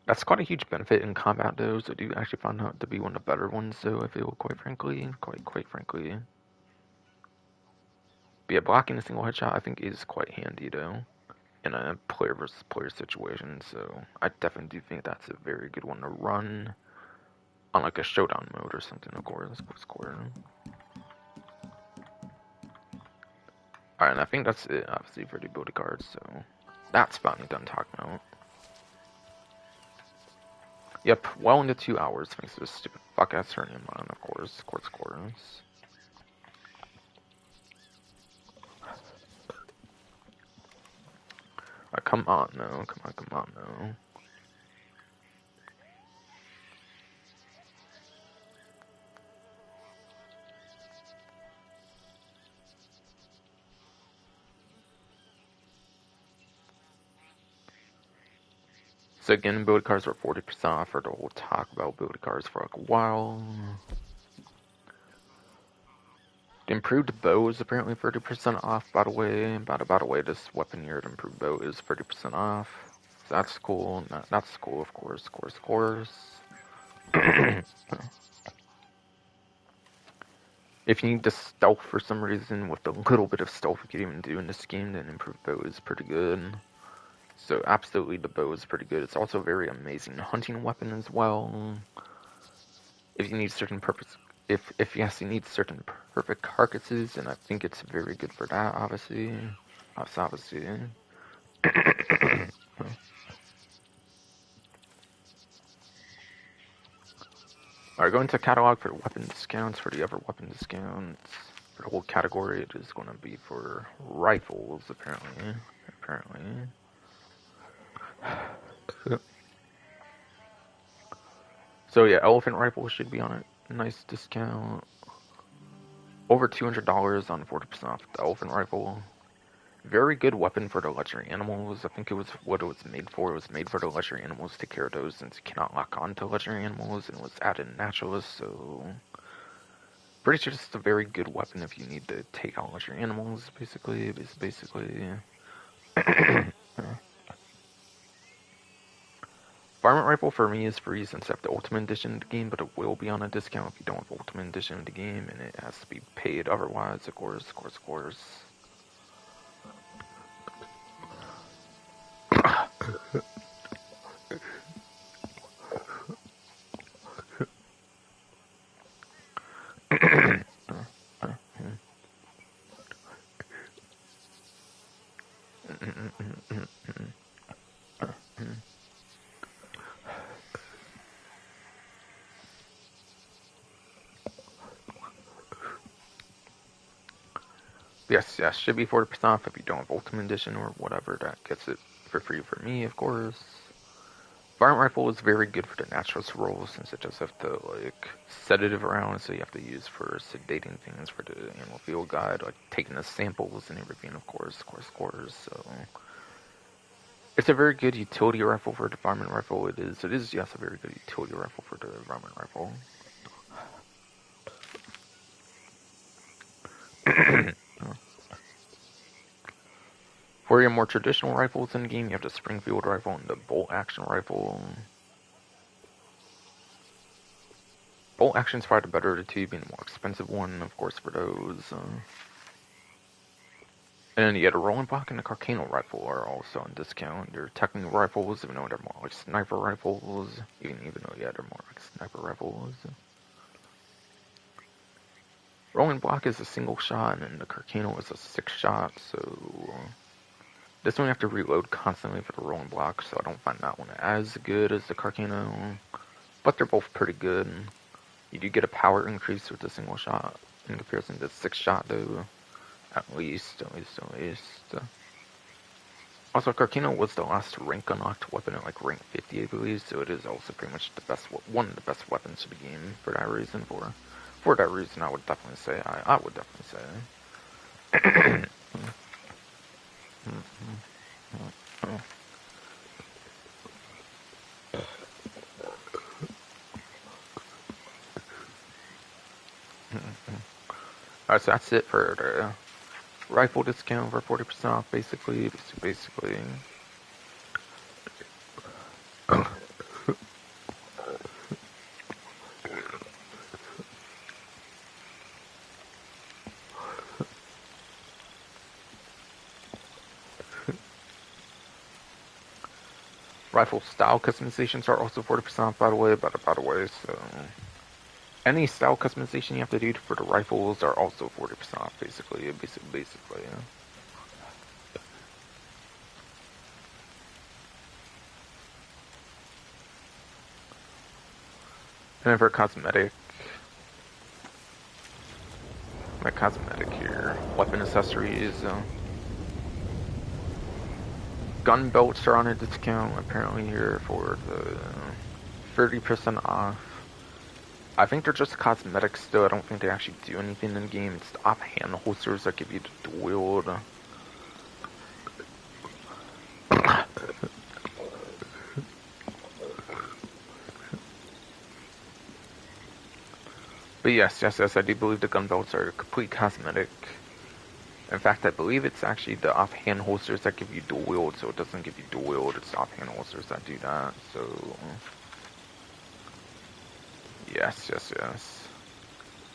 That's quite a huge benefit in combat, though, so I do actually find out to be one of the better ones, so I feel, quite frankly. But yeah, blocking a single headshot, I think, is quite handy, though, in a player versus player situation, so I definitely do think that's a very good one to run on, like, a showdown mode or something, of course. Alright, and I think that's it, obviously, for the ability cards, so that's finally done talking about. Yep, well into 2 hours, thanks to this stupid fuck-ass turn-in line, of course. Come on, no. So again, ability cards are 40% off for the whole talk about ability cards for like a while. The improved bow is apparently 30% off, by the way. By the way, this weapon here, the improved bow, is 30% off. So that's cool. That's cool, of course. If you need to stealth for some reason, with the little bit of stealth you can even do in this game, then improved bow is pretty good. So absolutely, the bow is pretty good. It's also a very amazing hunting weapon as well. If you need certain purpose, if yes, you need certain perfect carcasses, and I think it's very good for that. Obviously. Alright, going to catalog for weapon discounts. For the other weapon discounts, for the whole category, it is going to be for rifles, apparently. So yeah, elephant rifles should be on a nice discount. Over $200 on 40% off the elephant rifle. Very good weapon for the luxury animals. I think it was what it was made for. It was made for the luxury animals to take care of those, since you cannot lock on to luxury animals, and it was added naturalist, so pretty sure this is a very good weapon if you need to take out luxury animals, basically. Varmint Rifle for me is free since I have the Ultimate Edition of the game, but it will be on a discount if you don't have Ultimate Edition of the game, and it has to be paid otherwise, of course. Yes, should be 40% off if you don't have Ultimate Edition or whatever. That gets it for free for me, of course. Varmint Rifle is very good for the naturalist role since it just have to, like, sedative around, so you have to use for sedating things for the animal field guide, like taking the samples and everything, of course. So it's a very good utility rifle for the Varmint Rifle. It is, yes, a very good utility rifle for the Varmint Rifle. For your more traditional rifles in the game, you have the Springfield rifle and the bolt action rifle. Bolt action's probably the better of the two, being the more expensive one, of course, for those. And then you get a rolling block and the Carcano rifle are also on discount. They're technical rifles, even though they're more like sniper rifles. Even though, yeah, they're more like sniper rifles. Rolling block is a single shot, and the Carcano is a 6 shot, so this one you have to reload constantly for the rolling block, so I don't find that one as good as the Carcano. But they're both pretty good. You do get a power increase with the single shot in comparison to the 6 shot, though. At least. Also, Carcano was the last rank unlocked weapon at like rank 50, I believe, so it is also pretty much the best, one of the best weapons of the game for that reason. For that reason, I would definitely say, I would definitely say. Alright, so that's it for the rifle discount for 40% off, basically. Rifle style customizations are also 40% off, by the way, so any style customization you have to do for the rifles are also 40% off, basically. Yeah. And then for cosmetic, my cosmetic here, weapon accessories, gun belts are on a discount apparently here for the 30% off. I think they're just cosmetics still. I don't think they actually do anything in the game. It's the offhand holsters that give you the dual wield. But yes, I do believe the gun belts are complete cosmetic. In fact, I believe it's actually the offhand holsters that give you dual wield, so it doesn't give you dual wield, it's offhand holsters that do that, so... Yes.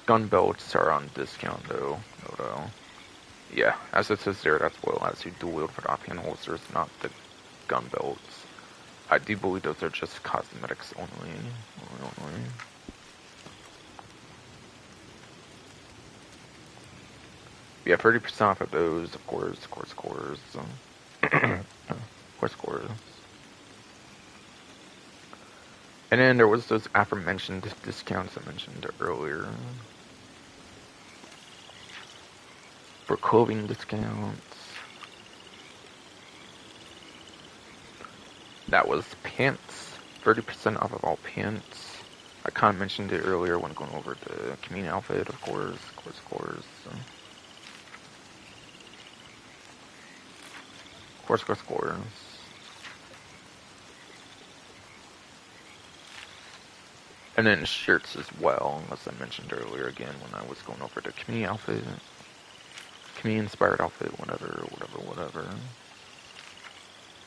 Gun belts are on discount, though. Yeah, as it says there, that's what allows you dual wield for the offhand holsters, not the gun belts. I do believe those are just cosmetics only. Yeah, 30% off of those, of course. And then there was those aforementioned discounts I mentioned earlier. For clothing discounts. That was pants. 30% off of all pants. I kind of mentioned it earlier when going over the community outfit, of course. Of course. And then shirts as well, as I mentioned earlier again when I was going over the community outfit. Community inspired outfit, whatever.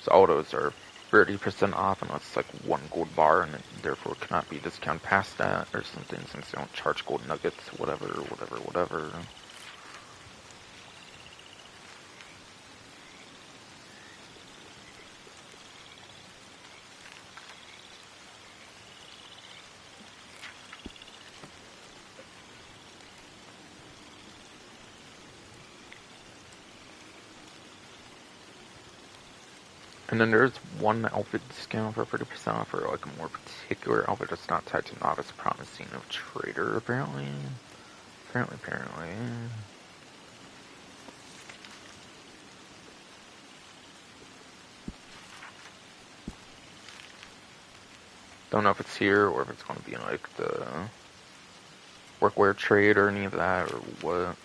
So all those are 30% off unless it's like 1 gold bar and it therefore cannot be discounted past that or something since they don't charge gold nuggets, whatever. And then there's one outfit discount for 30% off for like a more particular outfit that's not tied to Novice Promising of Trader, apparently. Apparently. Don't know if it's here or if it's going to be in like the workwear trade or any of that or what.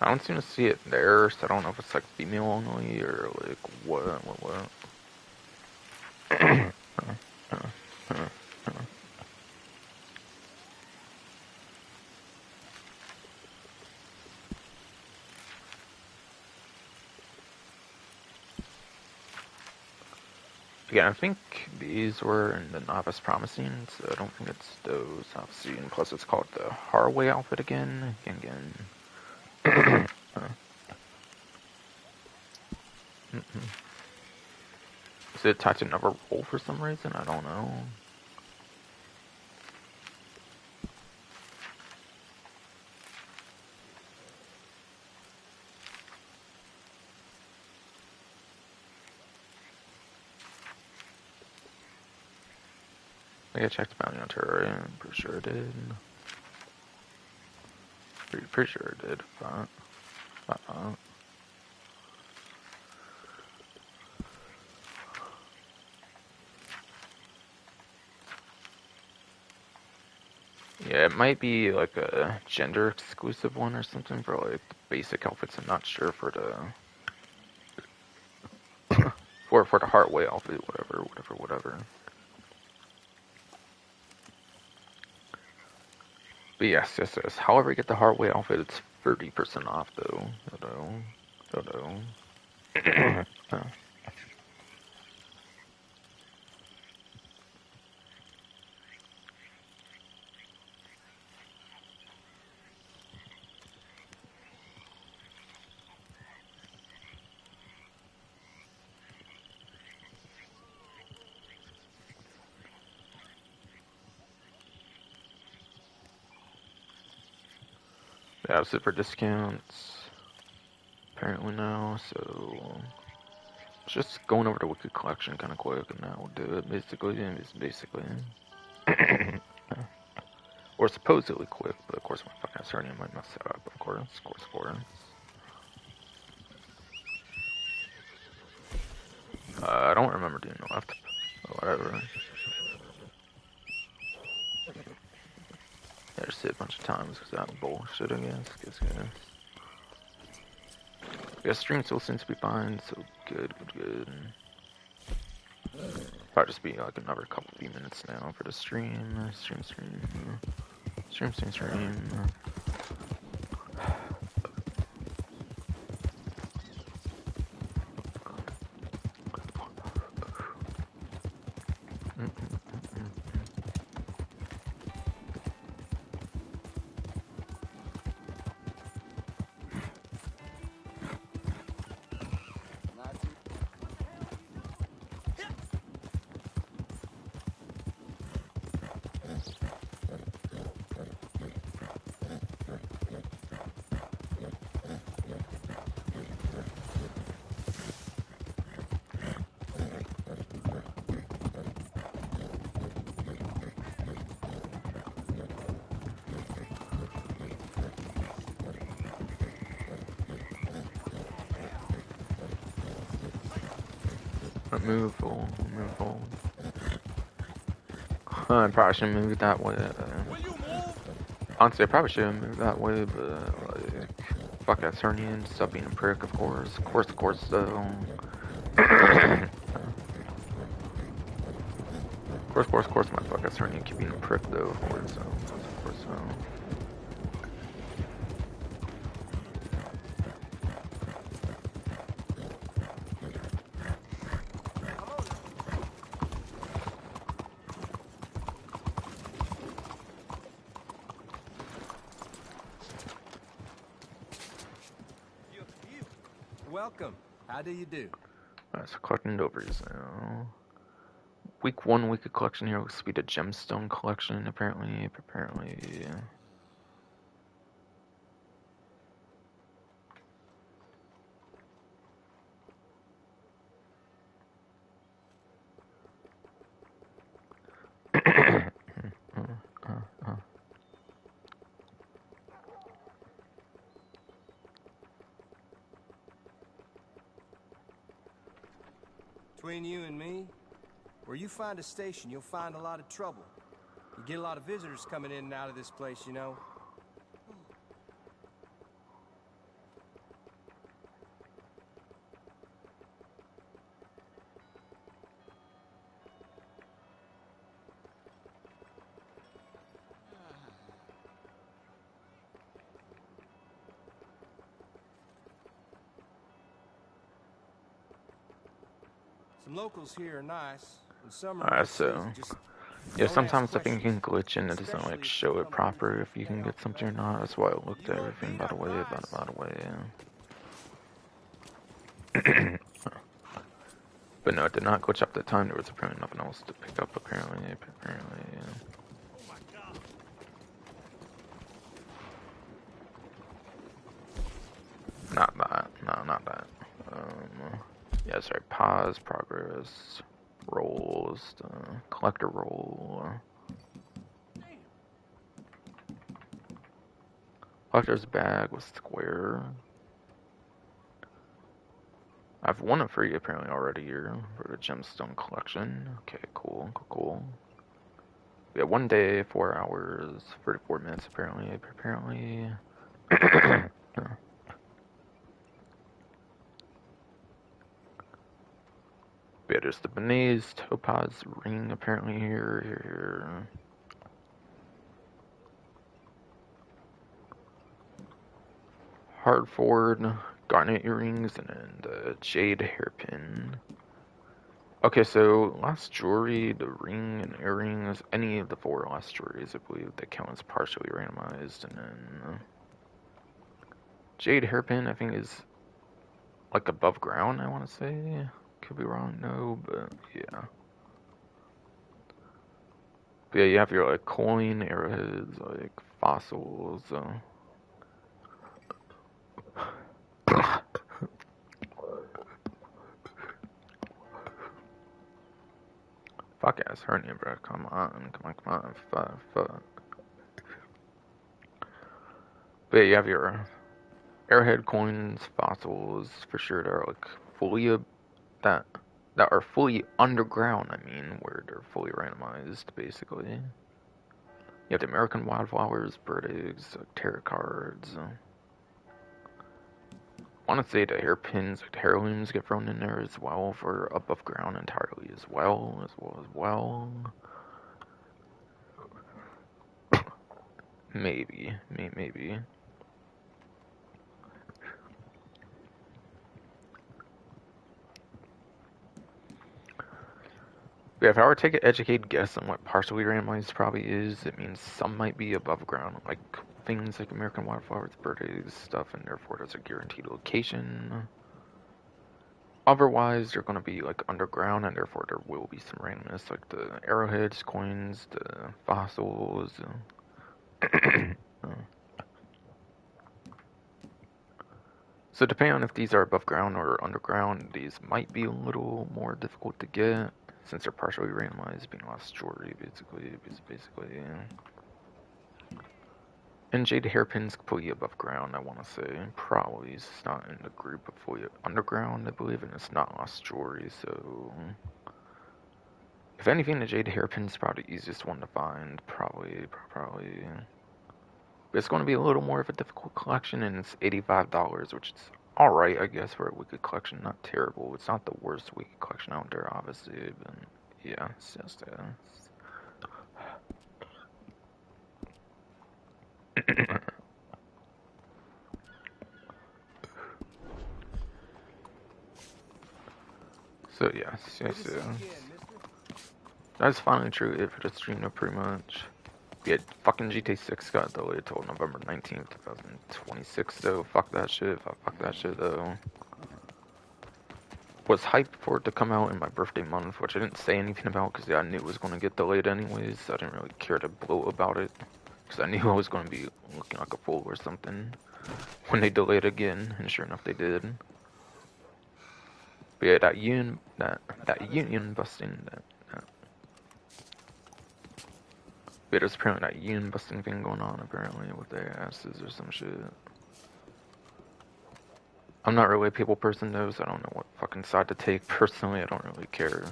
I don't seem to see it there, so I don't know if it's like female only or like what. Again, I think these were in the Novice Promising, so I don't think it's those, obviously, and plus it's called the Haraway outfit again. Is it tied to another role for some reason? I don't know. I think I checked Bounty on Terraria, I'm pretty sure it did. Pretty sure it did, but... Yeah, it might be like a gender exclusive one or something for like the basic outfits. I'm not sure for the for the Heartway outfit, whatever. But yes. However you get the Heartway outfit, it's 30% off though. Yeah, super discounts apparently now, so just going over the Wicked Collection kind of quick, and that will do it. Basically. Or supposedly quick, but of course my fucking surname might mess it up. Of course. I don't remember doing the left. Whatever. Yeah, just hit a bunch of times because that bullshit, I guess. Yeah, stream still seems to be fine, so good. Probably just be like another few minutes now for the stream. Stream. Move forward. I probably shouldn't move that way. Honestly, I probably shouldn't move that way, but like, fuck that Cernian, stop being a prick, of course. Of course, though. Of course, my fuck that Cernian keep being a prick, though, of course, so. welcome. How do you do? Alright, so collecting Dovers now. Week 1 weekly collection here looks to be the gemstone collection, apparently. Between you and me, where you find a station, you'll find a lot of trouble. You get a lot of visitors coming in and out of this place, you know. Some locals here are nice, and some are Alright, real so sleazy. Just yeah, don't ask sometimes the thing questions, can glitch and it doesn't like especially if show you it come from proper if you can get something or not. That's why I looked You at won't everything beat by the our way, price. But no, it did not glitch up the time. There was apparently nothing else to pick up. Apparently. Not that. No, not that. Yeah, sorry. Pause. Progress. Rolls. Collector roll. Collector's bag was square. I've won a free apparently already here for the gemstone collection. Okay, cool. We have 1 day, 4 hours, 34 minutes apparently. Yeah, there's the Benese Topaz ring apparently here. Hardford garnet earrings and then the jade hairpin. Okay, so last jewelry, the ring and earrings, any of the 4 last jewelries, I believe, that count as partially randomized, and then jade hairpin, I think, is like above ground, I want to say. Could be wrong, no, but yeah. But yeah, you have your like coin, arrowheads, like fossils. Fuck ass hernia, bro. Come on. Fuck. But yeah, you have your arrowhead coins, fossils for sure. That are like fully that are fully underground. I mean, where they're fully randomized, basically. You have the American wildflowers, bird eggs, tarot cards. I want to say the hairpins, like the heirlooms, get thrown in there as well for above ground entirely as well. Maybe. Yeah, if I were to take an educated guess on what partially randomized probably is, it means some might be above ground, like things like American wildflowers, bird eggs, stuff, and therefore there's a guaranteed location. Otherwise, they're going to be like underground, and therefore there will be some randomness, like the arrowheads, coins, the fossils. So depending on if these are above ground or underground, these might be a little more difficult to get since they're partially randomized, being lost jewelry, basically. And jade hairpins completely above ground, I want to say. Probably it's not in the group of fully underground, I believe, and it's not lost jewelry, so... If anything, the jade hairpin's probably the easiest one to find, probably. But it's going to be a little more of a difficult collection, and it's $85, which is alright, I guess, for a weekly collection. Not terrible. It's not the worst weekly collection out there, obviously, but yeah, it's just, So, yes. That's finally true it for the stream, though, pretty much. Yeah, fucking GTA 6 got delayed till November 19th, 2026, though. Fuck that shit, though. was hyped for it to come out in my birthday month, which I didn't say anything about because I knew it was going to get delayed anyways. So I didn't really care to blow about it because I knew I was going to be looking like a fool or something when they delayed again, and sure enough, they did. But yeah, that union busting, yeah, there's apparently that union busting thing going on apparently with their asses or some shit. I'm not really a people person though, so I don't know what fucking side to take. Personally, I don't really care.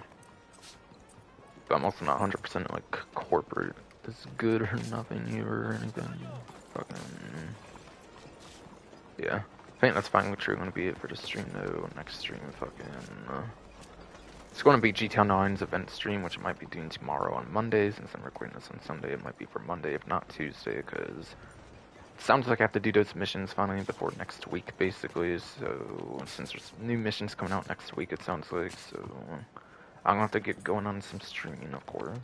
But I'm also not 100% like corporate. This is good or nothing here or anything. Fucking yeah. I think that's finally true. Gonna be it for the stream though. Next stream, fucking. It's going to be GTA 9's event stream, which I might be doing tomorrow on Monday. Since I'm recording this on Sunday, it might be for Monday, if not Tuesday, because it sounds like I have to do those missions finally before next week, basically. So since there's new missions coming out next week, it sounds like, so I'm gonna have to get going on some streaming, of course.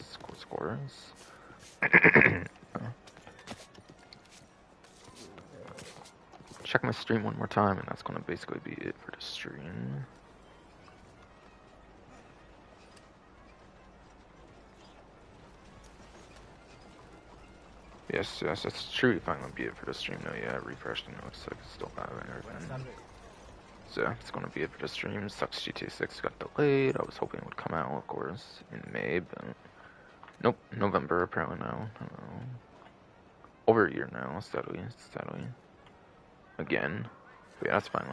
Check my stream one more time, and that's gonna basically be it for the stream. Yes, that's true. If I'm gonna be it for the stream, though, yeah, I refreshed and it looks like it's still live and everything. So it's gonna be it for the stream. Sucks GTA 6 got delayed. I was hoping it would come out, of course, in May, but nope, November apparently now. Over a year now, sadly. Again. But yeah, that's fine.